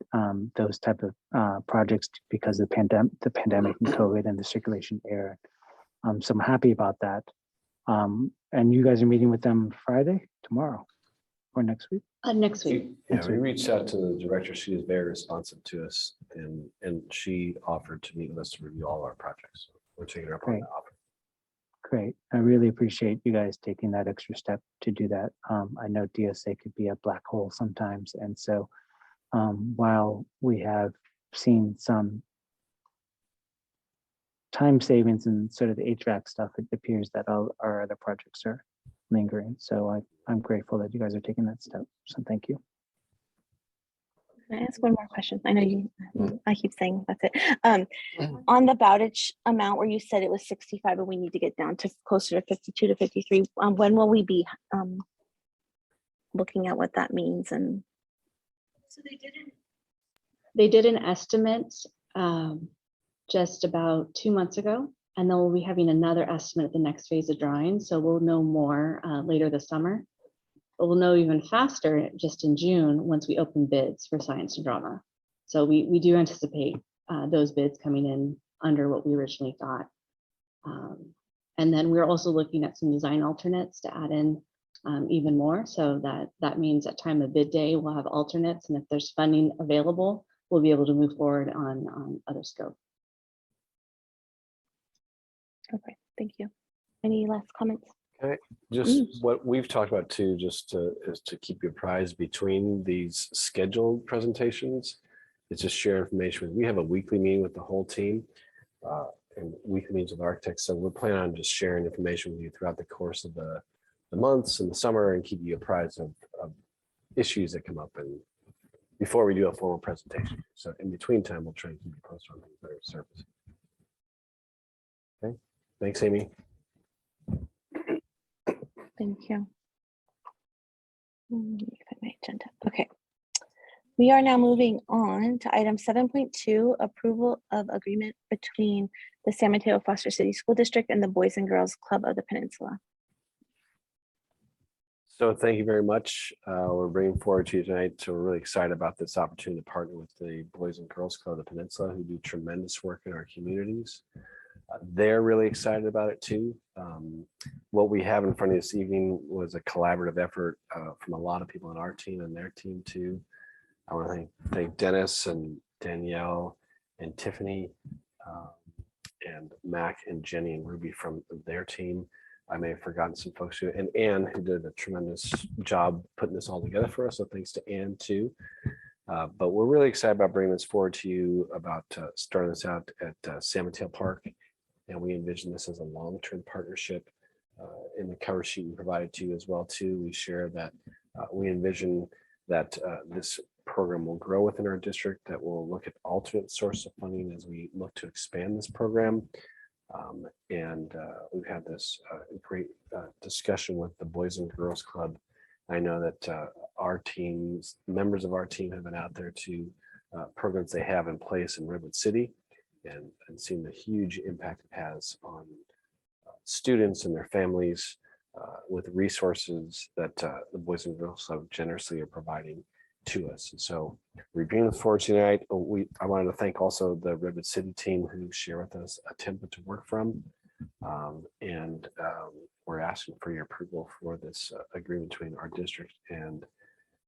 Speaker 5: those type of projects because of the pandemic and COVID and the circulation error. So I'm happy about that. And you guys are meeting with them Friday, tomorrow, or next week?
Speaker 17: Next week.
Speaker 19: Yeah, we reached out to the director. She was very responsive to us, and she offered to meet with us to review all our projects. So we're taking her up on
Speaker 5: Great.
Speaker 19: that offer.
Speaker 5: Great. I really appreciate you guys taking that extra step to do that. I know DSA could be a black hole sometimes. And so while we have seen some time savings and sort of the HVAC stuff, it appears that all our other projects are lingering. So I'm grateful that you guys are taking that step. So thank you.
Speaker 2: Can I ask one more question? I know you, I keep saying that's it. On the Bowditch amount where you said it was 65 and we need to get down to closer to 52 to 53, when will we be looking at what that means? And
Speaker 17: so they did an estimate just about 2 months ago, and then we'll be having another estimate at the next phase of drawing. So we'll know more later this summer. But we'll know even faster just in June once we open bids for science and drama. So we do anticipate those bids coming in under what we originally thought. And then we're also looking at some design alternates to add in even more. So that means at time of bid day, we'll have alternates. And if there's funding available, we'll be able to move forward on other scope.
Speaker 2: okay, thank you. Any last comments?
Speaker 19: Okay, just what we've talked about too, is to keep you apprised between these scheduled presentations. It's just share information. We have a weekly meeting with the whole team and weekly meetings with architects. So we're planning on just sharing information with you throughout the course of the months and the summer and keep you apprised of issues that come up and before we do a formal presentation. So in between time, we'll try and keep you posted on things that are surfacing. Okay, thanks, Amy.
Speaker 2: Thank you. Let me find my agenda. Okay. We are now moving on to item 7.2, approval of agreement between the San Mateo-Foster City School District and the Boys and Girls Club of the Peninsula.
Speaker 19: So thank you very much. We're bringing forward to you tonight. So we're really excited about this opportunity to partner with the Boys and Girls Club of the Peninsula, who do tremendous work in our communities. They're really excited about it too. What we have in front of you this evening was a collaborative effort from a lot of people on our team and their team too. I want to thank Dennis and Danielle and Tiffany and Mac and Jenny and Ruby from their team. I may have forgotten some folks who, and Anne, who did a tremendous job putting this all together for us. So thanks to Anne too. But we're really excited about bringing this forward to you about starting this out at San Mateo Park. And we envision this as a long-term partnership. In the cover sheet we provided to you as well too, we share that we envision that this program will grow within our district, that we'll look at alternate source of funding as we look to expand this program. We've had this great discussion with the Boys and Girls Club. I know that members of our team have been out there to programs they have in place in Redwood City and seen the huge impact it has on students and their families with resources that the Boys and Girls Club generously are providing to us. And so we're bringing this forward tonight. I wanted to thank also the Redwood City team who share with us a template to work from. We're asking for your approval for this agreement between our district and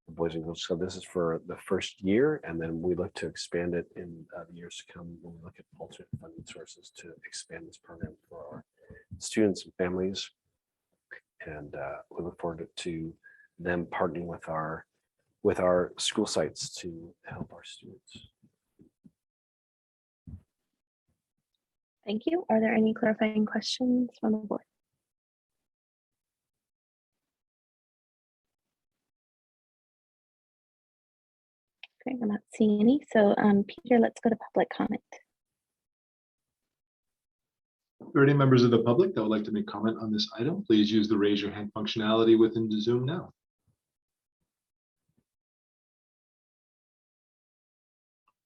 Speaker 19: the Boys and Girls Club. This is for the first year, and then we look to expand it in the years to come when we look at alternate funding sources to expand this program for our students and families. And we look forward to them partnering with our school sites to help our students.
Speaker 2: Thank you. Are there any clarifying questions from the board? Okay, I'm not seeing any. So Peter, let's go to public comment.
Speaker 1: Are there any members of the public that would like to make comment on this item? Please use the raise your hand functionality within the Zoom now.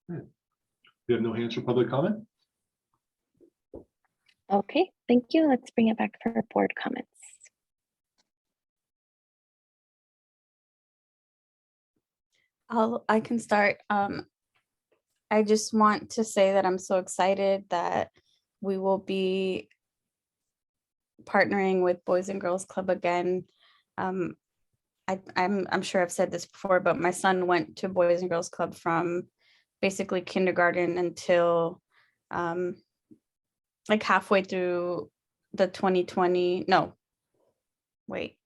Speaker 1: We have no hands for public comment.
Speaker 2: Okay, thank you. Let's bring it back for board comments.
Speaker 3: I can start. I just want to say that I'm so excited that we will be partnering with Boys and Girls Club again. I'm sure I've said this before, but my son went to Boys and Girls Club from basically kindergarten until like halfway through the 2020. No, wait.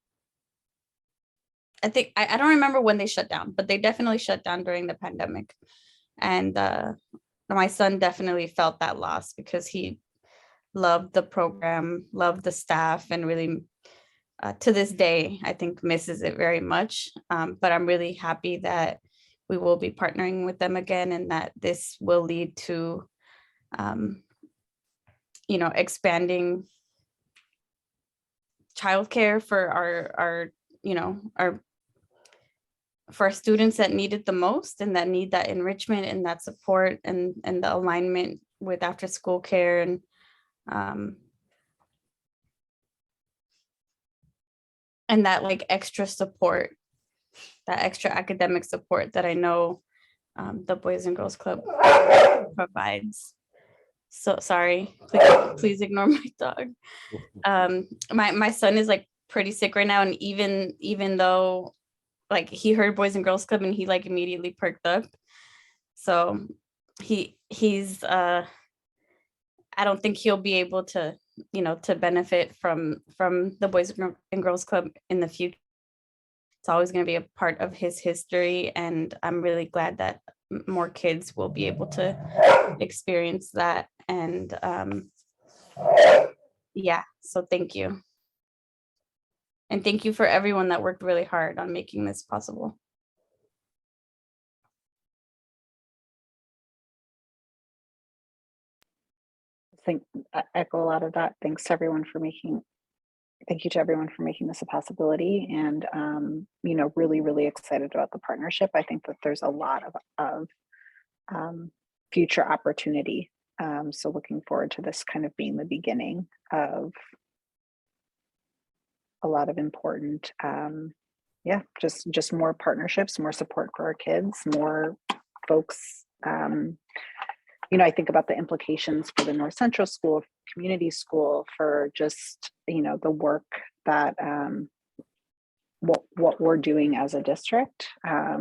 Speaker 3: I think I don't remember when they shut down, but they definitely shut down during the pandemic. And my son definitely felt that loss because he loved the program, loved the staff, and really to this day, I think misses it very much. But I'm really happy that we will be partnering with them again and that this will lead to, expanding childcare for our for our students that need it the most and that need that enrichment and that support and the alignment with after school care and that like extra support, that extra academic support that I know the Boys and Girls Club provides. So sorry, please ignore my dog. My son is like pretty sick right now, and even though like he heard Boys and Girls Club and he like immediately perked up. So he's I don't think he'll be able to, to benefit from the Boys and Girls Club in the future. It's always going to be a part of his history. And I'm really glad that more kids will be able to experience that. And yeah, so thank you. And thank you for everyone that worked really hard on making this possible.
Speaker 4: I echo a lot of that. Thank you to everyone for making this a possibility, and really, really excited about the partnership. I think that there's a lot of future opportunity. So looking forward to this kind of being the beginning of a lot of important, just more partnerships, more support for our kids, more folks. I think about the implications for the North Central School, community school, for just, the work that what we're doing as a district. I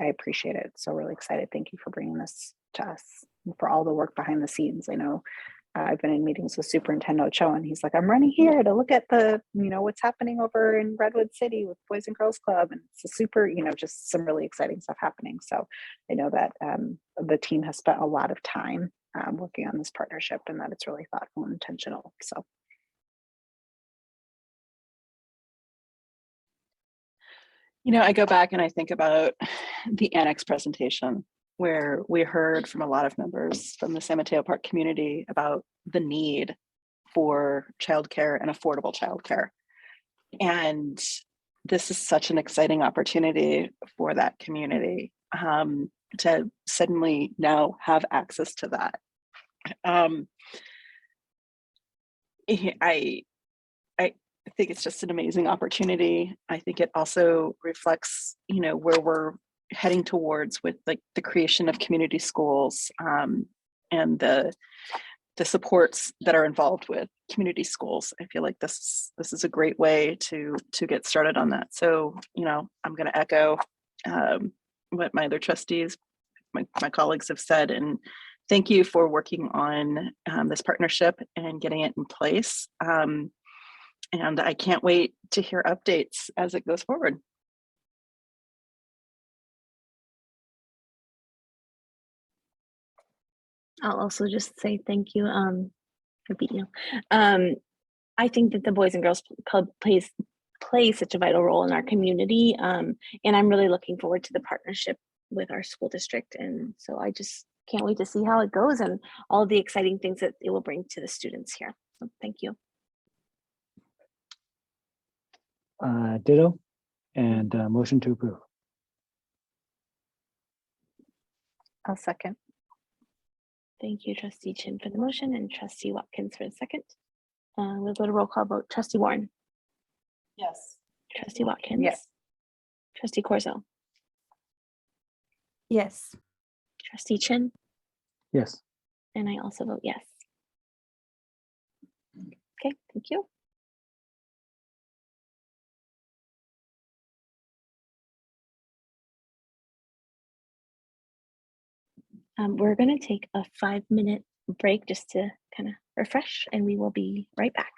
Speaker 4: appreciate it. So really excited. Thank you for bringing this to us and for all the work behind the scenes. I know I've been in meetings with Superintendent Ochoa, and he's like, I'm running here to look at the, what's happening over in Redwood City with Boys and Girls Club. And it's a super, just some really exciting stuff happening. So I know that the team has spent a lot of time working on this partnership, and that it's really thoughtful and intentional. So. I go back and I think about the annex presentation, where we heard from a lot of members from the San Mateo Park community about the need for childcare and affordable childcare. And this is such an exciting opportunity for that community to suddenly now have access to that. I think it's just an amazing opportunity. I think it also reflects, where we're heading towards with like the creation of community schools and the supports that are involved with community schools. I feel like this is a great way to get started on that. So, I'm going to echo what my other trustees, my colleagues have said, and thank you for working on this partnership and getting it in place. And I can't wait to hear updates as it goes forward.
Speaker 2: I'll also just say thank you, Ruby. I think that the Boys and Girls Club plays such a vital role in our community, and I'm really looking forward to the partnership with our school district. And so I just can't wait to see how it goes and all the exciting things that it will bring to the students here. So thank you.
Speaker 5: Ditto, and motion to approve.
Speaker 4: I'll second.
Speaker 2: Thank you, Trustee Chin, for the motion, and Trustee Watkins for the second. We'll go to roll call vote. Trustee Warren.
Speaker 16: Yes.
Speaker 2: Trustee Watkins.
Speaker 4: Yes.
Speaker 2: Trustee Corzo.
Speaker 3: Yes.
Speaker 2: Trustee Chin,
Speaker 5: Yes.
Speaker 2: and I also vote yes. Okay, thank you. We're going to take a 5-minute break just to kind of refresh, and we will be right back.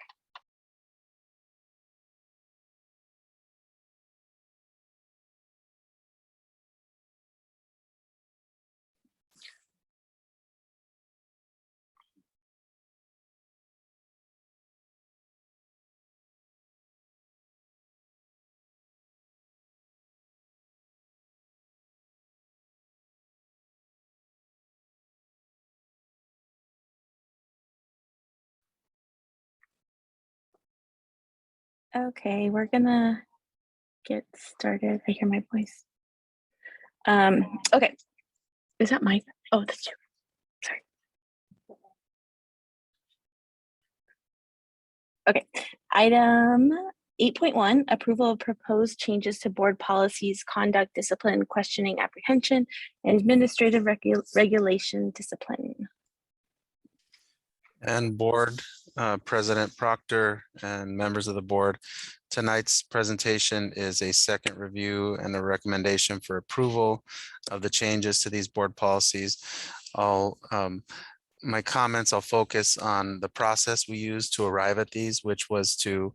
Speaker 2: Okay, we're gonna get started. I hear my voice. Okay, is that my? Oh, that's you. Sorry. Okay, item 8.1, approval of proposed changes to board policies, conduct, discipline, questioning, apprehension, and administrative regulation discipline.
Speaker 9: And board President Proctor and members of the board, tonight's presentation is a second review and a recommendation for approval of the changes to these board policies. My comments, I'll focus on the process we used to arrive at these, which was to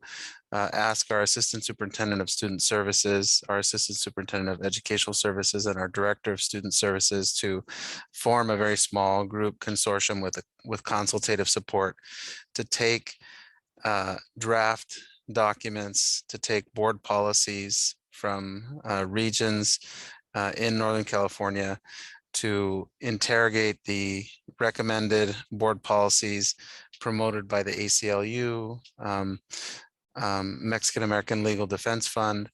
Speaker 9: ask our Assistant Superintendent of Student Services, our Assistant Superintendent of Educational Services, and our Director of Student Services to form a very small group consortium with consultative support to take draft documents, to take board policies from regions in Northern California, to interrogate the recommended board policies promoted by the ACLU, Mexican American Legal Defense Fund,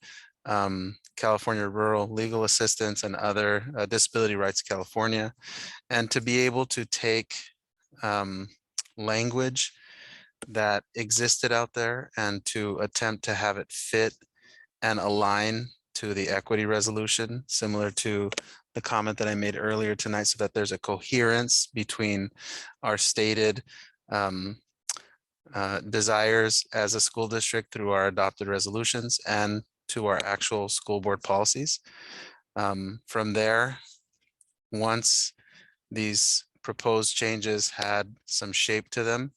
Speaker 9: California Rural Legal Assistance, and other Disability Rights California, and to be able to take language that existed out there and to attempt to have it fit and align to the equity resolution, similar to the comment that I made earlier tonight, so that there's a coherence between our stated desires as a school district through our adopted resolutions and to our actual school board policies. From there, once these proposed changes had some shape to them,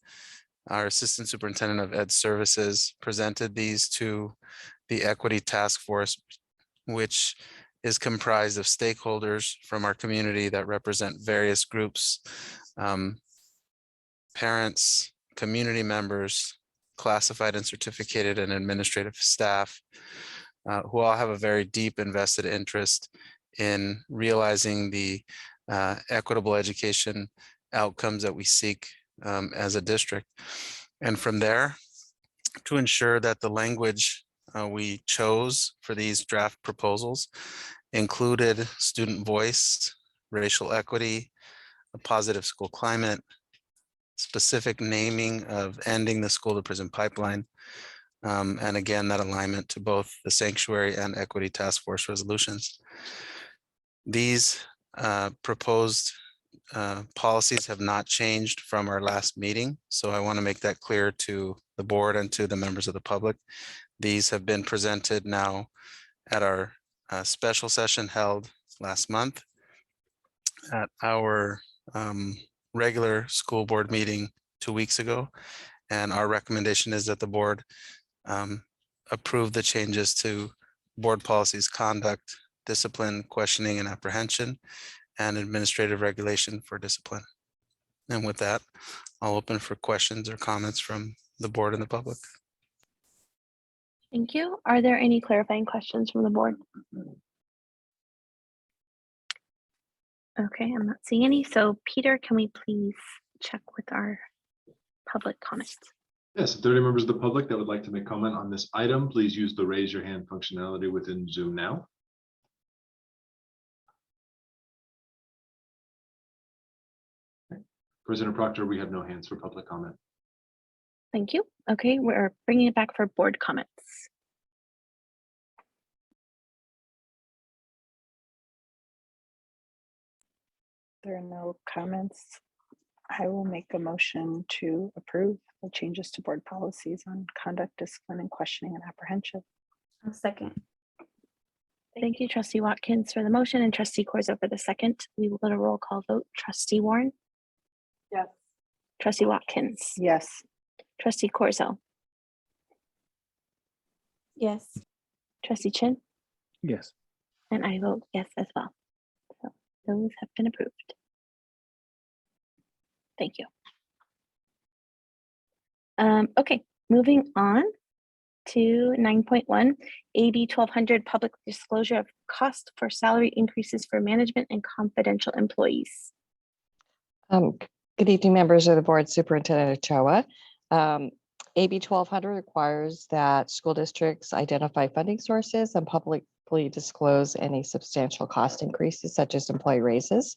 Speaker 9: our Assistant Superintendent of Ed Services presented these to the Equity Task Force, which is comprised of stakeholders from our community that represent various groups, parents, community members, classified and certificated and administrative staff, who all have a very deep invested interest in realizing the equitable education outcomes that we seek as a district. And from there, to ensure that the language we chose for these draft proposals included student voice, racial equity, a positive school climate, specific naming of ending the school to prison pipeline, and again, that alignment to both the sanctuary and equity task force resolutions. These proposed policies have not changed from our last meeting, so I want to make that clear to the board and to the members of the public. These have been presented now at our special session held last month, at our regular school board meeting 2 weeks ago, and our recommendation is that the board approve the changes to board policies, conduct, discipline, questioning, and apprehension, and administrative regulation for discipline. And with that, I'll open for questions or comments from the board and the public.
Speaker 2: Thank you. Are there any clarifying questions from the board? Okay, I'm not seeing any. So Peter, can we please check with our public comments?
Speaker 1: Yes, if there are any members of the public that would like to make comment on this item, please use the raise your hand functionality within Zoom now. Okay. President Proctor, we have no hands for public comment.
Speaker 2: Thank you. Okay, we're bringing it back for board comments.
Speaker 16: there are no comments, I will make a motion to approve the changes to board policies on conduct, discipline, and questioning and apprehension.
Speaker 3: I'll second.
Speaker 2: Thank you, Trustee Watkins for the motion and Trustee Corzo for the second. We will go to roll call vote. Trustee Warren,
Speaker 16: Yes.
Speaker 2: Trustee Watkins,
Speaker 16: Yes.
Speaker 2: Trustee Corzo,
Speaker 3: Yes.
Speaker 2: Trustee Chin,
Speaker 5: Yes.
Speaker 2: and I vote yes as well. So those have been approved. Thank you. Okay, moving on to 9.1, AB 1200 public disclosure of cost for salary increases for management and confidential employees.
Speaker 20: Good evening, members of the board, Superintendent Ochoa. AB 1200 requires that school districts identify funding sources and publicly disclose any substantial cost increases such as employee raises.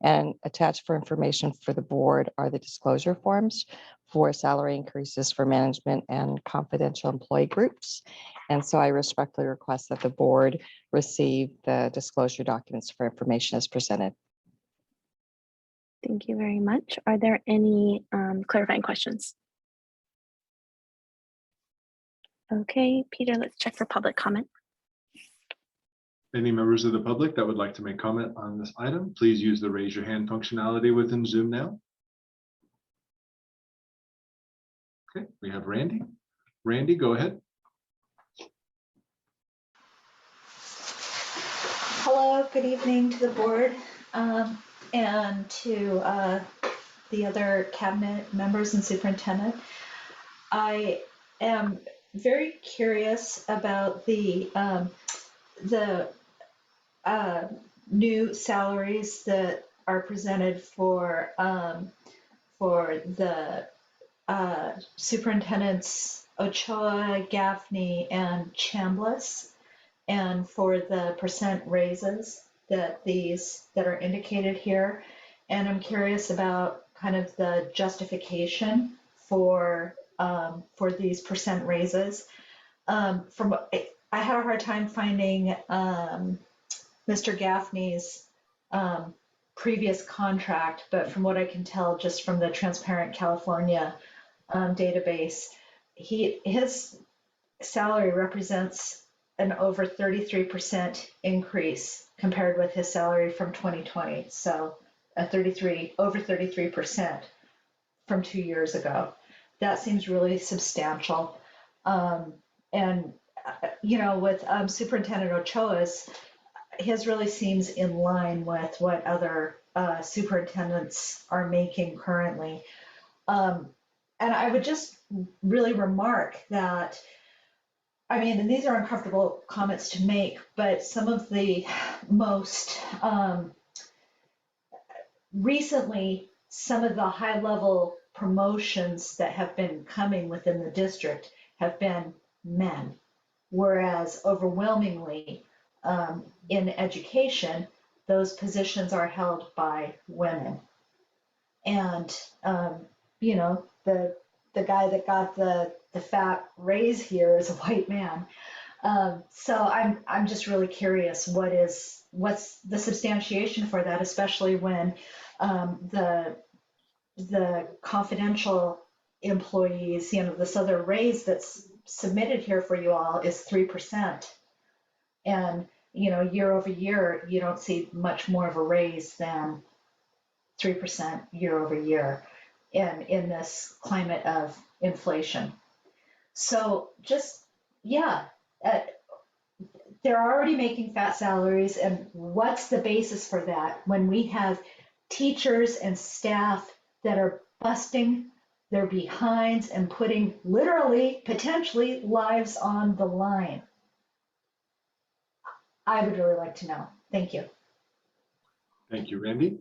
Speaker 20: And attached for information for the board are the disclosure forms for salary increases for management and confidential employee groups. And so I respectfully request that the board receive the disclosure documents for information as presented.
Speaker 2: Thank you very much. Are there any clarifying questions? Okay, Peter, let's check for public comment.
Speaker 1: Any members of the public that would like to make comment on this item, please use the raise your hand functionality within Zoom now. Okay, we have Randy. Randy, go ahead.
Speaker 21: Hello, good evening to the board and to the other cabinet members and superintendent. I am very curious about the new salaries that are presented for the superintendents Ochoa, Gaffney, and Chambliss, and for the percent raises that are indicated here. And I'm curious about kind of the justification for these percent raises. I had a hard time finding Mr. Gaffney's previous contract, but from what I can tell, just from the Transparent California database, his salary represents an over 33% increase compared with his salary from 2020. So over 33% from 2 years ago. That seems really substantial. And you know, with Superintendent Ochoa's, his really seems in line with what other superintendents are making currently. And I would just really remark that, I mean, and these are uncomfortable comments to make, but some of the most recently, some of the high level promotions that have been coming within the district have been men, whereas overwhelmingly in education, those positions are held by women. And, you know, the guy that got the fat raise here is a white man. So I'm just really curious what's the substantiation for that, especially when the confidential employees, you know, this other raise that's submitted here for you all is 3%. And, you know, year over year, you don't see much more of a raise than 3% year over year in this climate of inflation. So just, yeah, they're already making fat salaries, and what's the basis for that when we have teachers and staff that are busting their behinds and putting literally, potentially lives on the line? I would really like to know. Thank you.
Speaker 1: Thank you, Randy.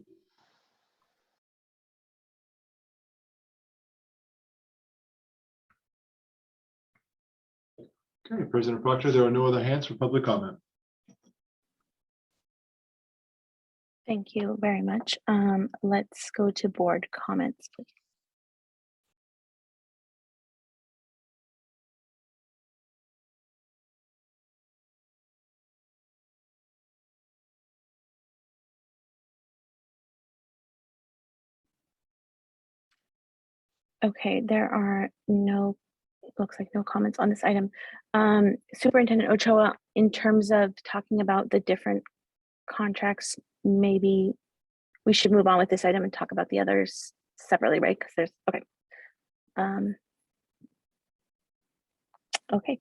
Speaker 1: Okay, President Proctor, there are no other hands for public comment.
Speaker 2: Thank you very much. Let's go to board comments, please. Okay, there are no, looks like no comments on this item. Superintendent Ochoa, in terms of talking about the different contracts, maybe we should move on with this item and talk about the others separately, right? Because there's, okay. Okay.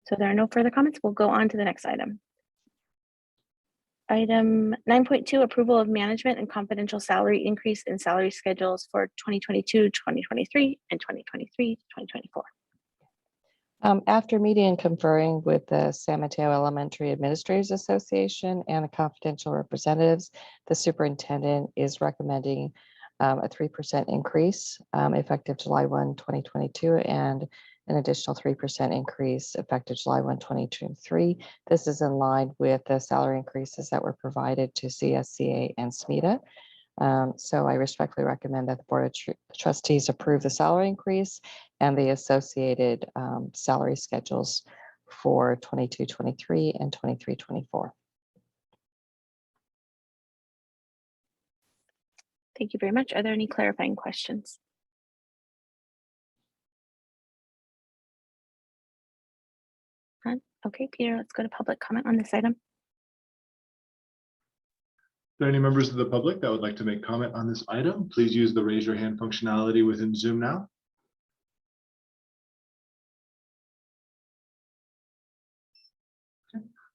Speaker 2: So there are no further comments. We'll go on to the next item. Item 9.2, approval of management and confidential salary increase in salary schedules for 2022, 2023, and 2023 to 2024.
Speaker 20: After meeting and conferring with the San Mateo Elementary Administrators Association and the confidential representatives, the superintendent is recommending a 3% increase effective July 1, 2022, and an additional 3% increase effective July 1, 2023. This is in line with the salary increases that were provided to CSCA and SMETA. So I respectfully recommend that the Board of Trustees approve the salary increase and the associated salary schedules for 22-23 and 23-24.
Speaker 2: Thank you very much. Are there any clarifying questions? None? Okay, Peter, let's go to public comment on this item.
Speaker 1: Are there any members of the public that would like to make comment on this item? Please use the raise your hand functionality within Zoom now.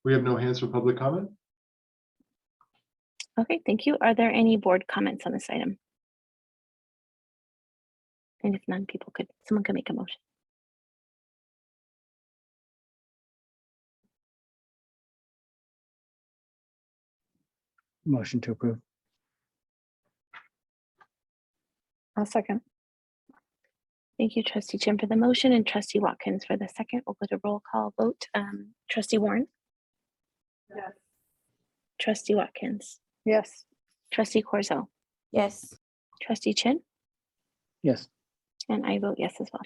Speaker 1: We have no hands for public comment.
Speaker 2: Okay, thank you. Are there any board comments on this item? And if none, someone could make a motion.
Speaker 5: Motion to approve.
Speaker 16: I'll second.
Speaker 2: Thank you, Trustee Chin, for the motion and Trustee Watkins for the second. We'll go to roll call vote. Trustee Warren?
Speaker 16: Yes.
Speaker 2: Trustee Watkins?
Speaker 16: Yes.
Speaker 2: Trustee Corzo?
Speaker 3: Yes.
Speaker 2: Trustee Chin?
Speaker 5: Yes.
Speaker 2: And I vote yes as well.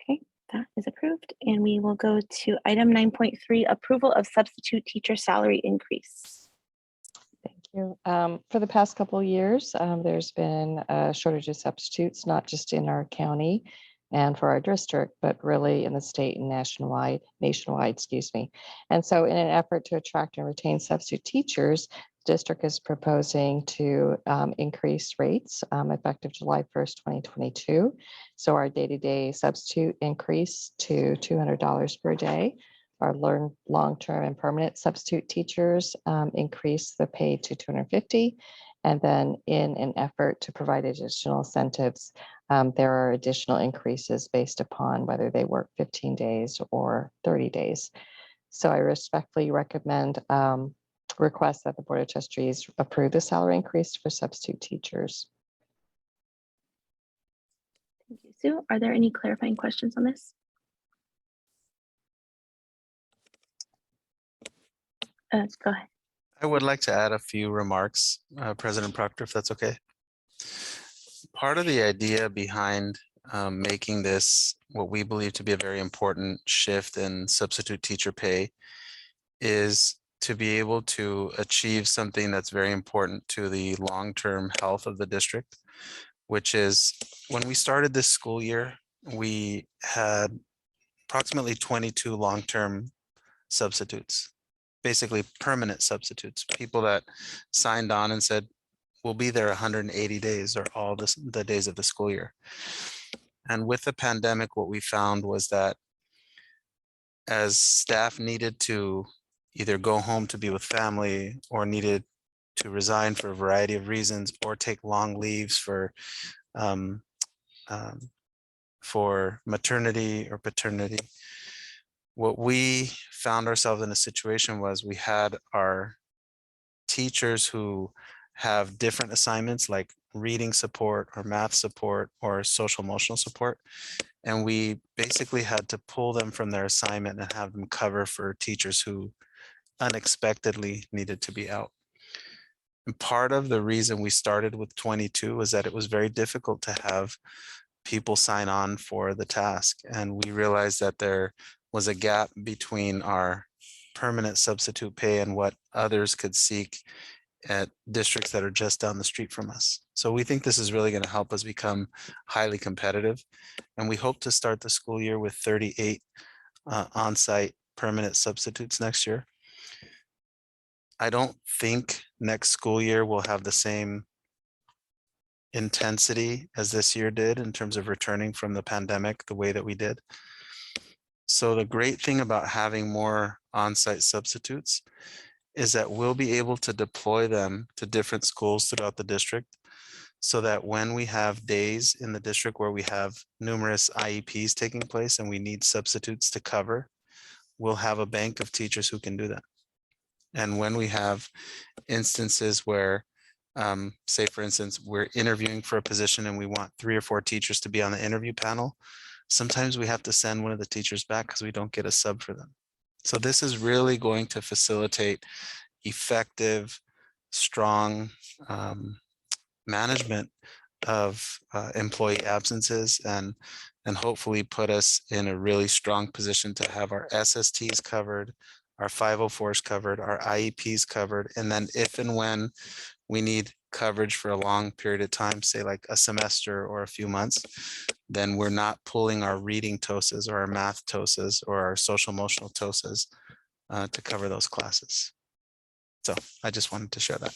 Speaker 2: Okay, that is approved. And we will go to item 9.3, approval of substitute teacher salary increase.
Speaker 20: Thank you. For the past couple of years, there's been a shortage of substitutes, not just in our county and for our district, but really in the state and nationwide, excuse me. And so in an effort to attract and retain substitute teachers, the district is proposing to increase rates effective July 1st, 2022. So our day-to-day substitute increase to $200 per day. Our long-term and permanent substitute teachers increase the pay to $250. And then in an effort to provide additional incentives, there are additional increases based upon whether they work 15 days or 30 days. So I respectfully request that the Board of Trustees approve the salary increase for substitute teachers.
Speaker 2: Thank you, Sue. Are there any clarifying questions on this? Go ahead.
Speaker 9: I would like to add a few remarks, President Proctor, if that's okay. Part of the idea behind making this what we believe to be a very important shift in substitute teacher pay is to be able to achieve something that's very important to the long-term health of the district, which is when we started this school year, we had approximately 22 long-term substitutes, basically permanent substitutes, people that signed on and said, we'll be there 180 days or all the days of the school year. And with the pandemic, what we found was that as staff needed to either go home to be with family or needed to resign for a variety of reasons or take long leaves for maternity or paternity, what we found ourselves in a situation was we had our teachers who have different assignments like reading support or math support or social emotional support. And we basically had to pull them from their assignment and have them cover for teachers who unexpectedly needed to be out. And part of the reason we started with 22 was that it was very difficult to have people sign on for the task. And we realized that there was a gap between our permanent substitute pay and what others could seek at districts that are just down the street from us. So we think this is really going to help us become highly competitive. And we hope to start the school year with 38 on-site permanent substitutes next year. I don't think next school year will have the same intensity as this year did in terms of returning from the pandemic the way that we did. So the great thing about having more on-site substitutes is that we'll be able to deploy them to different schools throughout the district, so that when we have days in the district where we have numerous IEPs taking place and we need substitutes to cover, we'll have a bank of teachers who can do that. And when we have instances where, say for instance, we're interviewing for a position and we want 3 or 4 teachers to be on the interview panel, sometimes we have to send one of the teachers back because we don't get a sub for them. So this is really going to facilitate effective, strong management of employee absences, and hopefully put us in a really strong position to have our SSTs covered, our 504s covered, our IEPs covered, and then if and when we need coverage for a long period of time, say like a semester or a few months, then we're not pulling our reading TOSAs or our math TOSAs or our social emotional TOSAs to cover those classes. So I just wanted to share that.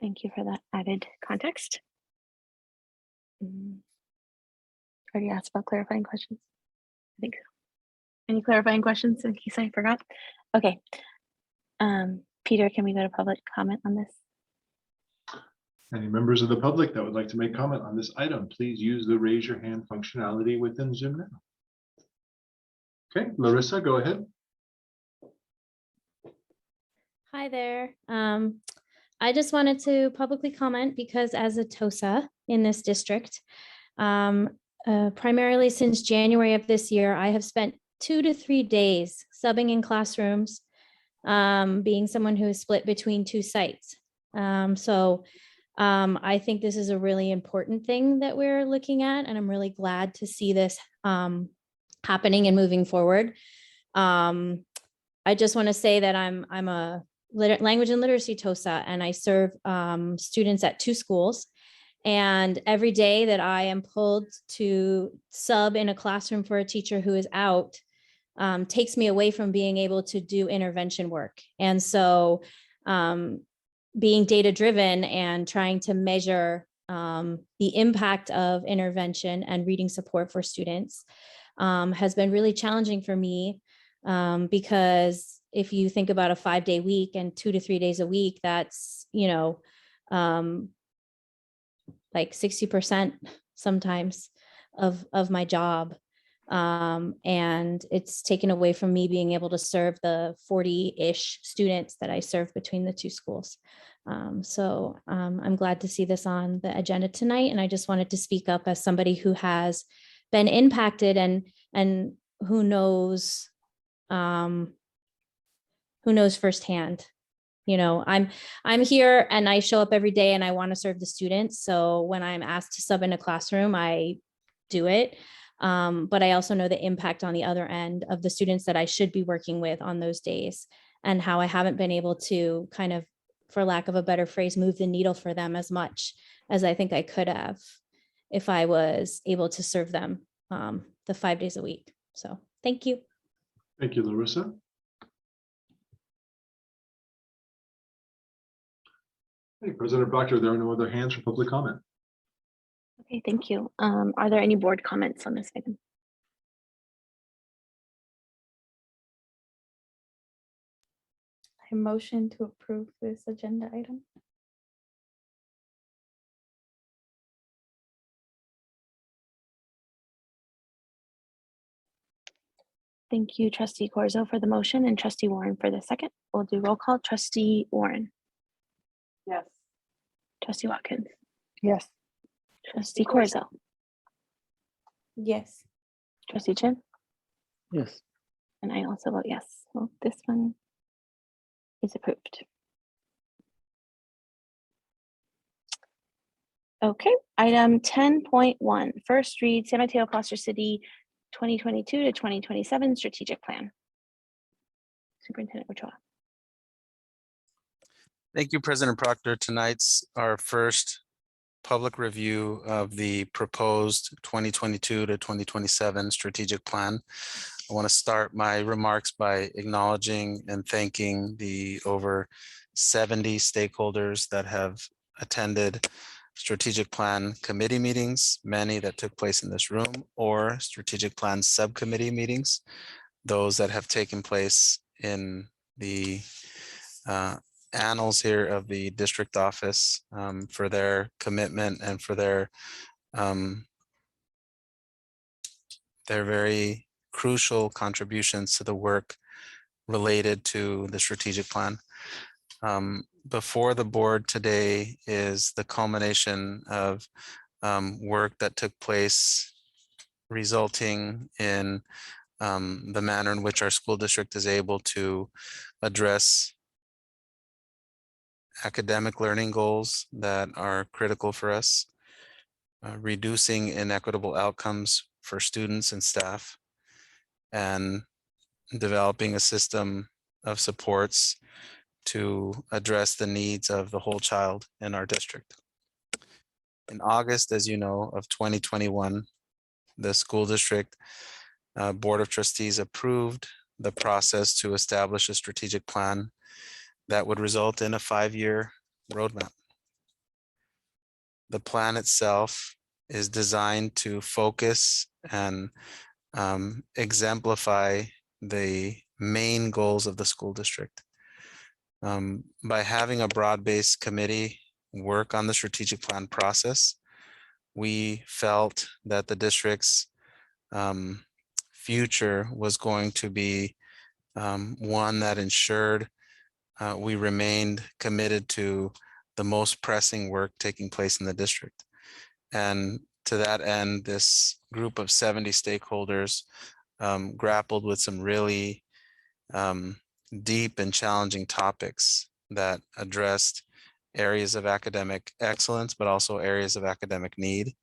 Speaker 2: Thank you for that added context. Already asked about clarifying questions? I think so. Any clarifying questions in case I forgot? Okay. Peter, can we go to public comment on this?
Speaker 1: Any members of the public that would like to make comment on this item, please use the raise your hand functionality within Zoom now. Okay, Larissa, go ahead.
Speaker 6: Hi there. I just wanted to publicly comment because as a TOSA in this district, primarily since January of this year, I have spent 2 to 3 days subbing in classrooms, being someone who is split between 2 sites. I think this is a really important thing that we're looking at, and I'm really glad to see this happening and moving forward. I just want to say that I'm a language and literacy TOSA, and I serve students at 2 schools. And every day that I am pulled to sub in a classroom for a teacher who is out takes me away from being able to do intervention work. And so being data driven and trying to measure the impact of intervention and reading support for students has been really challenging for me, because if you think about a 5-day week and 2 to 3 days a week, that's, you know, like 60% sometimes of my job. And it's taken away from me being able to serve the 40-ish students that I serve between the 2 schools. I'm glad to see this on the agenda tonight. And I just wanted to speak up as somebody who has been impacted and who knows firsthand. You know, I'm here and I show up every day and I want to serve the students. So when I'm asked to sub in a classroom, I do it. But I also know the impact on the other end of the students that I should be working with on those days, and how I haven't been able to kind of, for lack of a better phrase, move the needle for them as much as I think I could have if I was able to serve them the 5 days a week. So thank you.
Speaker 1: Thank you, Larissa. Hey, President Proctor, there are no other hands for public comment.
Speaker 2: Okay, thank you. Are there any board comments on this item?
Speaker 6: I motion to approve this agenda item.
Speaker 2: Thank you, Trustee Corzo for the motion and Trustee Warren for the second. We'll do roll call. Trustee Warren.
Speaker 16: Yes.
Speaker 2: Trustee Watkins.
Speaker 16: Yes.
Speaker 2: Trustee Corzo.
Speaker 6: Yes.
Speaker 2: Trustee Chin.
Speaker 5: Yes.
Speaker 2: And I also vote yes. So this one is approved. Okay, item 10.1, first read San Mateo-Foster City 2022 to 2027 strategic plan. Superintendent Ochoa.
Speaker 9: Thank you, President Proctor. Tonight's our first public review of the proposed 2022 to 2027 strategic plan. I want to start my remarks by acknowledging and thanking the over 70 stakeholders that have attended strategic plan committee meetings, many that took place in this room, or strategic plan subcommittee meetings, those that have taken place in the annals here of the district office, for their commitment and for their very crucial contributions to the work related to the strategic plan. Before the board today is the culmination of work that took place, resulting in the manner in which our school district is able to address academic learning goals that are critical for us, reducing inequitable outcomes for students and staff, and developing a system of supports to address the needs of the whole child in our district. In August, as you know, of 2021, the school district Board of Trustees approved the process to establish a strategic plan that would result in a 5-year roadmap. The plan itself is designed to focus and exemplify the main goals of the school district. By having a broad-based committee work on the strategic plan process, we felt that the district's future was going to be one that ensured we remained committed to the most pressing work taking place in the district. And to that end, this group of 70 stakeholders grappled with some really deep and challenging topics that addressed areas of academic excellence, but also areas of academic need,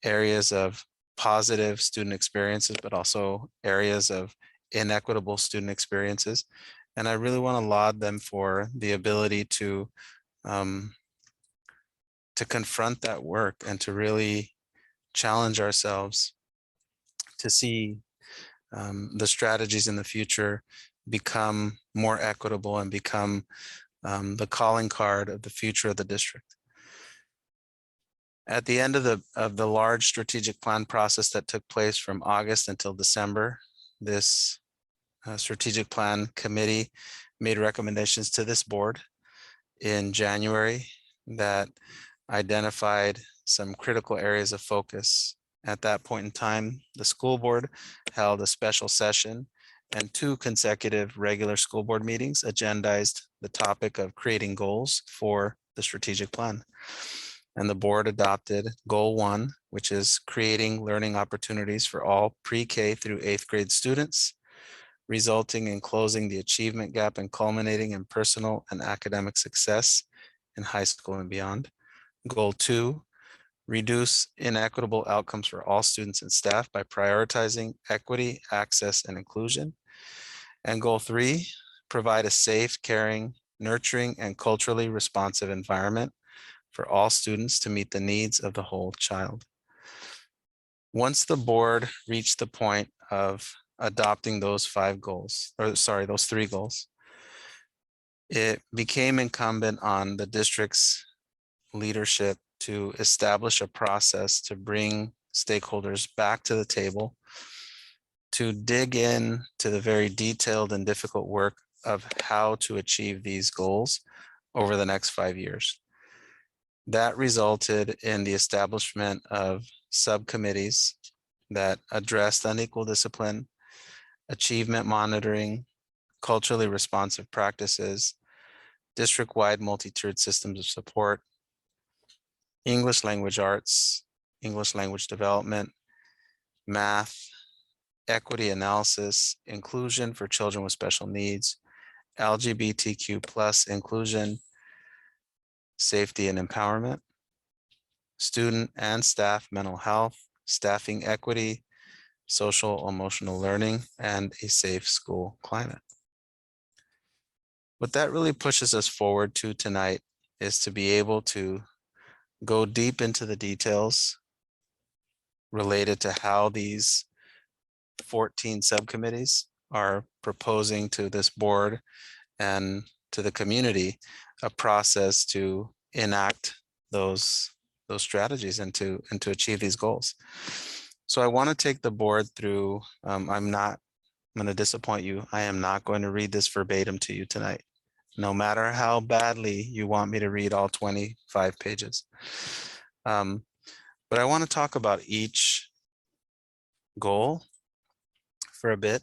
Speaker 9: areas of positive student experiences, but also areas of inequitable student experiences. And I really want to laud them for the ability to confront that work and to really challenge ourselves to see the strategies in the future become more equitable and become the calling card of the future of the district. At the end of the large strategic plan process that took place from August until December, this strategic plan committee made recommendations to this board in January that identified some critical areas of focus. At that point in time, the school board held a special session and 2 consecutive regular school board meetings agendized the topic of creating goals for the strategic plan. And the board adopted goal 1, which is creating learning opportunities for all pre-K through 8th grade students, resulting in closing the achievement gap and culminating in personal and academic success in high school and beyond. Goal 2, reduce inequitable outcomes for all students and staff by prioritizing equity, access, and inclusion. And goal 3, provide a safe, caring, nurturing, and culturally responsive environment for all students to meet the needs of the whole child. Once the board reached the point of adopting those 3 goals, it became incumbent on the district's leadership to establish a process to bring stakeholders back to the table, to dig in to the very detailed and difficult work of how to achieve these goals over the next 5 years. That resulted in the establishment of subcommittees that addressed unequal discipline, achievement monitoring, culturally responsive practices, district-wide multi-tiered systems of support, English language arts, English language development, math, equity analysis, inclusion for children with special needs, LGBTQ+ inclusion, safety and empowerment, student and staff mental health, staffing equity, social emotional learning, and a safe school climate. What that really pushes us forward to tonight is to be able to go deep into the details related to how these 14 subcommittees are proposing to this board and to the community a process to enact those strategies and to achieve these goals. So I want to take the board through, I'm going to disappoint you. I am not going to read this verbatim to you tonight, no matter how badly you want me to read all 25 pages. But I want to talk about each goal for a bit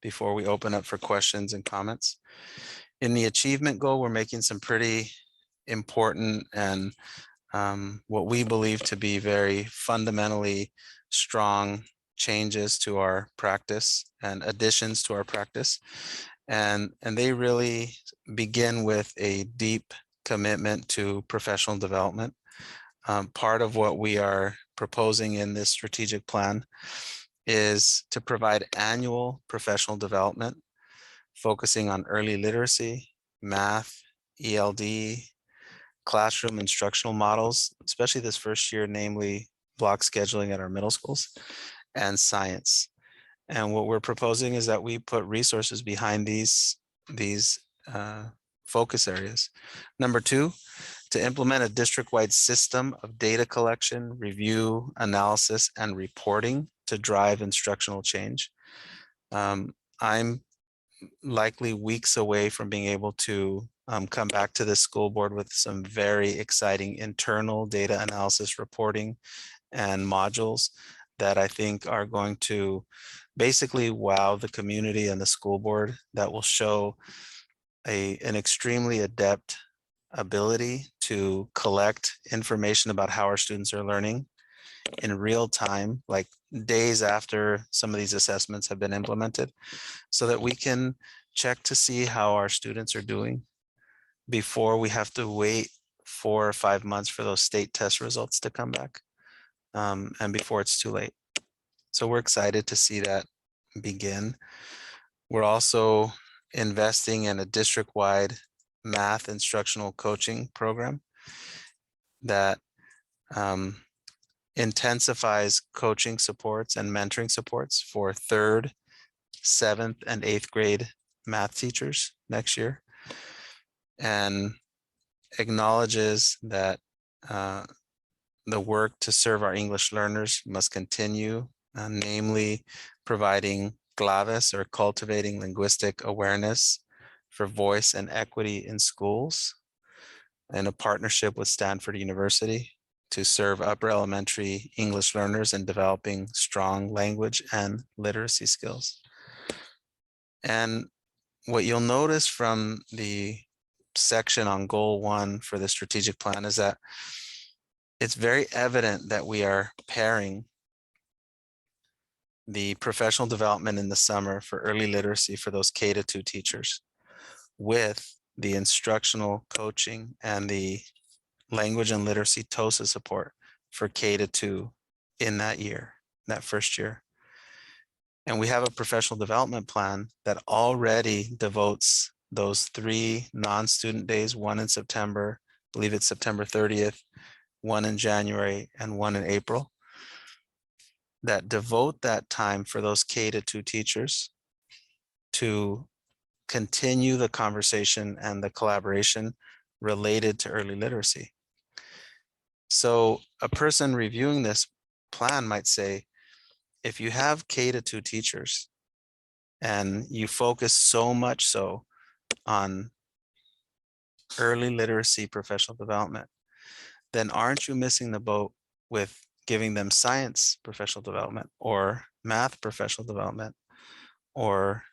Speaker 9: before we open up for questions and comments. In the achievement goal, we're making some pretty important and what we believe to be very fundamentally strong changes to our practice and additions to our practice. And they really begin with a deep commitment to professional development. Part of what we are proposing in this strategic plan is to provide annual professional development, focusing on early literacy, math, ELD, classroom instructional models, especially this first year, namely block scheduling at our middle schools, and science. And what we're proposing is that we put resources behind these focus areas. Number two, to implement a district-wide system of data collection, review, analysis, and reporting to drive instructional change. I'm likely weeks away from being able to come back to this school board with some very exciting internal data analysis reporting and modules that I think are going to basically wow the community and the school board, that will show an extremely adept ability to collect information about how our students are learning in real time, like days after some of these assessments have been implemented, so that we can check to see how our students are doing before we have to wait 4 or 5 months for those state test results to come back, and before it's too late. So we're excited to see that begin. We're also investing in a district-wide math instructional coaching program that intensifies coaching supports and mentoring supports for 3rd, 7th, and 8th grade math teachers next year, and acknowledges that the work to serve our English learners must continue, namely providing claves, or cultivating linguistic awareness for voice and equity in schools, in a partnership with Stanford University to serve upper elementary English learners in developing strong language and literacy skills. And what you'll notice from the section on goal 1 for the strategic plan is that it's very evident that we are pairing the professional development in the summer for early literacy for those K-2 teachers with the instructional coaching and the language and literacy TOSA support for K-2 in that year, that first year. And we have a professional development plan that already devotes those 3 non-student days, 1 in September, I believe it's September 30th, 1 in January, and 1 in April, that devote that time for those K-2 teachers to continue the conversation and the collaboration related to early literacy. So a person reviewing this plan might say, if you have K-2 teachers and you focus so much so on early literacy professional development, then aren't you missing the boat with giving them science professional development or math professional development or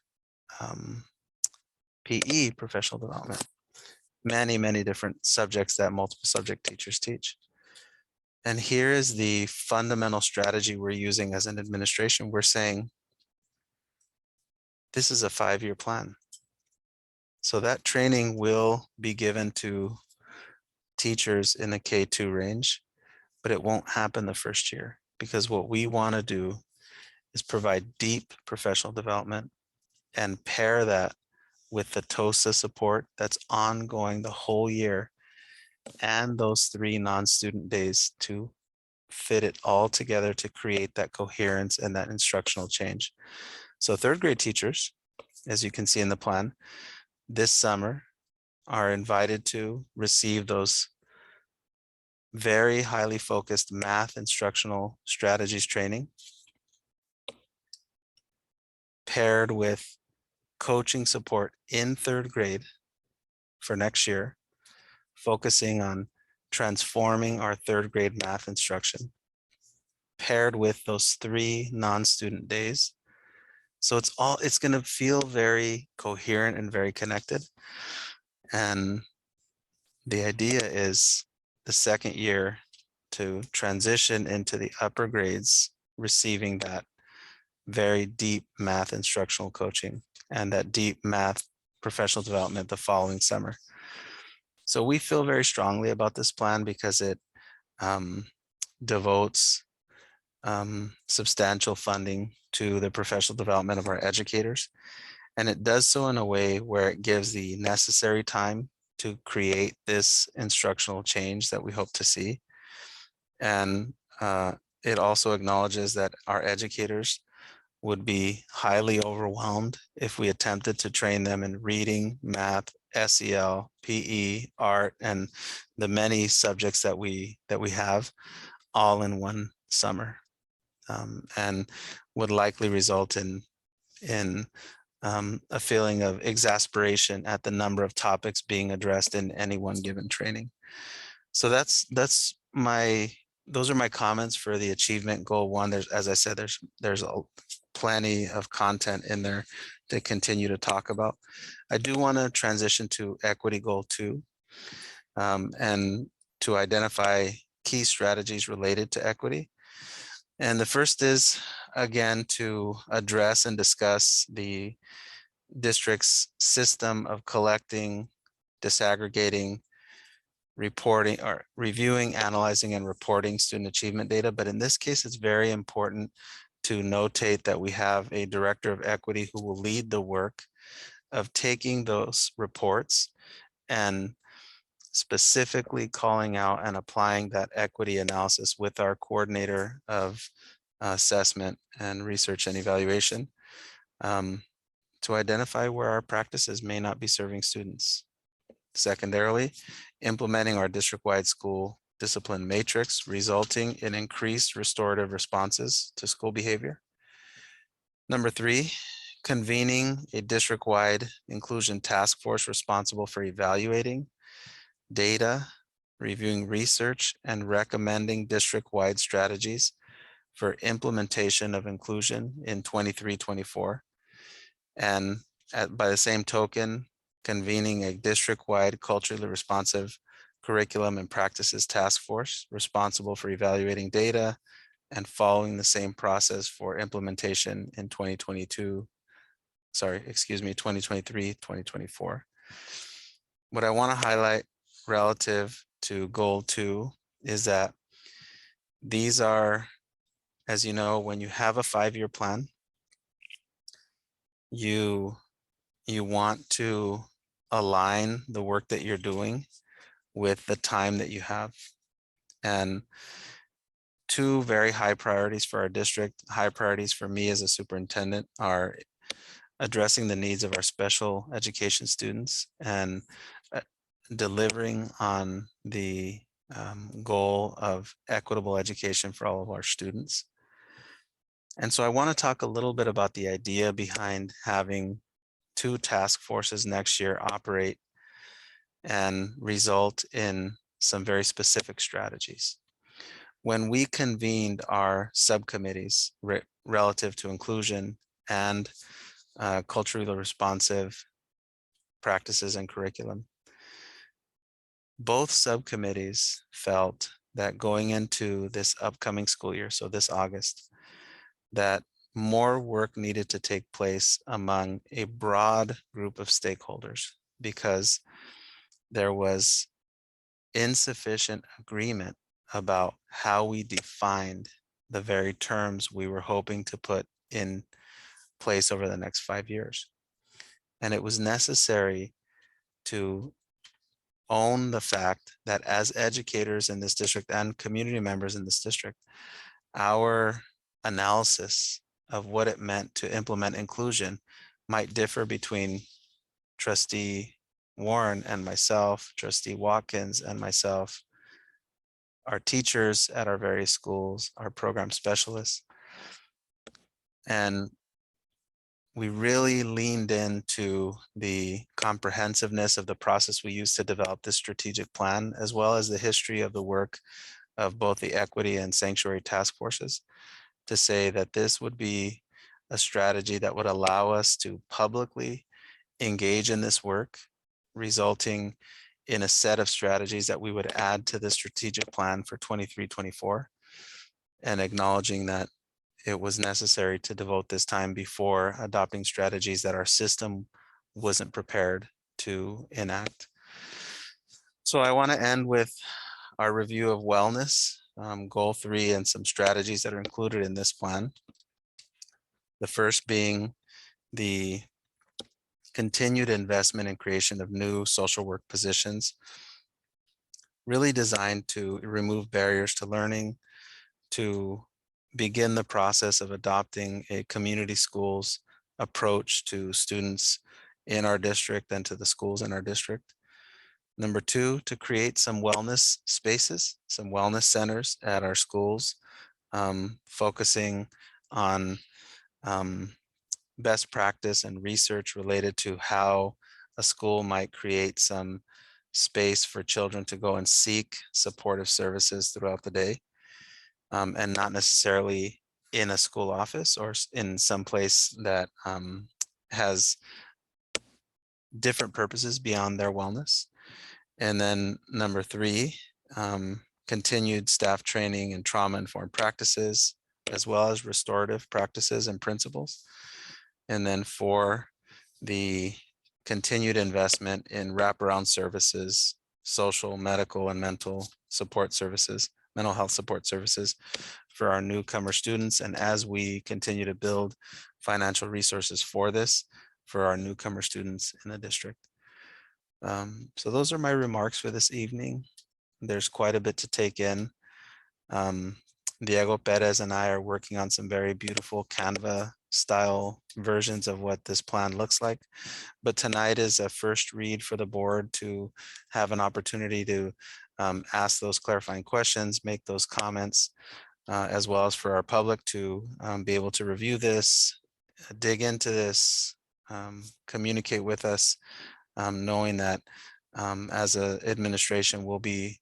Speaker 9: PE professional development? Many, many different subjects that multiple subject teachers teach. And here is the fundamental strategy we're using as an administration. We're saying, this is a 5-year plan. So that training will be given to teachers in the K-2 range, but it won't happen the first year, because what we want to do is provide deep professional development and pair that with the TOSA support that's ongoing the whole year, and those 3 non-student days to fit it all together to create that coherence and that instructional change. So 3rd grade teachers, as you can see in the plan, this summer are invited to receive those very highly focused math instructional strategies training, paired with coaching support in 3rd grade for next year, focusing on transforming our 3rd grade math instruction, paired with those 3 non-student days. So it's going to feel very coherent and very connected. And the idea is the 2nd year to transition into the upper grades, receiving that very deep math instructional coaching and that deep math professional development the following summer. So we feel very strongly about this plan because it devotes substantial funding to the professional development of our educators. And it does so in a way where it gives the necessary time to create this instructional change that we hope to see. And it also acknowledges that our educators would be highly overwhelmed if we attempted to train them in reading, math, SEL, PE, art, and the many subjects that we have all in one summer, and would likely result in a feeling of exasperation at the number of topics being addressed in any one given training. So those are my comments for the achievement goal 1. There's, as I said, there's plenty of content in there to continue to talk about. I do want to transition to equity goal 2, and to identify key strategies related to equity. And the first is, again, to address and discuss the district's system of collecting, disaggregating, reporting, or reviewing, analyzing, and reporting student achievement data. But in this case, it's very important to notate that we have a director of equity who will lead the work of taking those reports and specifically calling out and applying that equity analysis with our coordinator of assessment and research and evaluation, to identify where our practices may not be serving students. Secondarily, implementing our district-wide school discipline matrix, resulting in increased restorative responses to school behavior. Number 3, convening a district-wide inclusion task force responsible for evaluating data, reviewing research, and recommending district-wide strategies for implementation of inclusion in 23-24. And by the same token, convening a district-wide culturally responsive curriculum and practices task force responsible for evaluating data and following the same process for implementation in 2023-2024. What I want to highlight relative to goal 2 is that these are, as you know, when you have a 5-year plan, you want to align the work that you're doing with the time that you have. And 2 very high priorities for our district, high priorities for me as a superintendent, are addressing the needs of our special education students and delivering on the goal of equitable education for all of our students. And so I want to talk a little bit about the idea behind having 2 task forces next year operate and result in some very specific strategies. When we convened our subcommittees relative to inclusion and culturally responsive practices and curriculum, both subcommittees felt that going into this upcoming school year, so this August, that more work needed to take place among a broad group of stakeholders because there was insufficient agreement about how we defined the very terms we were hoping to put in place over the next 5 years. And it was necessary to own the fact that as educators in this district and community members in this district, our analysis of what it meant to implement inclusion might differ between Trustee Warren and myself, Trustee Watkins and myself, our teachers at our various schools, our program specialists. And we really leaned into the comprehensiveness of the process we used to develop this strategic plan, as well as the history of the work of both the equity and sanctuary task forces, to say that this would be a strategy that would allow us to publicly engage in this work, resulting in a set of strategies that we would add to the strategic plan for 23-24, and acknowledging that it was necessary to devote this time before adopting strategies that our system wasn't prepared to enact. So I want to end with our review of wellness, goal 3, and some strategies that are included in this plan. The first being the continued investment and creation of new social work positions, really designed to remove barriers to learning, to begin the process of adopting a community schools approach to students in our district and to the schools in our district. Number 2, to create some wellness spaces, some wellness centers at our schools, focusing on best practice and research related to how a school might create some space for children to go and seek supportive services throughout the day, and not necessarily in a school office or in some place that has different purposes beyond their wellness. And then number 3, continued staff training and trauma-informed practices, as well as restorative practices and principles. And then 4, the continued investment in wraparound services, social, medical, and mental support services, mental health support services for our newcomer students. And as we continue to build financial resources for this, for our newcomer students in the district. So those are my remarks for this evening. There's quite a bit to take in. Diego Perez and I are working on some very beautiful Canva style versions of what this plan looks like. But tonight is a first read for the board to have an opportunity to ask those clarifying questions, make those comments, as well as for our public to be able to review this, dig into this, communicate with us, knowing that as an administration, we'll be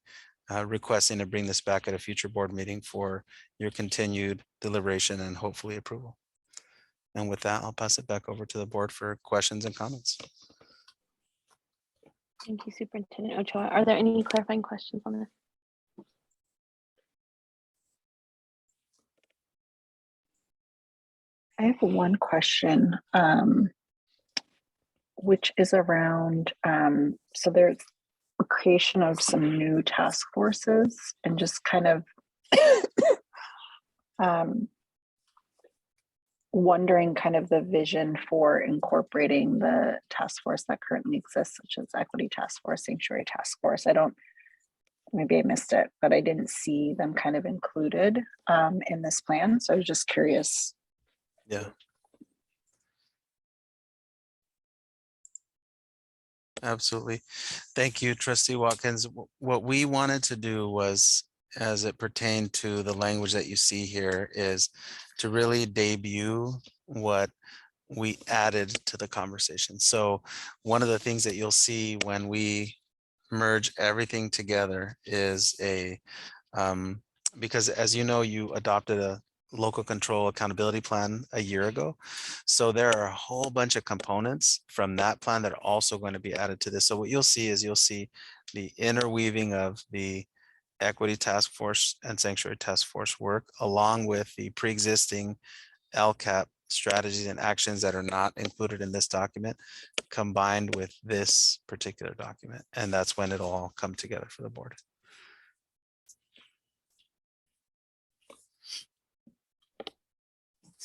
Speaker 9: requesting to bring this back at a future board meeting for your continued deliberation and hopefully approval. And with that, I'll pass it back over to the board for questions and comments.
Speaker 2: Thank you, Superintendent Ochoa. Are there any clarifying questions on this?
Speaker 16: I have one question, which is around, so there's a creation of some new task forces and just kind of wondering kind of the vision for incorporating the task force that currently exists, such as Equity Task Force, Sanctuary Task Force. Maybe I missed it, but I didn't see them kind of included in this plan. So I was just curious.
Speaker 9: Yeah. Absolutely. Thank you, Trustee Watkins. What we wanted to do was, as it pertained to the language that you see here, is to really debut what we added to the conversation. So one of the things that you'll see when we merge everything together is because as you know, you adopted a local control accountability plan a year ago. So there are a whole bunch of components from that plan that are also going to be added to this. So what you'll see is the interweaving of the Equity Task Force and Sanctuary Task Force work, along with the pre-existing LCAP strategies and actions that are not included in this document, combined with this particular document. And that's when it'll all come together for the board.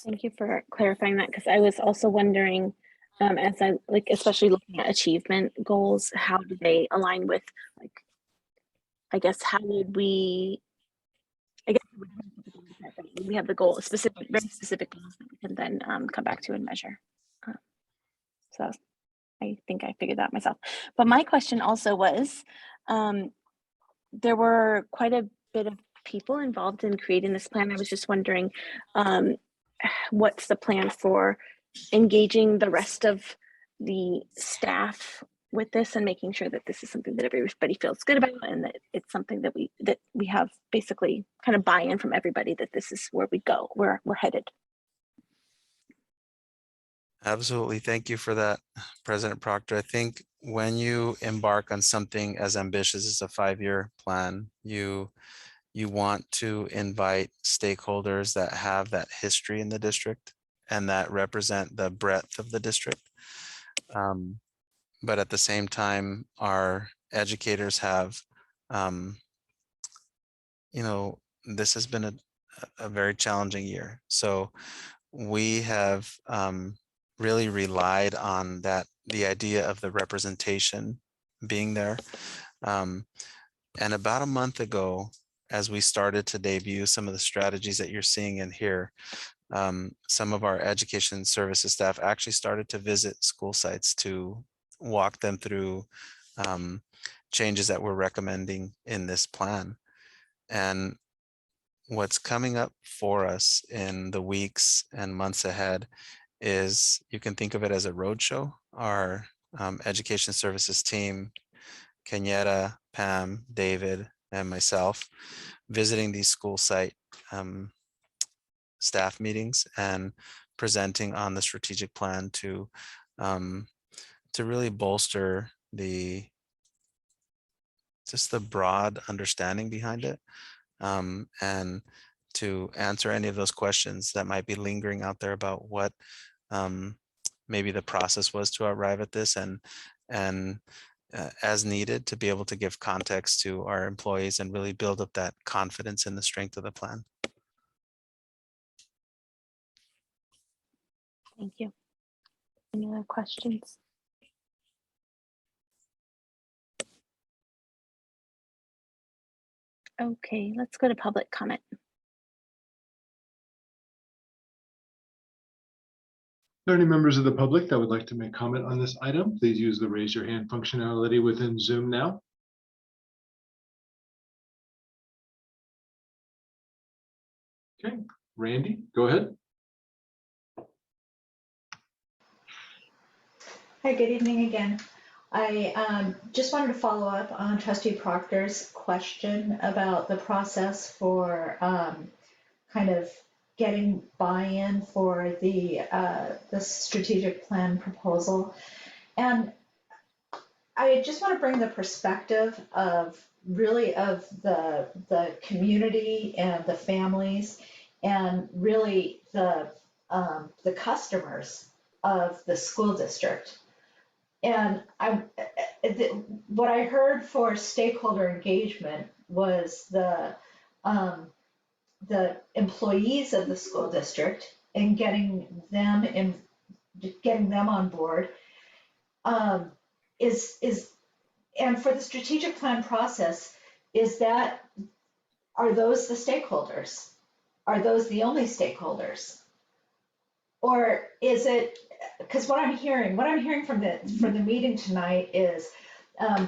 Speaker 2: Thank you for clarifying that, because I was also wondering as I like, especially looking at achievement goals, how do they align with, like, I guess, how would we, I guess we have the goal, specific, very specific goals that we can then come back to and measure. So I think I figured that myself. But my question also was, there were quite a bit of people involved in creating this plan. I was just wondering, what's the plan for engaging the rest of the staff with this and making sure that this is something that everybody feels good about, and that it's something that we have basically kind of buy-in from everybody that this is where we go, where we're headed.
Speaker 9: Absolutely. Thank you for that, President Proctor. I think when you embark on something as ambitious as a 5-year plan, you want to invite stakeholders that have that history in the district and that represent the breadth of the district. But at the same time, our educators have, this has been a very challenging year. So we have really relied on the idea of the representation being there. And about a month ago, as we started to debut some of the strategies that you're seeing in here, some of our education services staff actually started to visit school sites to walk them through changes that we're recommending in this plan. And what's coming up for us in the weeks and months ahead is, you can think of it as a roadshow. Our education services team, Kenyetta, Pam, David, and myself, visiting these school site staff meetings and presenting on the strategic plan to really bolster just the broad understanding behind it, and to answer any of those questions that might be lingering out there about what maybe the process was to arrive at this, and as needed, to be able to give context to our employees and really build up that confidence in the strength of the plan.
Speaker 2: Thank you. Any other questions? Okay, let's go to public comment.
Speaker 1: Are there any members of the public that would like to make comment on this item? Please use the raise your hand functionality within Zoom now. Okay, Randy, go ahead.
Speaker 21: Hi, good evening again. I just wanted to follow up on Trustee Proctor's question about the process for kind of getting buy-in for the strategic plan proposal. And I just want to bring the perspective of really of the community and the families, and really the customers of the school district. And what I heard for stakeholder engagement was the employees of the school district and getting them on board, and for the strategic plan process, are those the stakeholders? Are those the only stakeholders? Or is it, because what I'm hearing from the meeting tonight is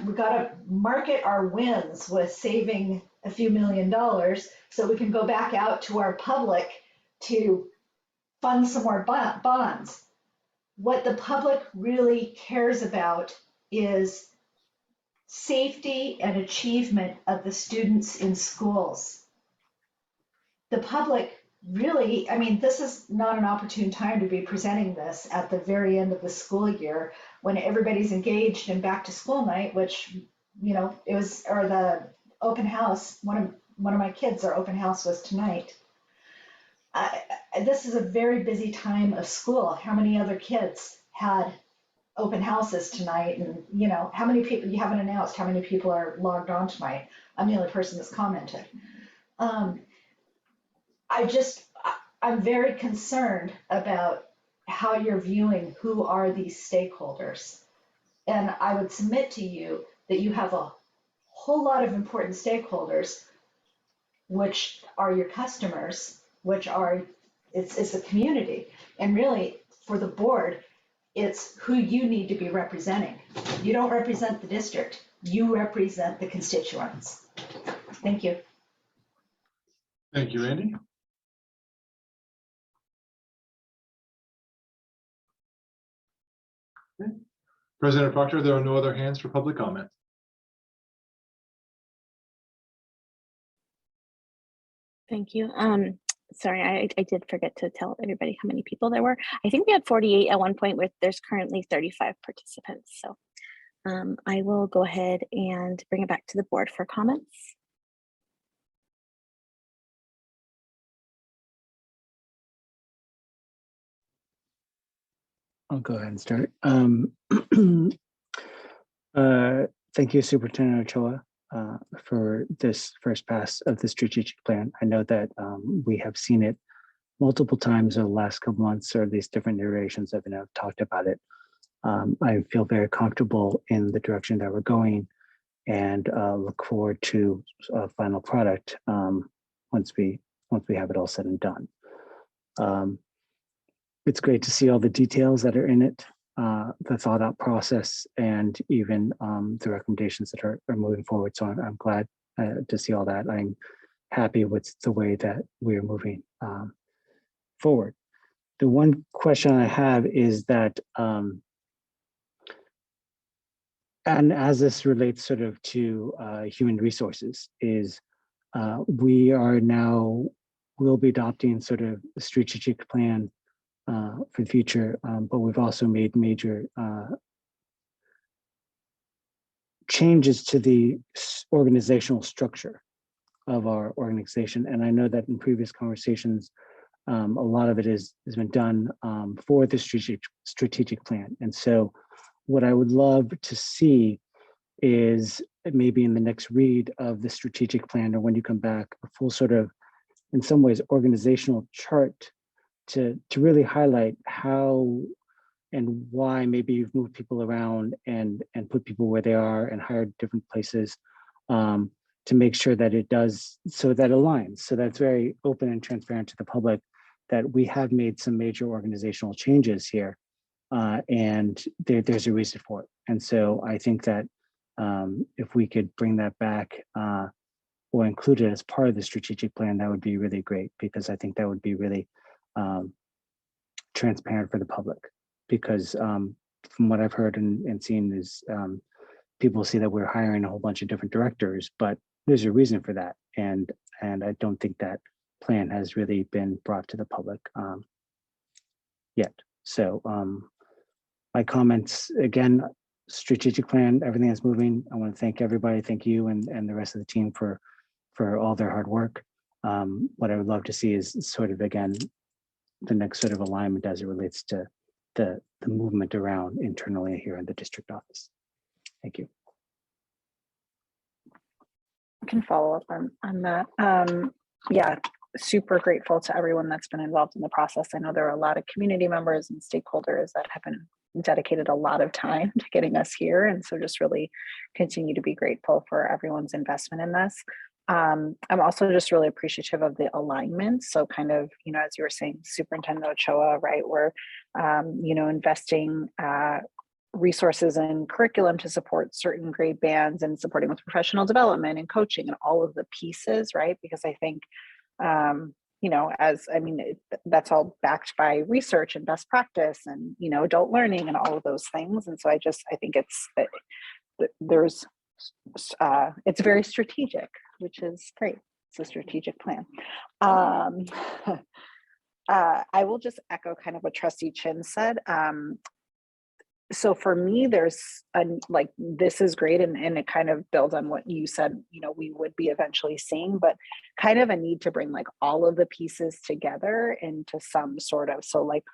Speaker 21: we got to market our wins with saving a few $1 million so we can go back out to our public to fund some more bonds. What the public really cares about is safety and achievement of the students in schools. The public really, I mean, this is not an opportune time to be presenting this at the very end of the school year when everybody's engaged in back to school night, which, it was, or the open house. One of my kids, their open house was tonight. This is a very busy time of school. How many other kids had open houses tonight? And, how many people, you haven't announced how many people are logged on tonight. I'm the only person that's commented. I'm very concerned about how you're viewing who are these stakeholders. And I would submit to you that you have a whole lot of important stakeholders, which are your customers, which are, it's the community. And really, for the board, it's who you need to be representing. You don't represent the district, you represent the constituents. Thank you.
Speaker 1: Thank you, Randy. Okay. President Proctor, there are no other hands for public comment.
Speaker 2: Thank you. Sorry, I did forget to tell everybody how many people there were. I think we had 48 at one point, where there's currently 35 participants. So I will go ahead and bring it back to the board for comments.
Speaker 5: I'll go ahead and start. Thank you, Superintendent Ochoa, for this first pass of the strategic plan. I know that we have seen it multiple times over the last couple months, or these different iterations of it. I've talked about it. I feel very comfortable in the direction that we're going, and look forward to a final product once we have it all said and done. It's great to see all the details that are in it, the thought out process, and even the recommendations that are moving forward. So I'm glad to see all that. I'm happy with the way that we're moving forward. The one question I have is that, and as this relates sort of to human resources, is we'll be adopting sort of a strategic plan for the future, but we've also made major changes to the organizational structure of our organization. And I know that in previous conversations, a lot of it has been done for the strategic plan. And so what I would love to see is maybe in the next read of the strategic plan, or when you come back, a full sort of, in some ways, organizational chart to really highlight how and why maybe you've moved people around and put people where they are and hired different places, to make sure that it does, so that aligns, so that's very open and transparent to the public, that we have made some major organizational changes here, and there's a reason for it. And so I think that if we could bring that back or include it as part of the strategic plan, that would be really great, because I think that would be really transparent for the public. Because from what I've heard and seen is people see that we're hiring a whole bunch of different directors, but there's a reason for that. And I don't think that plan has really been brought to the public yet. So my comments, again, strategic plan, everything is moving. I want to thank everybody. Thank you and the rest of the team for all their hard work. What I would love to see is sort of, again, the next sort of alignment as it relates to the movement around internally here in the district office. Thank you.
Speaker 16: I can follow up on that. Yeah, super grateful to everyone that's been involved in the process. I know there are a lot of community members and stakeholders that have been dedicated a lot of time to getting us here. And so just really continue to be grateful for everyone's investment in this. I'm also just really appreciative of the alignment. So kind of, you know, as you were saying, Superintendent Ochoa, right, we're, you know, investing resources and curriculum to support certain grade bands and supporting with professional development and coaching and all of the pieces, right? Because I think, you know, that's all backed by research and best practice and, you know, adult learning and all of those things. And so I think it's very strategic, which is great. It's a strategic plan. I will just echo kind of what Trustee Chin said. So for me, there's this is great, and it kind of builds on what you said, you know, we would be eventually seeing, but kind of a need to bring like all of the pieces together into some sort of, so like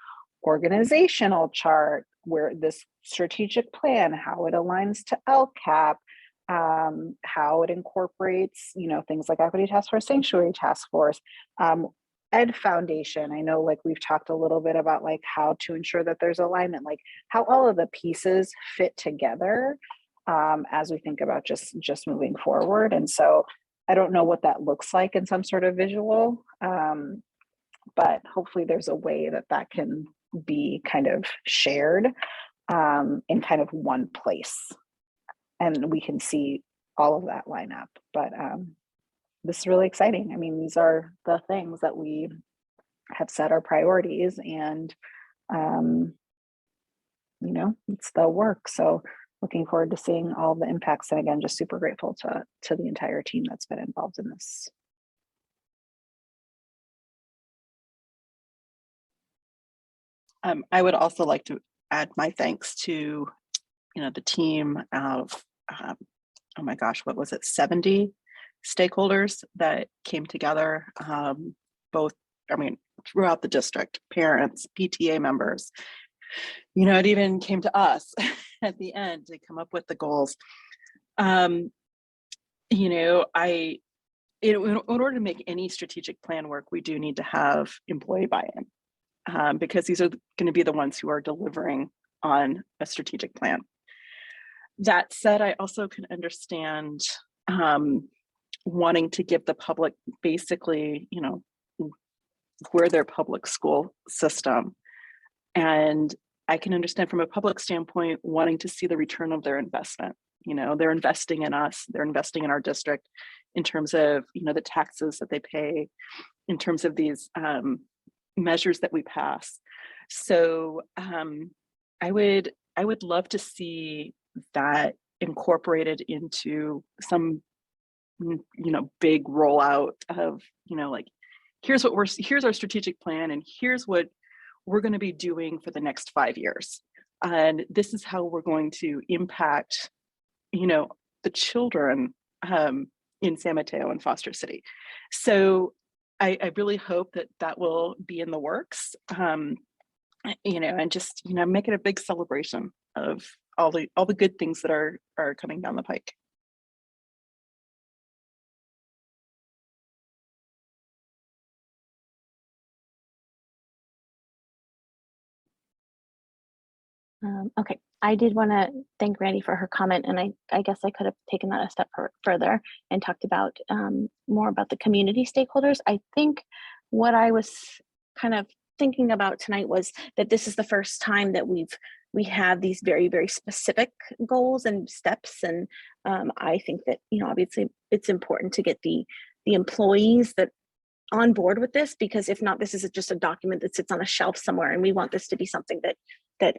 Speaker 16: organizational chart where this strategic plan, how it aligns to LCAP, how it incorporates, you know, things like Equity Task Force, Sanctuary Task Force, Ed Foundation, I know like we've talked a little bit about like how to ensure that there's alignment, like how all of the pieces fit together as we think about just moving forward. And so I don't know what that looks like in some sort of visual, but hopefully there's a way that that can be kind of shared in kind of one place. And we can see all of that line up. But this is really exciting. I mean, these are the things that we have set our priorities, and you know, it's the work. So looking forward to seeing all the impacts. And again, just super grateful to the entire team that's been involved in this.
Speaker 8: I would also like to add my thanks to, the team of, oh my gosh, what was it, 70 stakeholders that came together, both, throughout the district, parents, PTA members. It even came to us at the end to come up with the goals. In order to make any strategic plan work, we do need to have employee buy-in, because these are going to be the ones who are delivering on a strategic plan. That said, I also can understand wanting to give the public basically, we're their public school system. And I can understand from a public standpoint, wanting to see the return of their investment. They're investing in us, they're investing in our district in terms of, the taxes that they pay, in terms of these measures that we pass. So I would love to see that incorporated into some, big rollout of, like, here's our strategic plan, and here's what we're going to be doing for the next 5 years. And this is how we're going to impact, the children in San Mateo and Foster City. So I really hope that will be in the works, and just, make it a big celebration of all the good things that are coming down the pike.
Speaker 2: Okay, I did want to thank Randy for her comment, and I guess I could have taken that a step further and talked about more about the community stakeholders. I think what I was kind of thinking about tonight was that this is the first time that we have these very, very specific goals and steps, and I think that obviously it's important to get the employees that on board with this, because if not, this is just a document that sits on a shelf somewhere, and we want this to be something that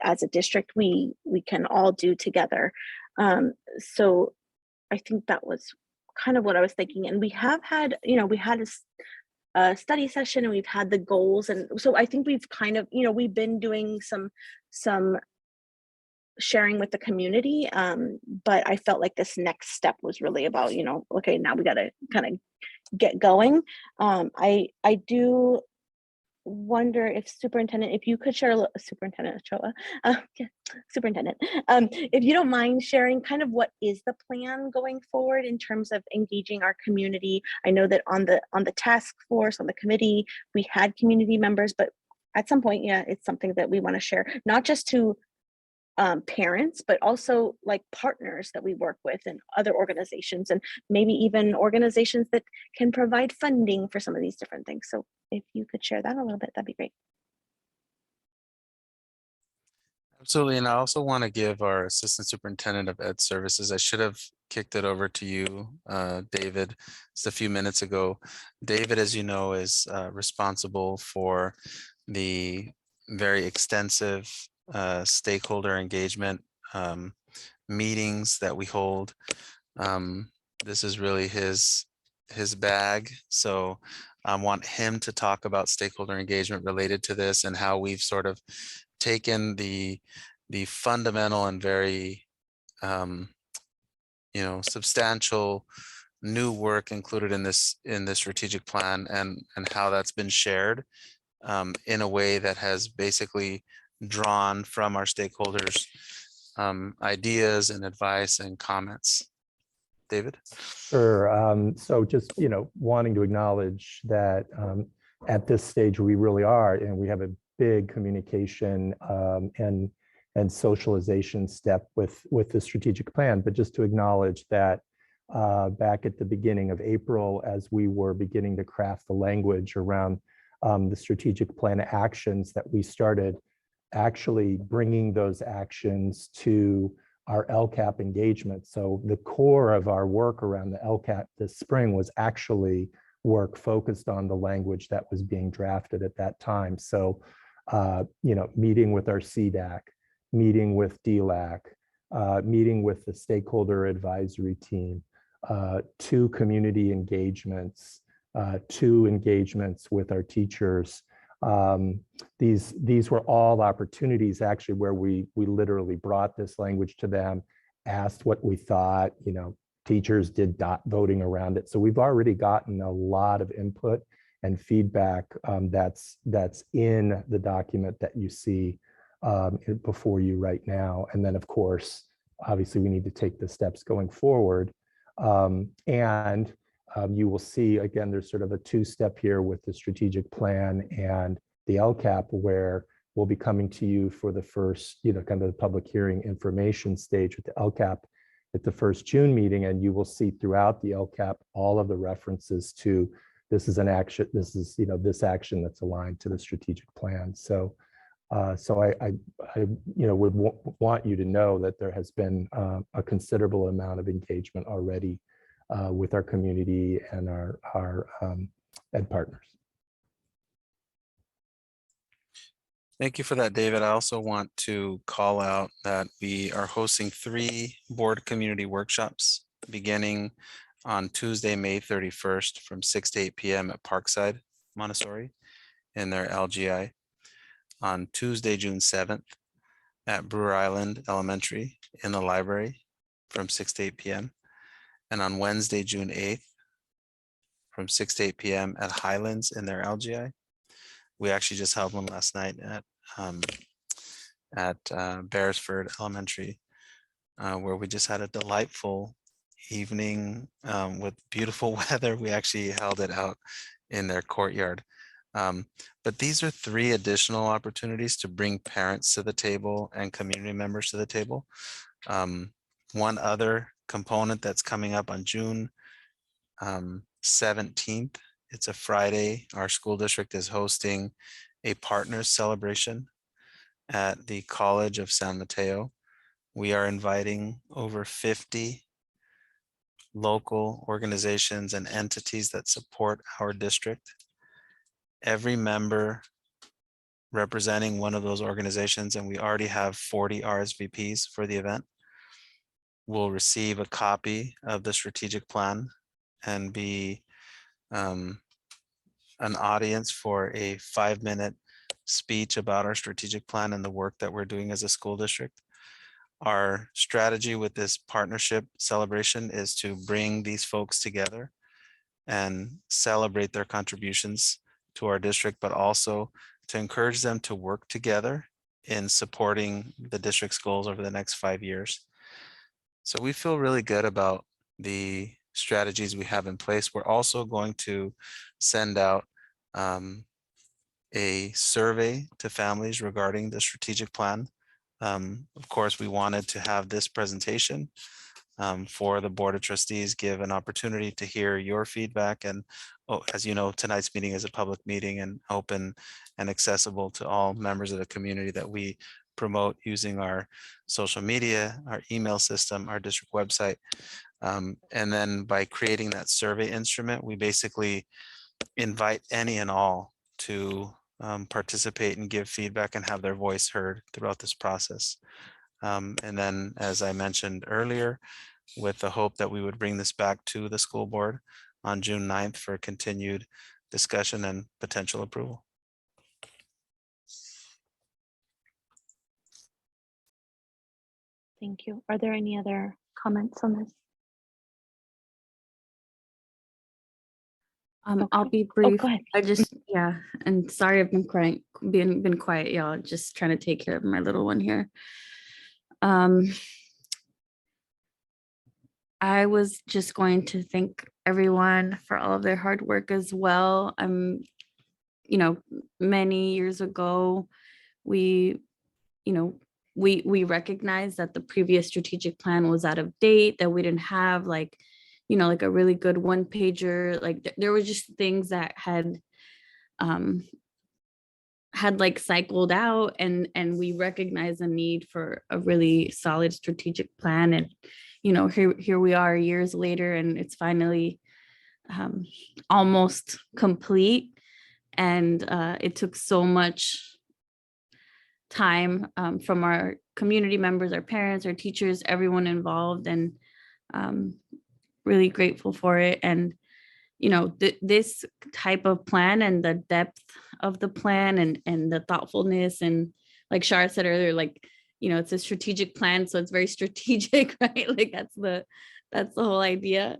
Speaker 2: as a district we can all do together. So I think that was kind of what I was thinking. And we have had, we had a study session, and we've had the goals, and so I think we've kind of, we've been doing some sharing with the community, but I felt like this next step was really about, okay, now we got to kind of get going. I do wonder if Superintendent, if you could share, Superintendent Ochoa, Superintendent, if you don't mind sharing kind of what is the plan going forward in terms of engaging our community. I know that on the task force, on the committee, we had community members, but at some point, yeah, it's something that we want to share, not just to parents, but also like partners that we work with and other organizations, and maybe even organizations that can provide funding for some of these different things. So if you could share that a little bit, that'd be great.
Speaker 9: Absolutely. And I also want to give our Assistant Superintendent of Ed Services, I should have kicked it over to you, David, just a few minutes ago. David, as you know, is responsible for the very extensive stakeholder engagement meetings that we hold. This is really his bag. So I want him to talk about stakeholder engagement related to this, and how we've sort of taken the fundamental and very substantial new work included in this strategic plan, and how that's been shared in a way that has basically drawn from our stakeholders ideas and advice and comments. David?
Speaker 10: Sure. So just, wanting to acknowledge that at this stage, we really are, and we have a big communication and socialization step with the strategic plan. But just to acknowledge that back at the beginning of April, as we were beginning to craft the language around the strategic plan actions, that we started actually bringing those actions to our LCAP engagement. So the core of our work around the LCAP this spring was actually work focused on the language that was being drafted at that time. So, meeting with our CDAC, meeting with DLAC, meeting with the stakeholder advisory team, 2 community engagements, 2 engagements with our teachers. These were all opportunities actually where we literally brought this language to them, asked what we thought, teachers did voting around it. So we've already gotten a lot of input and feedback that's in the document that you see before you right now. And then of course, obviously we need to take the steps going forward. You will see, again, there's sort of a 2-step here with the strategic plan and the LCAP, where we'll be coming to you for the first, kind of the public hearing information stage with the LCAP at the first June meeting. And you will see throughout the LCAP all of the references to this is an action, this is, this action that's aligned to the strategic plan. So I would want you to know that there has been a considerable amount of engagement already with our community and our ed partners.
Speaker 9: Thank you for that, David. I also want to call out that we are hosting 3 board community workshops beginning on Tuesday, May 31st from 6 to 8 p.m. at Parkside Montessori in their LGI. On Tuesday, June 7th at Brewer Island Elementary in the library from 6 to 8 p.m. And on Wednesday, June 8th from 6 to 8 p.m. at Highlands in their LGI. We actually just held one last night at Beresford Elementary, where we just had a delightful evening with beautiful weather. We actually held it out in their courtyard. But these are 3 additional opportunities to bring parents to the table and community members to the table. One other component that's coming up on June 17th. It's a Friday. Our school district is hosting a partners celebration at the College of San Mateo. We are inviting over 50 local organizations and entities that support our district. Every member representing one of those organizations, and we already have 40 RSVPs for the event, will receive a copy of the strategic plan and be an audience for a 5-minute speech about our strategic plan and the work that we're doing as a school district. Our strategy with this partnership celebration is to bring these folks together and celebrate their contributions to our district, but also to encourage them to work together in supporting the district's goals over the next 5 years. So we feel really good about the strategies we have in place. We're also going to send out a survey to families regarding the strategic plan. Of course, we wanted to have this presentation for the Board of Trustees, give an opportunity to hear your feedback. And as you know, tonight's meeting is a public meeting and open and accessible to all members of the community that we promote using our social media, our email system, our district website. And then by creating that survey instrument, we basically invite any and all to participate and give feedback and have their voice heard throughout this process. And then, as I mentioned earlier, with the hope that we would bring this back to the school board on June 9th for continued discussion and potential approval.
Speaker 2: Thank you. Are there any other comments on this?
Speaker 3: I'll be brief. I just, and sorry I've been been quiet, y'all. Just trying to take care of my little one here. I was just going to thank everyone for all of their hard work as well. I'm you know, many years ago, we recognized that the previous strategic plan was out of date, that we didn't have like, you know, like a really good one pager. Like there were just things that had like cycled out, and we recognized the need for a really solid strategic plan. And, you know, here we are years later, and it's finally almost complete. And it took so much time from our community members, our parents, our teachers, everyone involved, and really grateful for it. And, you know, this type of plan and the depth of the plan and the thoughtfulness, and like Shara said earlier, like, you know, it's a strategic plan, so it's very strategic, right? Like that's the whole idea.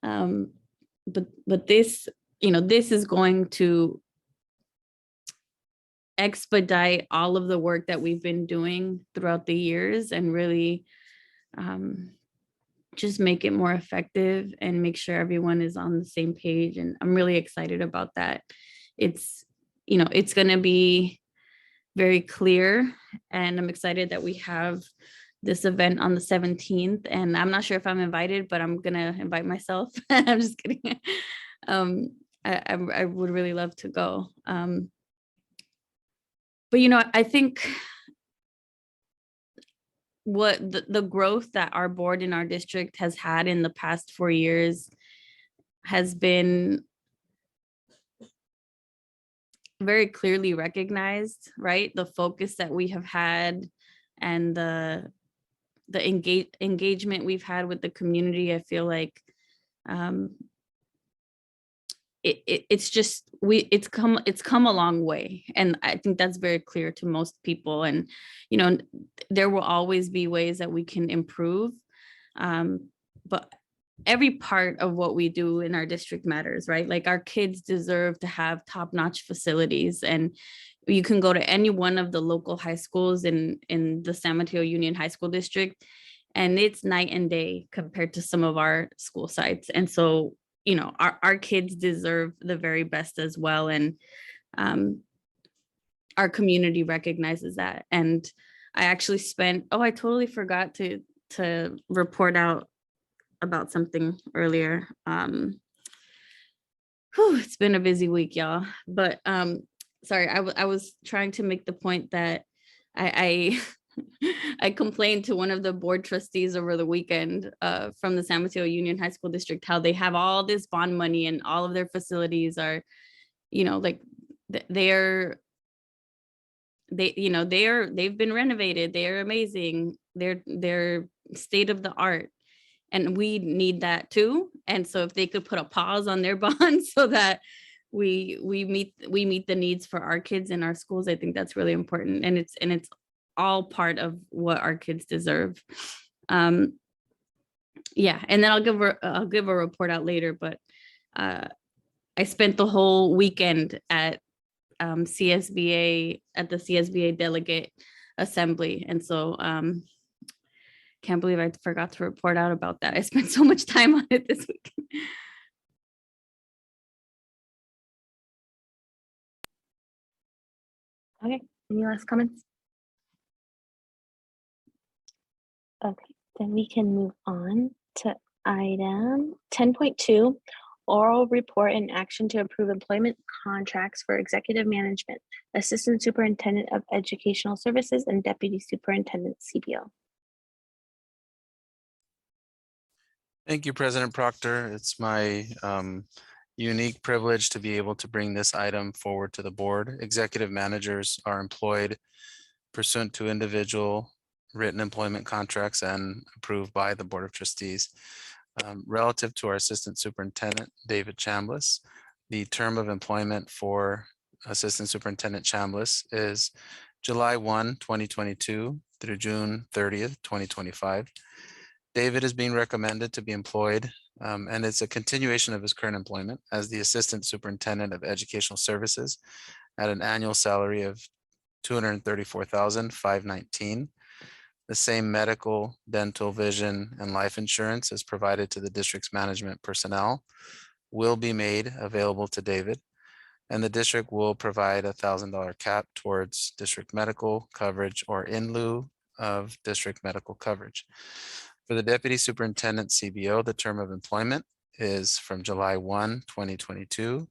Speaker 3: But this, you know, this is going to expedite all of the work that we've been doing throughout the years, and really just make it more effective and make sure everyone is on the same page. And I'm really excited about that. It's, you know, it's going to be very clear, and I'm excited that we have this event on the 17th. And I'm not sure if I'm invited, but I'm going to invite myself. I'm just kidding. I would really love to go. But, you know, I think what the growth that our board in our district has had in the past 4 years has been very clearly recognized, right? The focus that we have had and the engagement we've had with the community. I feel like it's come a long way, and I think that's very clear to most people. And, you know, there will always be ways that we can improve, but every part of what we do in our district matters, right? Like our kids deserve to have top-notch facilities, and you can go to any one of the local high schools in the San Mateo Union High School District, and it's night and day compared to some of our school sites. And so, you know, our kids deserve the very best as well. And our community recognizes that. And I actually I totally forgot to report out about something earlier. It's been a busy week, y'all. But sorry, I was trying to make the point that I complained to one of the board trustees over the weekend from the San Mateo Union High School District, how they have all this bond money and all of their facilities are, you know, like they've been renovated. They're amazing. They're state of the art. And we need that too. And so if they could put a pause on their bonds so that we meet the needs for our kids in our schools, I think that's really important. And it's all part of what our kids deserve. Yeah, and then I'll give a report out later, but I spent the whole weekend at CSBA, at the CSBA delegate assembly. And so can't believe I forgot to report out about that. I spent so much time on it this weekend.
Speaker 2: Okay, any last comments? Okay, then we can move on to item 10.2, oral report and action to approve employment contracts for executive management, assistant superintendent of educational services, and deputy superintendent CBO.
Speaker 9: Thank you, President Proctor. It's my unique privilege to be able to bring this item forward to the board. Executive managers are employed pursuant to individual written employment contracts and approved by the Board of Trustees. Relative to our Assistant Superintendent, David Chambliss, the term of employment for Assistant Superintendent Chambliss is July 1, 2022 through June 30th, 2025. David is being recommended to be employed, and it's a continuation of his current employment as the Assistant Superintendent of Educational Services at an annual salary of $234,519. The same medical, dental, vision, and life insurance is provided to the district's management personnel will be made available to David. And the district will provide $1,000 cap towards district medical coverage or in lieu of district medical coverage. For the deputy superintendent CBO, the term of employment is from July 1, 2022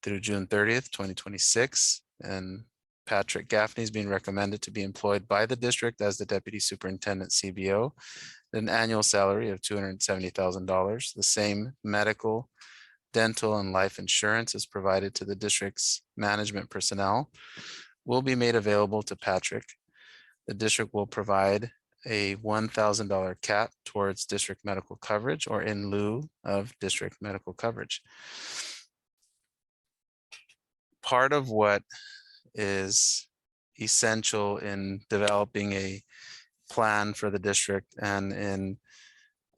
Speaker 9: through June 30th, 2026. And Patrick Gaffney is being recommended to be employed by the district as the deputy superintendent CBO, an annual salary of $270,000. The same medical, dental, and life insurance is provided to the district's management personnel will be made available to Patrick. The district will provide a $1,000 cap towards district medical coverage or in lieu of district medical coverage. Part of what is essential in developing a plan for the district and in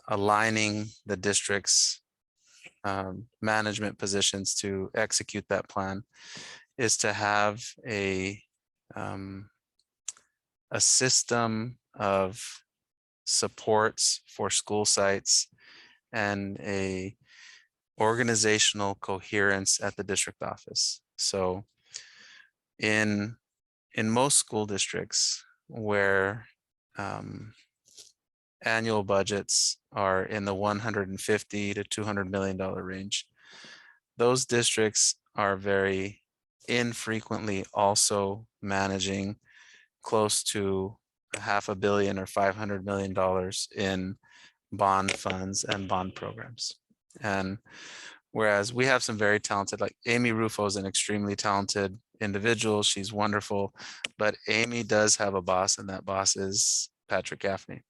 Speaker 9: aligning the district's management positions to execute that plan is to have a system of supports for school sites and a organizational coherence at the district office. So in most school districts where annual budgets are in the $150 to $200 million range, those districts are very infrequently also managing close to $500 million or $500 million in bond funds and bond programs. And whereas we have some very talented, like Amy Rufo is an extremely talented individual. She's wonderful, but Amy does have a boss, and that boss is Patrick Gaffney.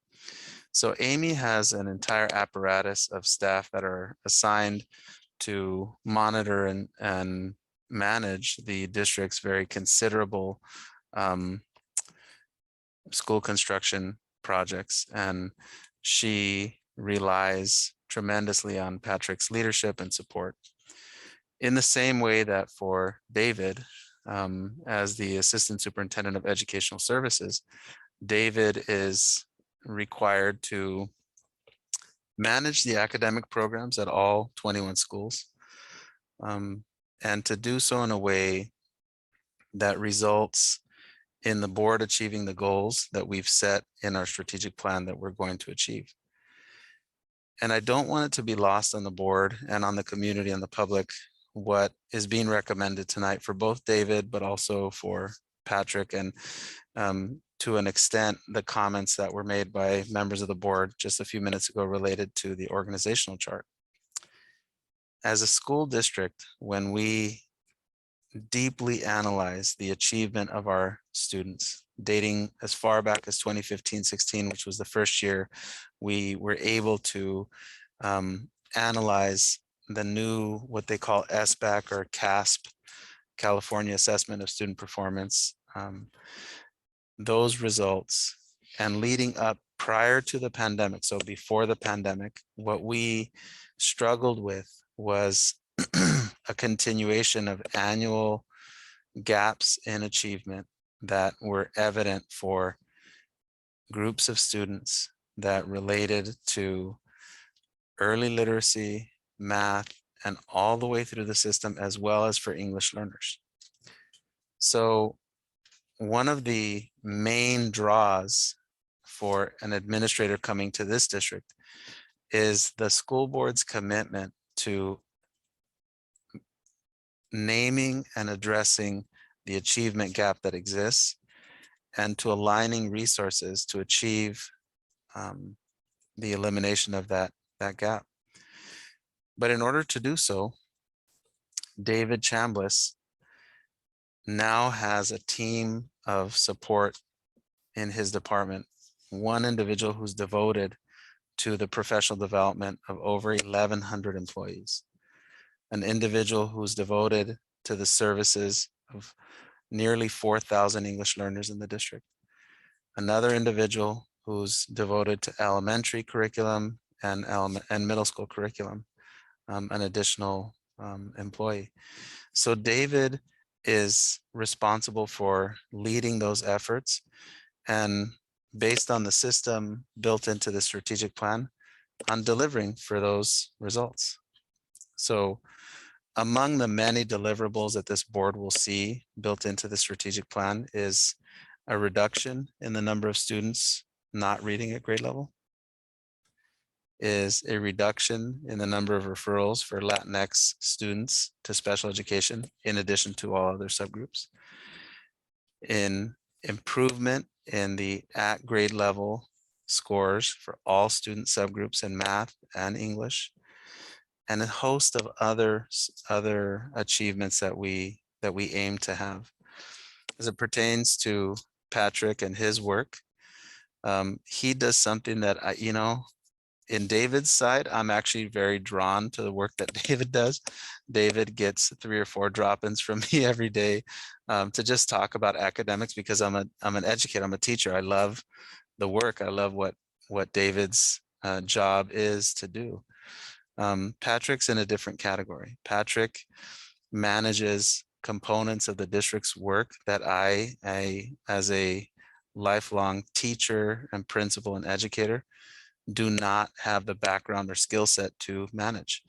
Speaker 9: So Amy has an entire apparatus of staff that are assigned to monitor and manage the district's very considerable school construction projects. And she relies tremendously on Patrick's leadership and support. In the same way that for David, as the Assistant Superintendent of Educational Services, David is required to manage the academic programs at all 21 schools, and to do so in a way that results in the board achieving the goals that we've set in our strategic plan that we're going to achieve. And I don't want it to be lost on the board and on the community and the public what is being recommended tonight for both David, but also for Patrick, and to an extent, the comments that were made by members of the board just a few minutes ago related to the organizational chart. As a school district, when we deeply analyze the achievement of our students, dating as far back as 2015-16, which was the first year we were able to analyze the new, what they call SBAC or CASP, California Assessment of Student Performance. Those results, and leading up prior to the pandemic, so before the pandemic, what we struggled with was a continuation of annual gaps in achievement that were evident for groups of students that related to early literacy, math, and all the way through the system, as well as for English learners. So one of the main draws for an administrator coming to this district is the school board's commitment to naming and addressing the achievement gap that exists, and to aligning resources to achieve the elimination of that gap. But in order to do so, David Chambliss now has a team of support in his department, one individual who's devoted to the professional development of over 1,100 employees, an individual who's devoted to the services of nearly 4,000 English learners in the district, another individual who's devoted to elementary curriculum and middle school curriculum, an additional employee. So David is responsible for leading those efforts, and based on the system built into the strategic plan, on delivering for those results. So among the many deliverables that this board will see built into the strategic plan is a reduction in the number of students not reading at grade level, is a reduction in the number of referrals for Latinx students to special education, in addition to all other subgroups, in improvement in the at grade level scores for all student subgroups in math and English, and a host of other achievements that we aim to have. As it pertains to Patrick and his work, he does something that in David's side, I'm actually very drawn to the work that David does. David gets 3 or 4 drop-ins from me every day to just talk about academics, because I'm an educator, I'm a teacher. I love the work. I love what David's job is to do. Patrick's in a different category. Patrick manages components of the district's work that I as a lifelong teacher and principal and educator, do not have the background or skill set to manage.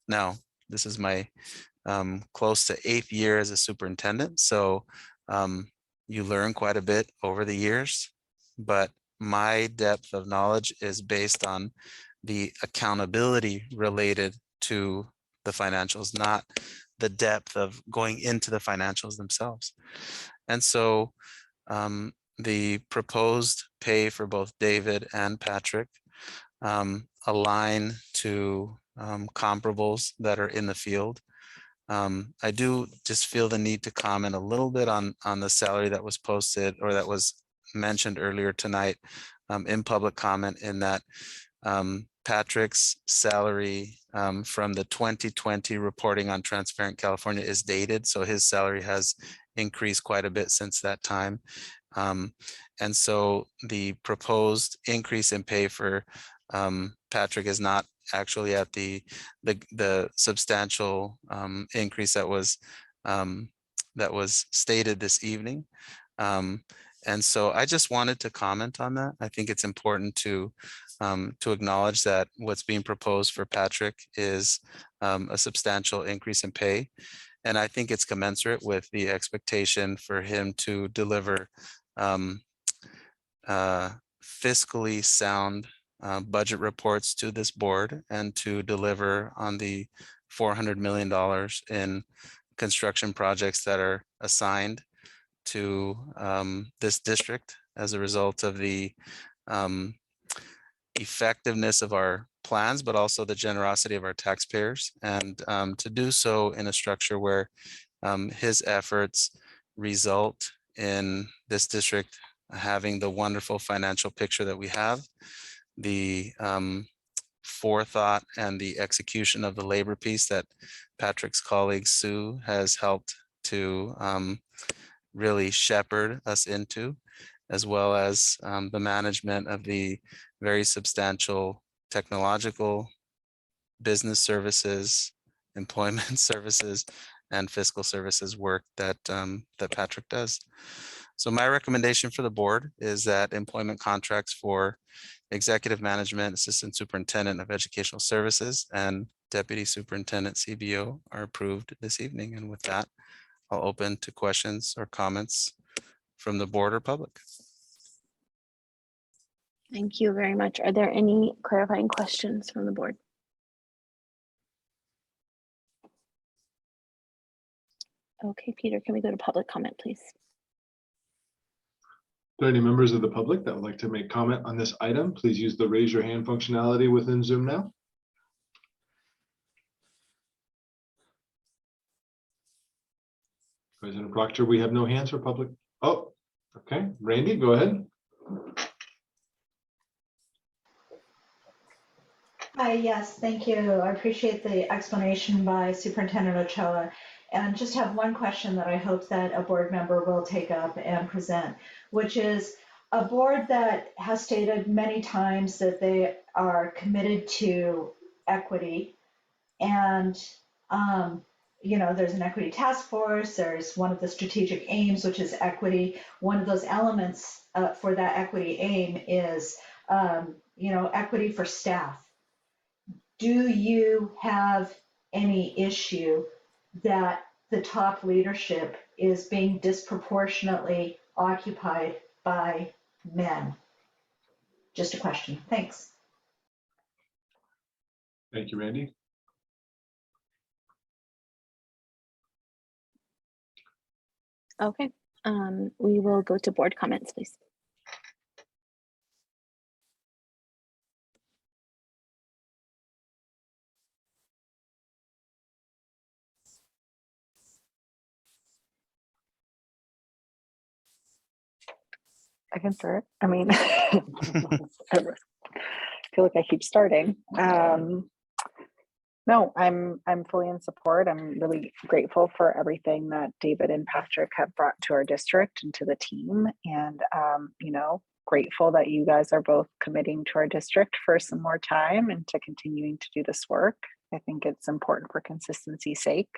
Speaker 9: Now, this is my close to 8th year as a superintendent, so you learn quite a bit over the years, but my depth of knowledge is based on the accountability related to the financials, not the depth of going into the financials themselves. And so the proposed pay for both David and Patrick align to comparables that are in the field. I do just feel the need to comment a little bit on the salary that was posted or that was mentioned earlier tonight in public comment, in that Patrick's salary from the 2020 reporting on Transparent California is dated. So his salary has increased quite a bit since that time. And so the proposed increase in pay for Patrick is not actually at the substantial increase that was stated this evening. And so I just wanted to comment on that. I think it's important to acknowledge that what's being proposed for Patrick is a substantial increase in pay. And I think it's commensurate with the expectation for him to deliver fiscally sound budget reports to this board, and to deliver on the $400 million in construction projects that are assigned to this district as a result of the effectiveness of our plans, but also the generosity of our taxpayers, and to do so in a structure where his efforts result in this district having the wonderful financial picture that we have, the forethought and the execution of the labor piece that Patrick's colleague Sue has helped to really shepherd us into, as well as the management of the very substantial technological, business services, employment services, and fiscal services work that that Patrick does. So my recommendation for the board is that employment contracts for executive management, assistant superintendent of educational services, and deputy superintendent CBO are approved this evening. And with that, I'll open to questions or comments from the board or public.
Speaker 2: Thank you very much. Are there any clarifying questions from the board? Okay, Peter, can we go to public comment, please?
Speaker 1: Are there any members of the public that would like to make comment on this item? Please use the raise your hand functionality within Zoom now. President Proctor, we have no hands for public. Oh, okay. Randy, go ahead.
Speaker 21: Hi, yes, thank you. I appreciate the explanation by Superintendent Ochoa. And just have one question that I hope that a board member will take up and present, which is a board that has stated many times that they are committed to equity. And, you know, there's an equity task force, there's one of the strategic aims, which is equity. One of those elements for that equity aim is, you know, equity for staff. Do you have any issue that the top leadership is being disproportionately occupied by men? Just a question. Thanks.
Speaker 1: Thank you, Randy.
Speaker 2: Okay, we will go to board comments, please.
Speaker 16: I can start. I mean, I feel like I keep starting. No, I'm fully in support. I'm really grateful for everything that David and Patrick have brought to our district and to the team. And, you know, grateful that you guys are both committing to our district for some more time and to continuing to do this work. I think it's important for consistency's sake.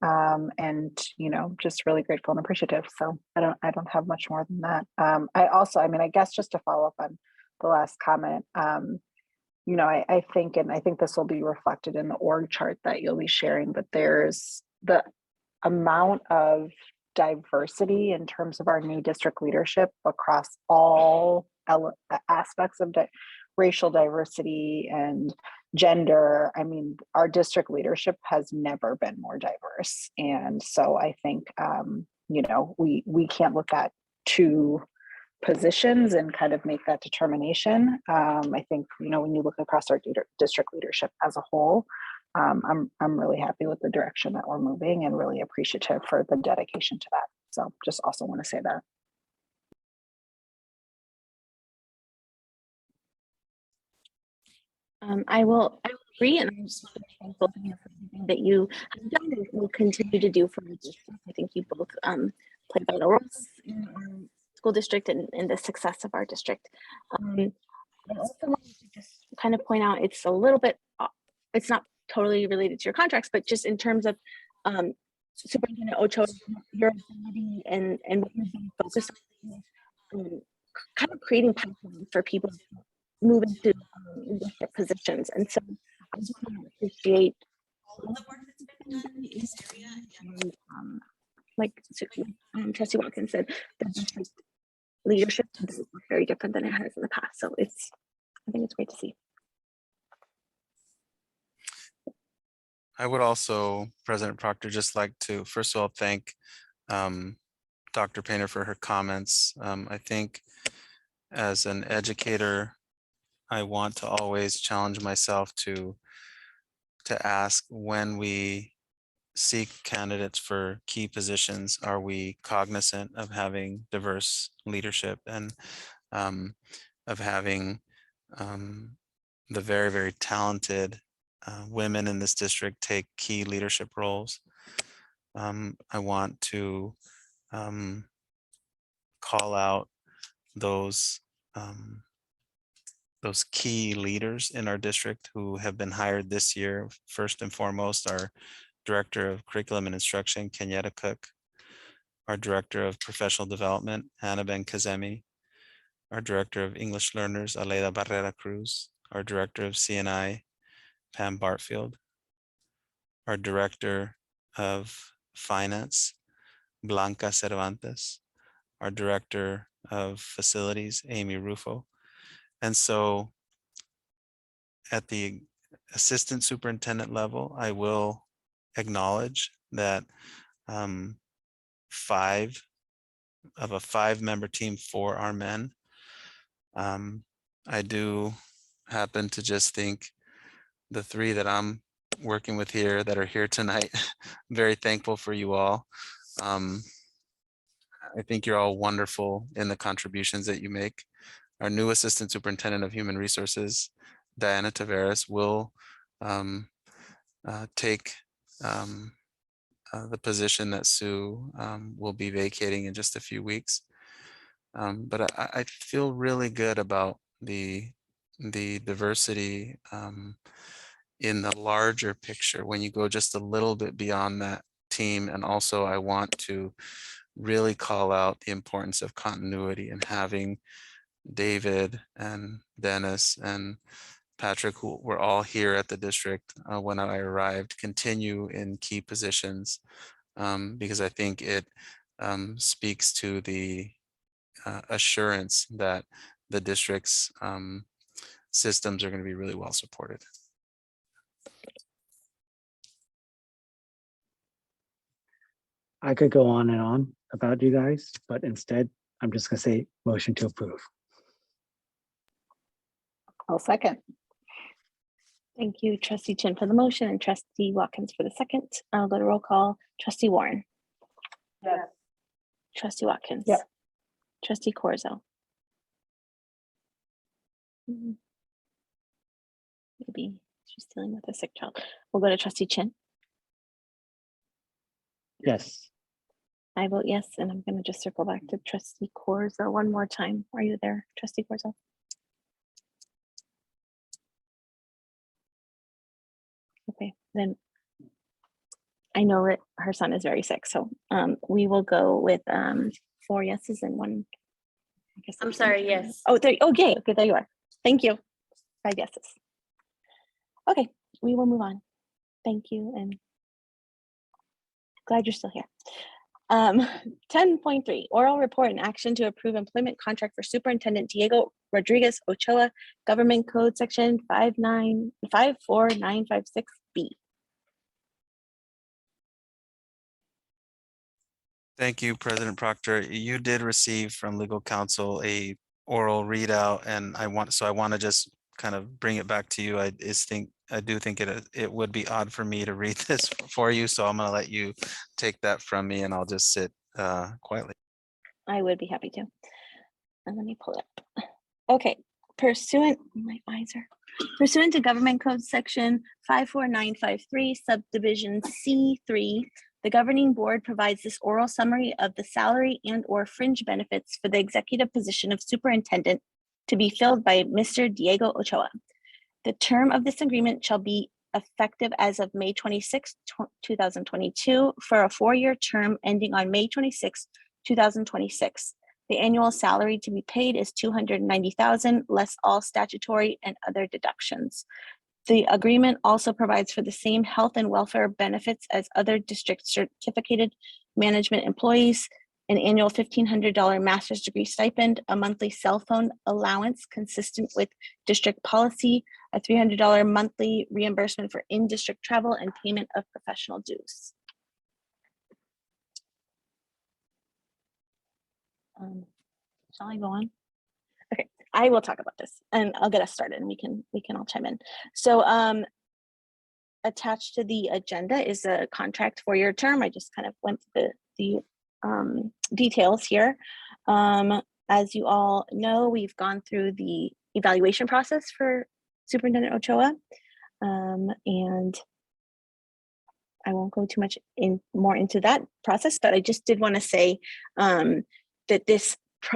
Speaker 16: And, you know, just really grateful and appreciative. So I don't have much more than that. I mean, I guess just to follow up on the last comment, you know, I think this will be reflected in the org chart that you'll be sharing, but there's the amount of diversity in terms of our new district leadership across all aspects of racial diversity and gender. I mean, our district leadership has never been more diverse. And so I think, you know, we can't look at two positions and kind of make that determination. I think, you know, when you look across our district leadership as a whole, I'm really happy with the direction that we're moving and really appreciative for the dedication to that. So just also want to say that.
Speaker 2: I will agree, and I'm just thank both of you for everything that you have done and will continue to do for the district. I think you both play vital roles in our school district and in the success of our district. I also wanted to just kind of point out, it's a little bit, it's not totally related to your contracts, but just in terms of Superintendent Ochoa, your ability and what you're being focused on, kind of creating pipelines for people moving to leadership positions. And so I just want to appreciate all the work that's been done in this area. And like Trustee Watkins said, the district leadership does look very different than it has in the past. So I think it's great to see.
Speaker 9: I would also, President Proctor, just like to, first of all, thank Dr. Painter for her comments. I think as an educator, I want to always challenge myself to ask, when we seek candidates for key positions, are we cognizant of having diverse leadership and of having the very, very talented women in this district take key leadership roles. I want to call out those key leaders in our district who have been hired this year. First and foremost, our Director of Curriculum and Instruction, Kenyatta Cook, our Director of Professional Development, Hannah Ben Kazemi, our Director of English Learners, Aleida Barrera Cruz, our Director of CNI, Pam Bartfield, our Director of Finance, Blanca Cervantes, our Director of Facilities, Amy Rufo. And so at the assistant superintendent level, I will acknowledge that 5 of a 5-member team, 4 are men. I do happen to just think the 3 that I'm working with here that are here tonight, very thankful for you all. I think you're all wonderful in the contributions that you make. Our new Assistant Superintendent of Human Resources, Diana Taveras, will take the position that Sue will be vacating in just a few weeks. But I feel really good about the diversity in the larger picture when you go just a little bit beyond that team. And also I want to really call out the importance of continuity and having David and Dennis and Patrick, who were all here at the district when I arrived, continue in key positions, because I think it speaks to the assurance that the district's systems are going to be really well supported.
Speaker 5: I could go on and on about you guys, but instead, I'm just gonna say motion to approve.
Speaker 2: I'll second. Thank you, Trustee Chin for the motion and Trustee Watkins for the second. I'll go to roll call. Trustee Warren.
Speaker 21: Yes.
Speaker 2: Trustee Watkins.
Speaker 21: Yep.
Speaker 2: Trustee Corzo. Maybe she's dealing with a sick child. We'll go to Trustee Chin.
Speaker 5: Yes.
Speaker 2: I vote yes, and I'm going to just circle back to Trustee Corzo one more time. Are you there, Trustee Corzo? Okay, then I know that her son is very sick, so we will go with 4 yeses and 1. I guess
Speaker 3: I'm sorry, yes.
Speaker 2: Oh, there. Oh, yay. Okay, there you are. Thank you. 5 yeses. Okay, we will move on. Thank you, and glad you're still here. 10.3, oral report and action to approve employment contract for Superintendent Diego Rodriguez Ochoa, Government Code Section 54956B.
Speaker 9: Thank you, President Proctor. You did receive from legal counsel a oral readout, and I want to just kind of bring it back to you. I do think it would be odd for me to read this for you, so I'm going to let you take that from me, and I'll just sit quietly.
Speaker 2: I would be happy to. And let me pull it up. Okay, pursuant to Government Code Section 54953, subdivision C3, the governing board provides this oral summary of the salary and/or fringe benefits for the executive position of superintendent to be filled by Mr. Diego Ochoa. The term of this agreement shall be effective as of May 26, 2022 for a 4-year term ending on May 26, 2026. The annual salary to be paid is $290,000 less all statutory and other deductions. The agreement also provides for the same health and welfare benefits as other district certificated management employees, an annual $1,500 master's degree stipend, a monthly cell phone allowance consistent with district policy, a $300 monthly reimbursement for in-district travel, and payment of professional dues. Shall I go on? Okay, I will talk about this and I'll get us started and we can all chime in. So attached to the agenda is a contract for your term. I just kind of went through the details here. As you all know, we've gone through the evaluation process for Superintendent Ochoa, and I won't go too much more into that process, but I just did want to say that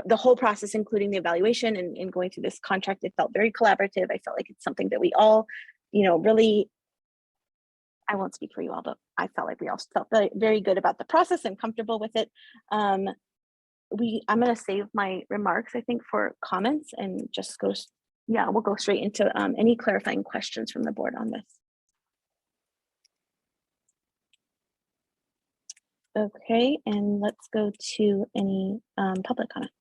Speaker 2: the whole process, including the evaluation and going through this contract, it felt very collaborative. I felt like it's something that we all, really, I won't speak for you all, but I felt like we all felt very, very good about the process and comfortable with it. I'm going to save my remarks, I think, for comments and just we'll go straight into any clarifying questions from the board on this. Okay, and let's go to any public comment.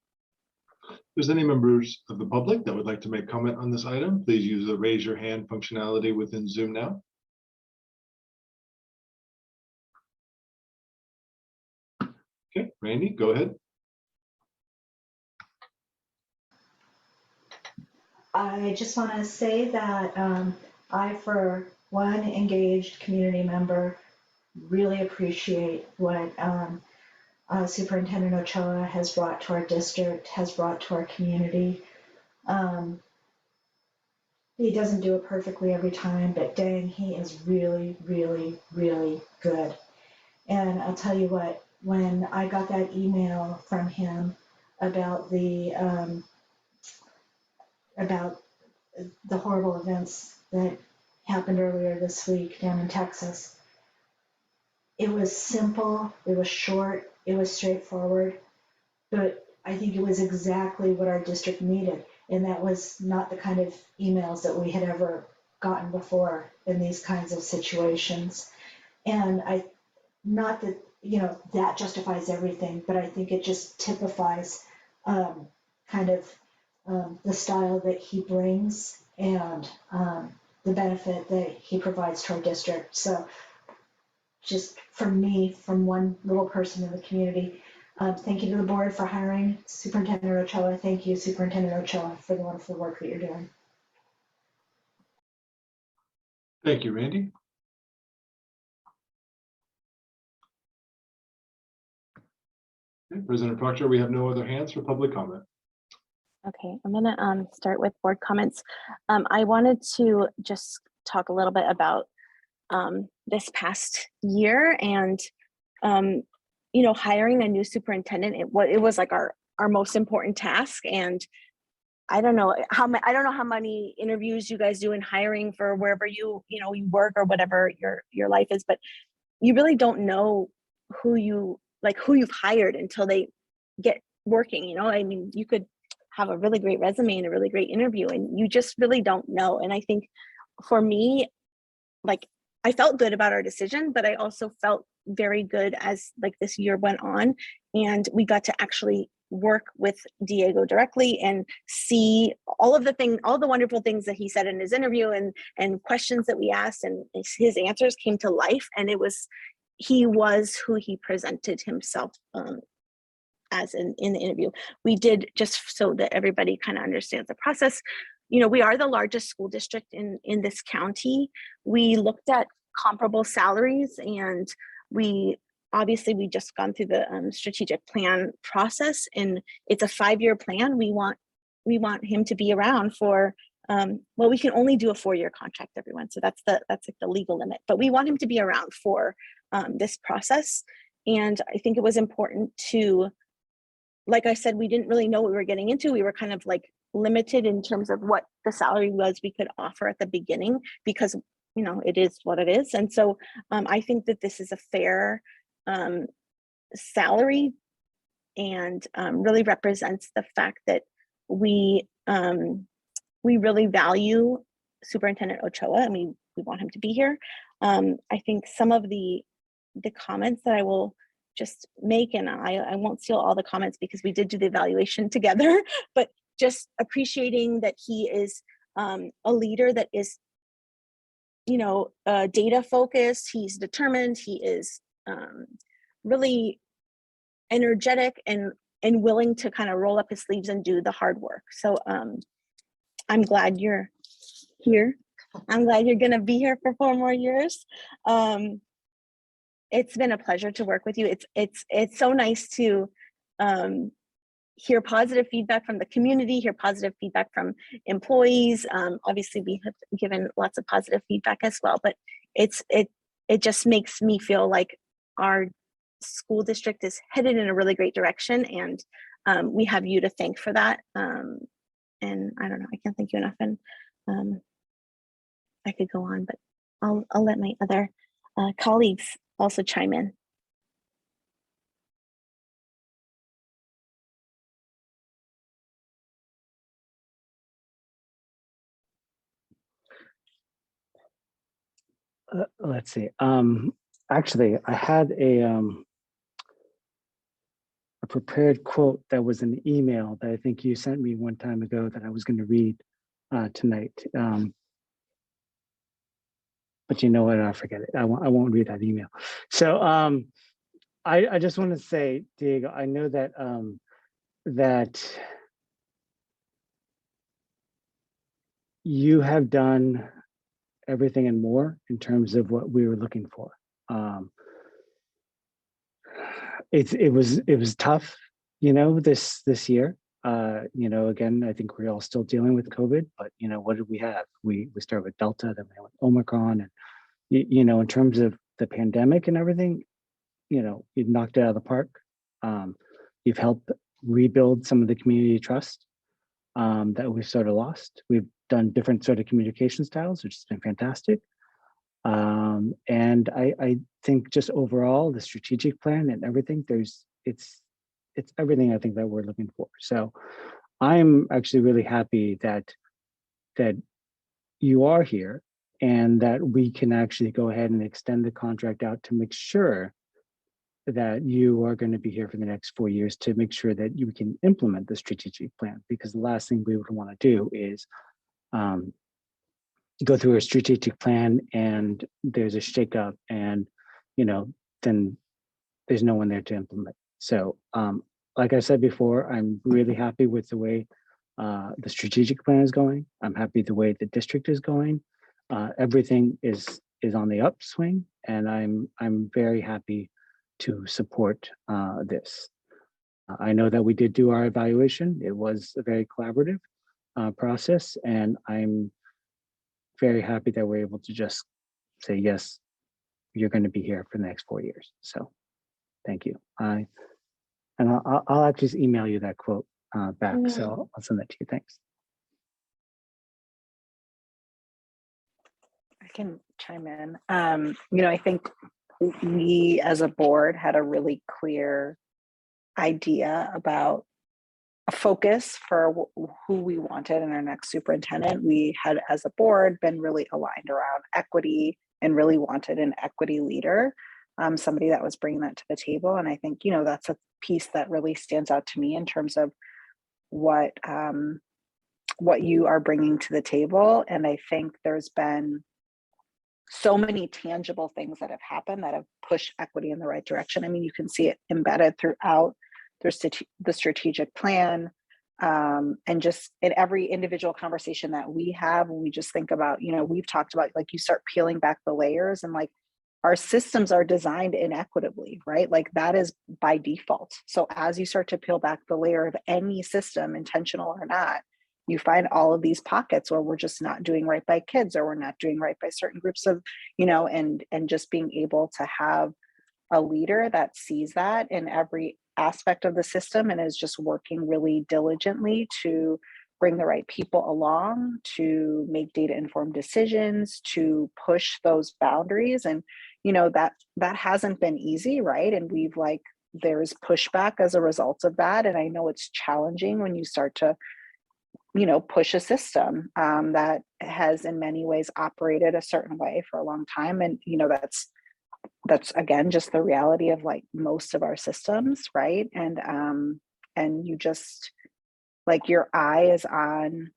Speaker 1: If there's any members of the public that would like to make comment on this item, please use the raise your hand functionality within Zoom now. Okay, Randy, go ahead.
Speaker 21: I just want to say that I, for one engaged community member, really appreciate what Superintendent Ochoa has brought to our district, has brought to our community. He doesn't do it perfectly every time, but dang, he is really, really, really good. And I'll tell you what, when I got that email from him about the horrible events that happened earlier this week down in Texas, it was simple, it was short, it was straightforward, but I think it was exactly what our district needed. And that was not the kind of emails that we had ever gotten before in these kinds of situations. And not that, that justifies everything, but I think it just typifies the style that he brings and the benefit that he provides to our district. So just from me, from one little person in the community, thank you to the board for hiring Superintendent Ochoa. Thank you, Superintendent Ochoa, for the wonderful work that you're doing.
Speaker 1: Thank you, Randy. Okay, President Proctor, we have no other hands for public comment.
Speaker 2: Okay, I'm gonna start with board comments. I wanted to just talk a little bit about this past year and hiring a new superintendent. It was like our most important task, and I don't know how many interviews you guys do in hiring for wherever you work or whatever your life is, but you really don't know who you've hired until they get working. I mean, you could have a really great resume and a really great interview, and you just really don't know. And I think for me, I felt good about our decision, but I also felt very good as this year went on, and we got to actually work with Diego directly and see all the wonderful things that he said in his interview and questions that we asked, and his answers came to life. And he was who he presented himself as in the interview. We did, just so that everybody kind of understands the process, we are the largest school district in this county. We looked at comparable salaries, and we just gone through the strategic plan process, and it's a 5-year plan. We want him to be around for we can only do a 4-year contract, everyone. So that's like the legal limit, but we want him to be around for this process. And I think it was important to, like I said, we didn't really know what we were getting into. We were kind of limited in terms of what the salary was we could offer at the beginning, because it is what it is. And so I think that this is a fair salary, and really represents the fact that we really value Superintendent Ochoa, and we want him to be here. I think some of the comments that I will just make, and I won't steal all the comments because we did do the evaluation together, but just appreciating that he is a leader that is data focused. He's determined. He is really energetic and willing to kind of roll up his sleeves and do the hard work. So I'm glad you're here. I'm glad you're going to be here for 4 more years. It's been a pleasure to work with you. It's so nice to hear positive feedback from the community, hear positive feedback from employees. Obviously, we have given lots of positive feedback as well, but it just makes me feel like our school district is headed in a really great direction, and we have you to thank for that. And I don't know, I can't thank you enough. And I could go on, but I'll let my other colleagues also chime in.
Speaker 5: Let's see. Actually, I had a prepared quote that was an email that I think you sent me one time ago that I was going to read tonight. But you know what? I forget it. I won't read that email. So I just want to say, Diego, I know that that you have done everything and more in terms of what we were looking for. It was tough, this year. Again, I think we're all still dealing with COVID, but what did we have? We started with Delta, then we went Omicron, and in terms of the pandemic and everything, you've knocked it out of the park. You've helped rebuild some of the community trust that we've sort of lost. We've done different sort of communication styles, which has been fantastic. And I think just overall, the strategic plan and everything, it's everything I think that we're looking for. So I'm actually really happy that you are here and that we can actually go ahead and extend the contract out to make sure that you are going to be here for the next 4 years, to make sure that you can implement the strategic plan, because the last thing we would want to do is go through a strategic plan and there's a shakeup and, then there's no one there to implement. So like I said before, I'm really happy with the way the strategic plan is going. I'm happy the way the district is going. Everything is on the upswing, and I'm very happy to support this. I know that we did do our evaluation. It was a very collaborative process, and I'm very happy that we're able to just say, yes, you're going to be here for the next 4 years. So thank you. I'll actually just email you that quote back. So I'll send that to you. Thanks.
Speaker 16: I can chime in. I think we as a board had a really clear idea about a focus for who we wanted in our next superintendent. We had, as a board, been really aligned around equity and really wanted an equity leader, somebody that was bringing that to the table. And I think, that's a piece that really stands out to me in terms of what you are bringing to the table. And I think there's been so many tangible things that have happened that have pushed equity in the right direction. I mean, you can see it embedded throughout the strategic plan, and just in every individual conversation that we have, when we just think about, we've talked about, like, you start peeling back the layers, and like, our systems are designed inequitably, right? Like, that is by default. So as you start to peel back the layer of any system, intentional or not, you find all of these pockets where we're just not doing right by kids, or we're not doing right by certain groups of, and just being able to have a leader that sees that in every aspect of the system and is just working really diligently to bring the right people along, to make data informed decisions, to push those boundaries. And that hasn't been easy, right? And there's pushback as a result of that. And I know it's challenging when you start to push a system that has in many ways operated a certain way for a long time. And that's again just the reality of like most of our systems, right? And you just, like, your eye is on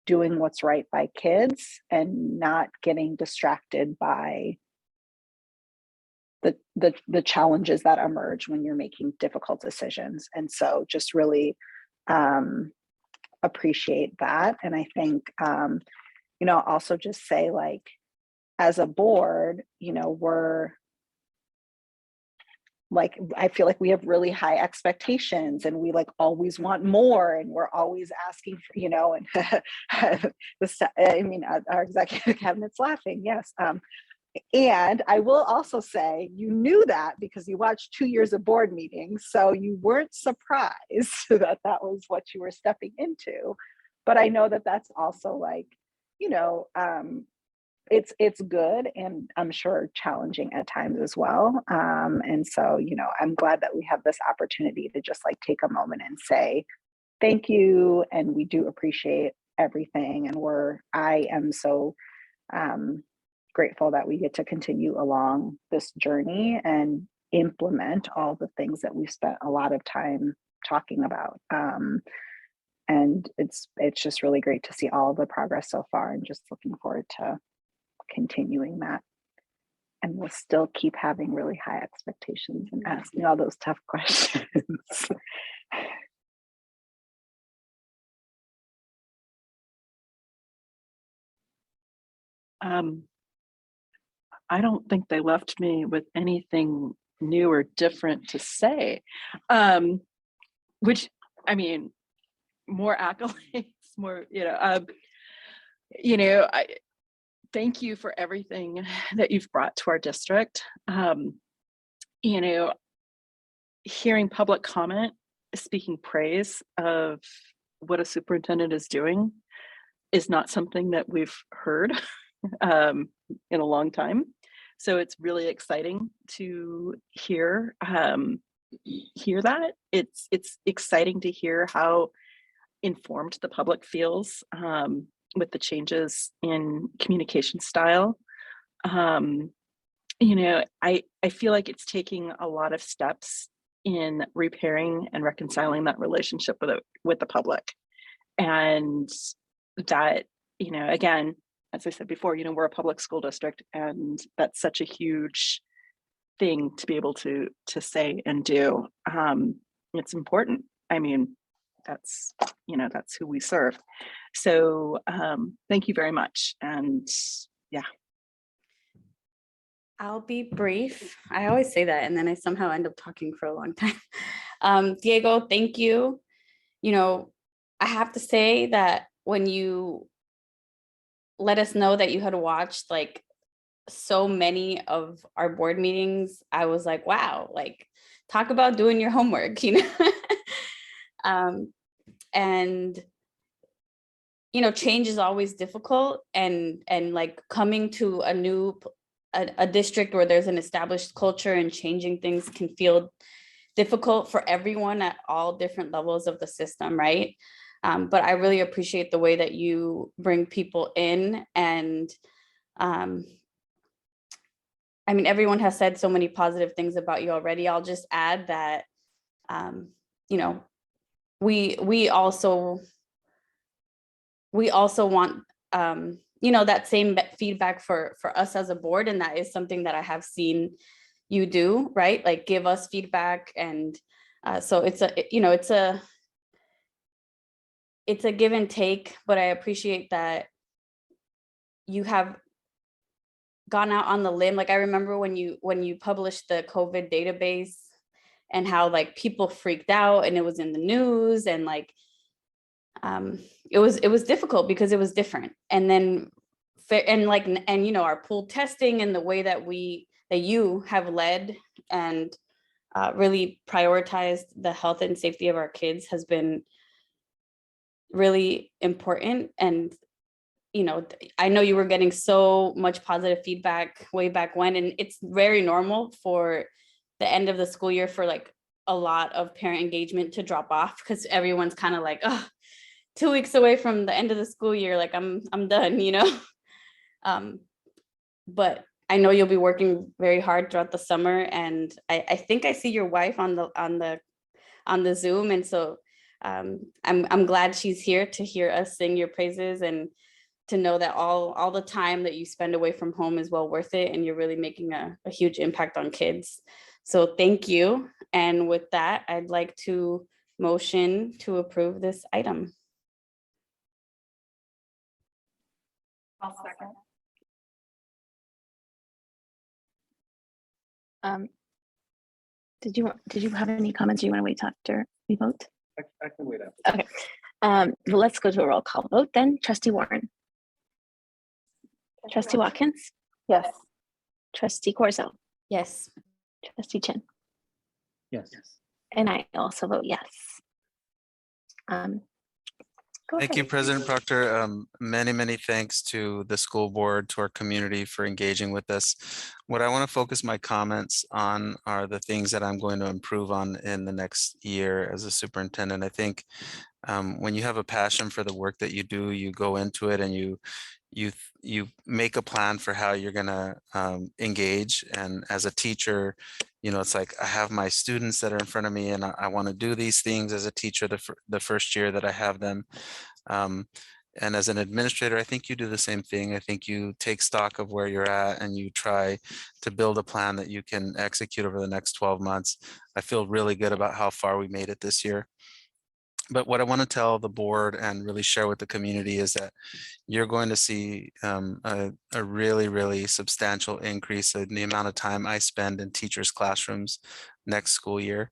Speaker 16: doing what's right by kids and not getting distracted by the challenges that emerge when you're making difficult decisions. And so just really appreciate that. And I think also just say, like, as a board, we're like, I feel like we have really high expectations, and we like always want more, and we're always asking for, and our executive cabinet's laughing. Yes. And I will also say, you knew that because you watched 2 years of board meetings, so you weren't surprised that that was what you were stepping into. But I know that that's also like, it's good, and I'm sure challenging at times as well. And so, I'm glad that we have this opportunity to just like take a moment and say thank you, and we do appreciate everything. And I am so grateful that we get to continue along this journey and implement all the things that we've spent a lot of time talking about. And it's just really great to see all the progress so far, and just looking forward to continuing that. And we'll still keep having really high expectations and asking all those tough questions. I don't think they left me with anything new or different to say, which, I mean, more accolades, more, I thank you for everything that you've brought to our district. Hearing public comment speaking praise of what a superintendent is doing is not something that we've heard in a long time. So it's really exciting to hear that. It's exciting to hear how informed the public feels with the changes in communication style. You know, I feel like it's taking a lot of steps in repairing and reconciling that relationship with the public. And that, you know, again, as I said before, you know, we're a public school district, and that's such a huge thing to be able to say and do. It's important. I mean, that's, you know, that's who we serve. So thank you very much. And yeah.
Speaker 3: I'll be brief. I always say that, and then I somehow end up talking for a long time. Diego, thank you. You know, I have to say that when you let us know that you had watched like so many of our board meetings, I was like, wow, like talk about doing your homework, you know? And you know, change is always difficult, and like coming to a new a district where there's an established culture and changing things can feel difficult for everyone at all different levels of the system, right? But I really appreciate the way that you bring people in, and I mean, everyone has said so many positive things about you already. I'll just add that, you know, we also want, you know, that same feedback for us as a board. And that is something that I have seen you do, right? Like give us feedback. And so it's a, you know, it's a give and take, but I appreciate that you have gone out on the limb. Like I remember when you published the COVID database and how like people freaked out and it was in the news, and like it was difficult because it was different. And then and you know, our pool testing and the way that you have led and really prioritized the health and safety of our kids has been really important. And you know, I know you were getting so much positive feedback way back when, and it's very normal for the end of the school year for like a lot of parent engagement to drop off, because everyone's kind of like, oh, 2 weeks away from the end of the school year, like I'm done, you know. But I know you'll be working very hard throughout the summer, and I think I see your wife on the Zoom, and so I'm glad she's here to hear us sing your praises, and to know that all the time that you spend away from home is well worth it, and you're really making a huge impact on kids. So thank you. And with that, I'd like to motion to approve this item.
Speaker 2: I'll second. Did you have any comments, or you want to wait after we vote?
Speaker 15: I can wait after.
Speaker 2: Okay. Well, let's go to a roll call vote then. Trustee Warren. Trustee Watkins.
Speaker 21: Yes.
Speaker 2: Trustee Corzo.
Speaker 3: Yes.
Speaker 2: Trustee Chin.
Speaker 5: Yes.
Speaker 2: And I also vote yes.
Speaker 9: Thank you, President Proctor. Many thanks to the school board, to our community for engaging with us. What I want to focus my comments on are the things that I'm going to improve on in the next year as a superintendent. I think when you have a passion for the work that you do, you go into it and you make a plan for how you're going to engage. And as a teacher, you know, it's like I have my students that are in front of me, and I want to do these things as a teacher the first year that I have them. And as an administrator, I think you do the same thing. I think you take stock of where you're at and you try to build a plan that you can execute over the next 12 months. I feel really good about how far we made it this year. But what I want to tell the board and really share with the community is that you're going to see a really substantial increase in the amount of time I spend in teachers' classrooms next school year.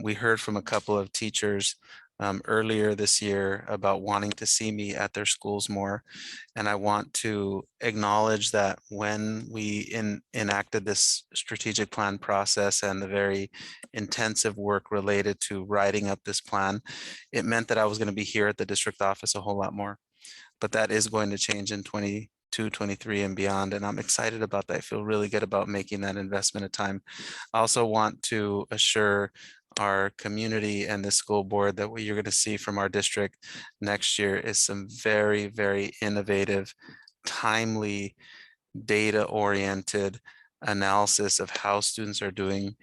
Speaker 9: We heard from a couple of teachers earlier this year about wanting to see me at their schools more. And I want to acknowledge that when we enacted this strategic plan process and the very intensive work related to writing up this plan, it meant that I was going to be here at the district office a whole lot more. But that is going to change in 22, 23 and beyond. And I'm excited about that. I feel really good about making that investment of time. I also want to assure our community and the school board that what you're going to see from our district next year is some very, very innovative, timely, data-oriented analysis of how students are doing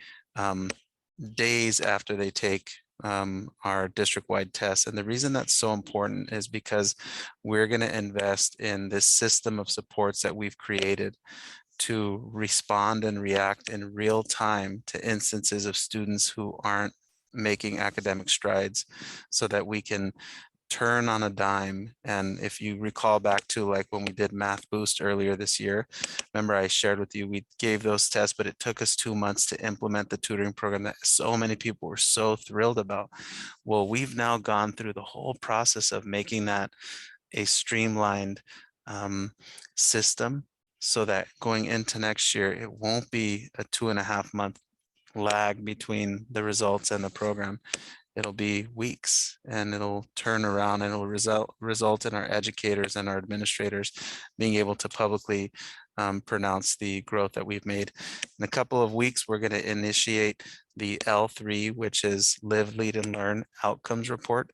Speaker 9: days after they take our district-wide tests. And the reason that's so important is because we're going to invest in this system of supports that we've created to respond and react in real time to instances of students who aren't making academic strides, so that we can turn on a dime. And if you recall back to like when we did Math Boost earlier this year, remember I shared with you, we gave those tests, but it took us 2 months to implement the tutoring program that so many people were so thrilled about. Well, we've now gone through the whole process of making that a streamlined system, so that going into next year, it won't be a 2.5 month lag between the results and the program. It'll be weeks, and it'll turn around, and it'll result in our educators and our administrators being able to publicly pronounce the growth that we've made. In a couple of weeks, we're going to initiate the L3, which is Live, Lead, and Learn Outcomes Report.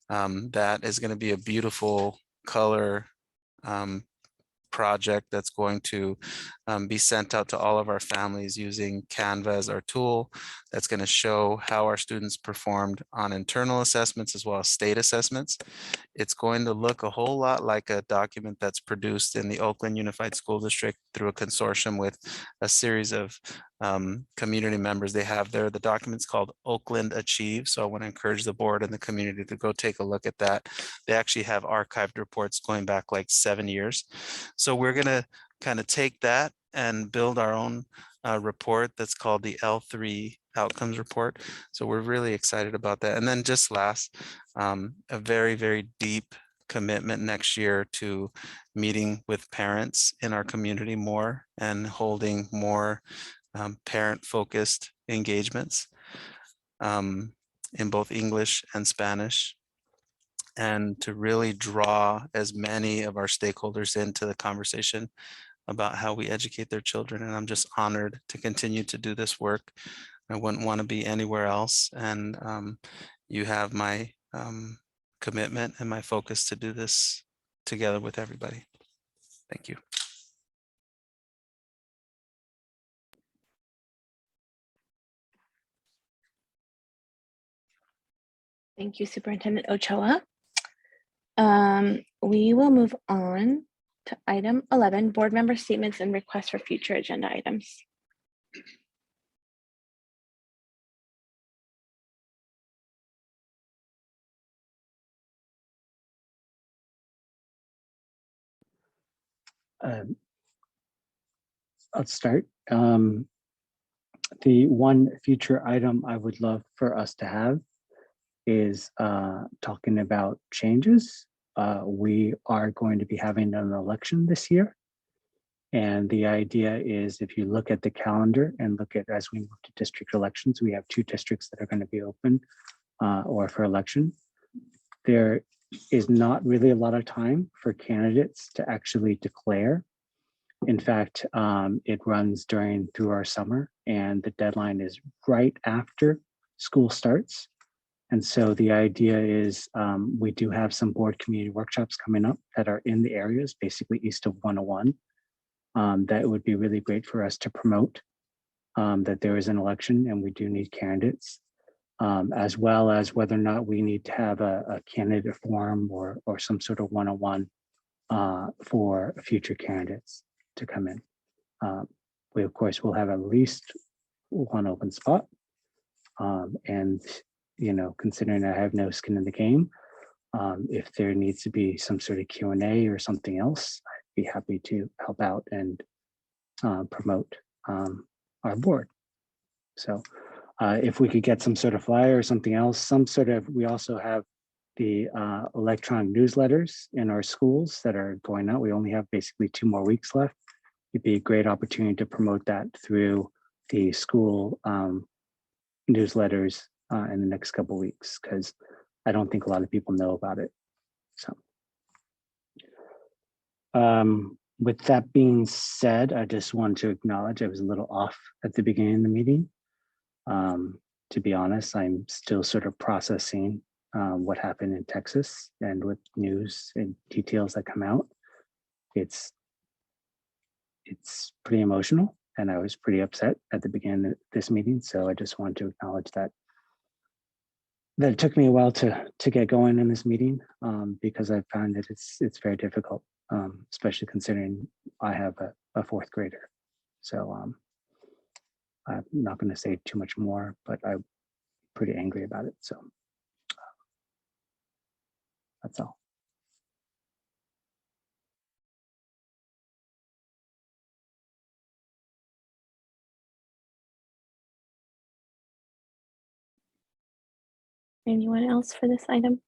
Speaker 9: That is going to be a beautiful color project that's going to be sent out to all of our families using Canva as our tool. That's going to show how our students performed on internal assessments as well as state assessments. It's going to look a whole lot like a document that's produced in the Oakland Unified School District through a consortium with a series of community members. They have there, the document's called Oakland Achieve. So I want to encourage the board and the community to go take a look at that. They actually have archived reports going back like 7 years. So we're going to kind of take that and build our own report that's called the L3 Outcomes Report. So we're really excited about that. And then just last, a very, very deep commitment next year to meeting with parents in our community more and holding more parent-focused engagements in both English and Spanish, and to really draw as many of our stakeholders into the conversation about how we educate their children. And I'm just honored to continue to do this work. I wouldn't want to be anywhere else. And you have my commitment and my focus to do this together with everybody. Thank you.
Speaker 2: Thank you, Superintendent Ochoa. We will move on to item 11, board member statements and requests for future agenda items.
Speaker 5: I'll start. The one future item I would love for us to have is talking about changes. We are going to be having an election this year. And the idea is, if you look at the calendar and look at, as we move to district elections, we have 2 districts that are going to be open or for election. There is not really a lot of time for candidates to actually declare. In fact, it runs through our summer, and the deadline is right after school starts. And so the idea is we do have some board community workshops coming up that are in the areas, basically east of 101. That would be really great for us to promote that there is an election and we do need candidates, as well as whether or not we need to have a candidate forum or some sort of 101 for future candidates to come in. We, of course, will have at least 1 open spot. And, you know, considering I have no skin in the game, if there needs to be some sort of Q&A or something else, I'd be happy to help out and promote our board. So if we could get some sort of flyer or something else, we also have the electronic newsletters in our schools that are going out. We only have basically 2 more weeks left. It'd be a great opportunity to promote that through the school newsletters in the next couple of weeks, because I don't think a lot of people know about it. So with that being said, I just want to acknowledge I was a little off at the beginning of the meeting. to be honest, I'm still sort of processing what happened in Texas, and with news and details that come out, it's pretty emotional, and I was pretty upset at the beginning of this meeting. So I just wanted to acknowledge that it took me a while to get going in this meeting, because I found that it's very difficult, especially considering I have a fourth grader. So I'm not going to say too much more, but I'm pretty angry about it. So that's all.
Speaker 2: Anyone else for this item?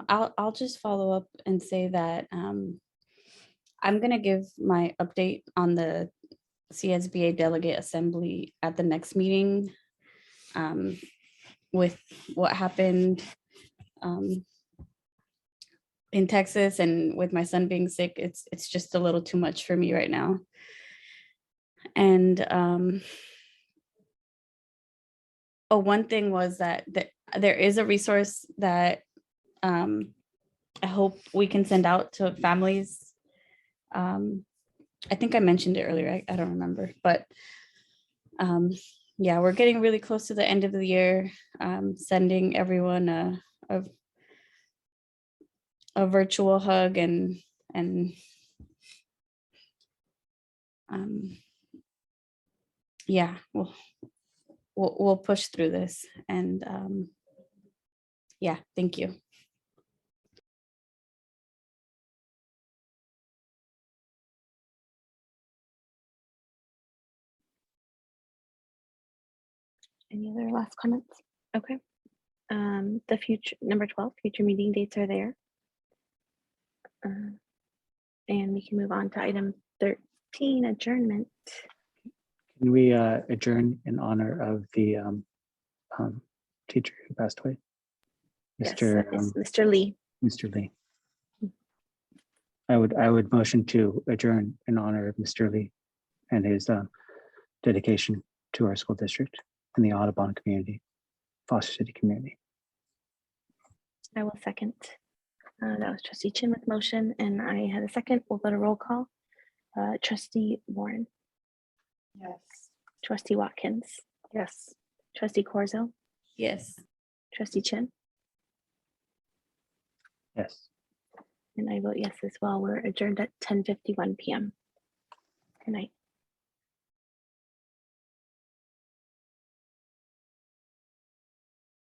Speaker 3: I'll just follow up and say that I'm going to give my update on the CSBA Delegate Assembly at the next meeting. With what happened in Texas and with my son being sick, it's just a little too much for me right now. And one thing was that there is a resource that I hope we can send out to families. I think I mentioned it earlier, I don't remember, but yeah, we're getting really close to the end of the year. Sending everyone a virtual hug and yeah, we'll push through this. And yeah, thank you.
Speaker 2: Any other last comments? Okay. The future, number 12, future meeting dates are there. And we can move on to item 13, adjournment.
Speaker 5: Can we adjourn in honor of the teacher who passed away? Mr.
Speaker 2: Yes, Mr. Lee.
Speaker 5: Mr. Lee. I would motion to adjourn in honor of Mr. Lee and his dedication to our school district and the Audubon community, Foster City community.
Speaker 2: I will second. That was Trustee Chin with motion, and I had a second. We'll go to roll call. Trustee Warren.
Speaker 21: Yes.
Speaker 2: Trustee Watkins.
Speaker 8: Yes.
Speaker 2: Trustee Corzo.
Speaker 3: Yes.
Speaker 2: Trustee Chin.
Speaker 5: Yes.
Speaker 2: And I vote yes as well. We're adjourned at 10:51 p.m. Good night.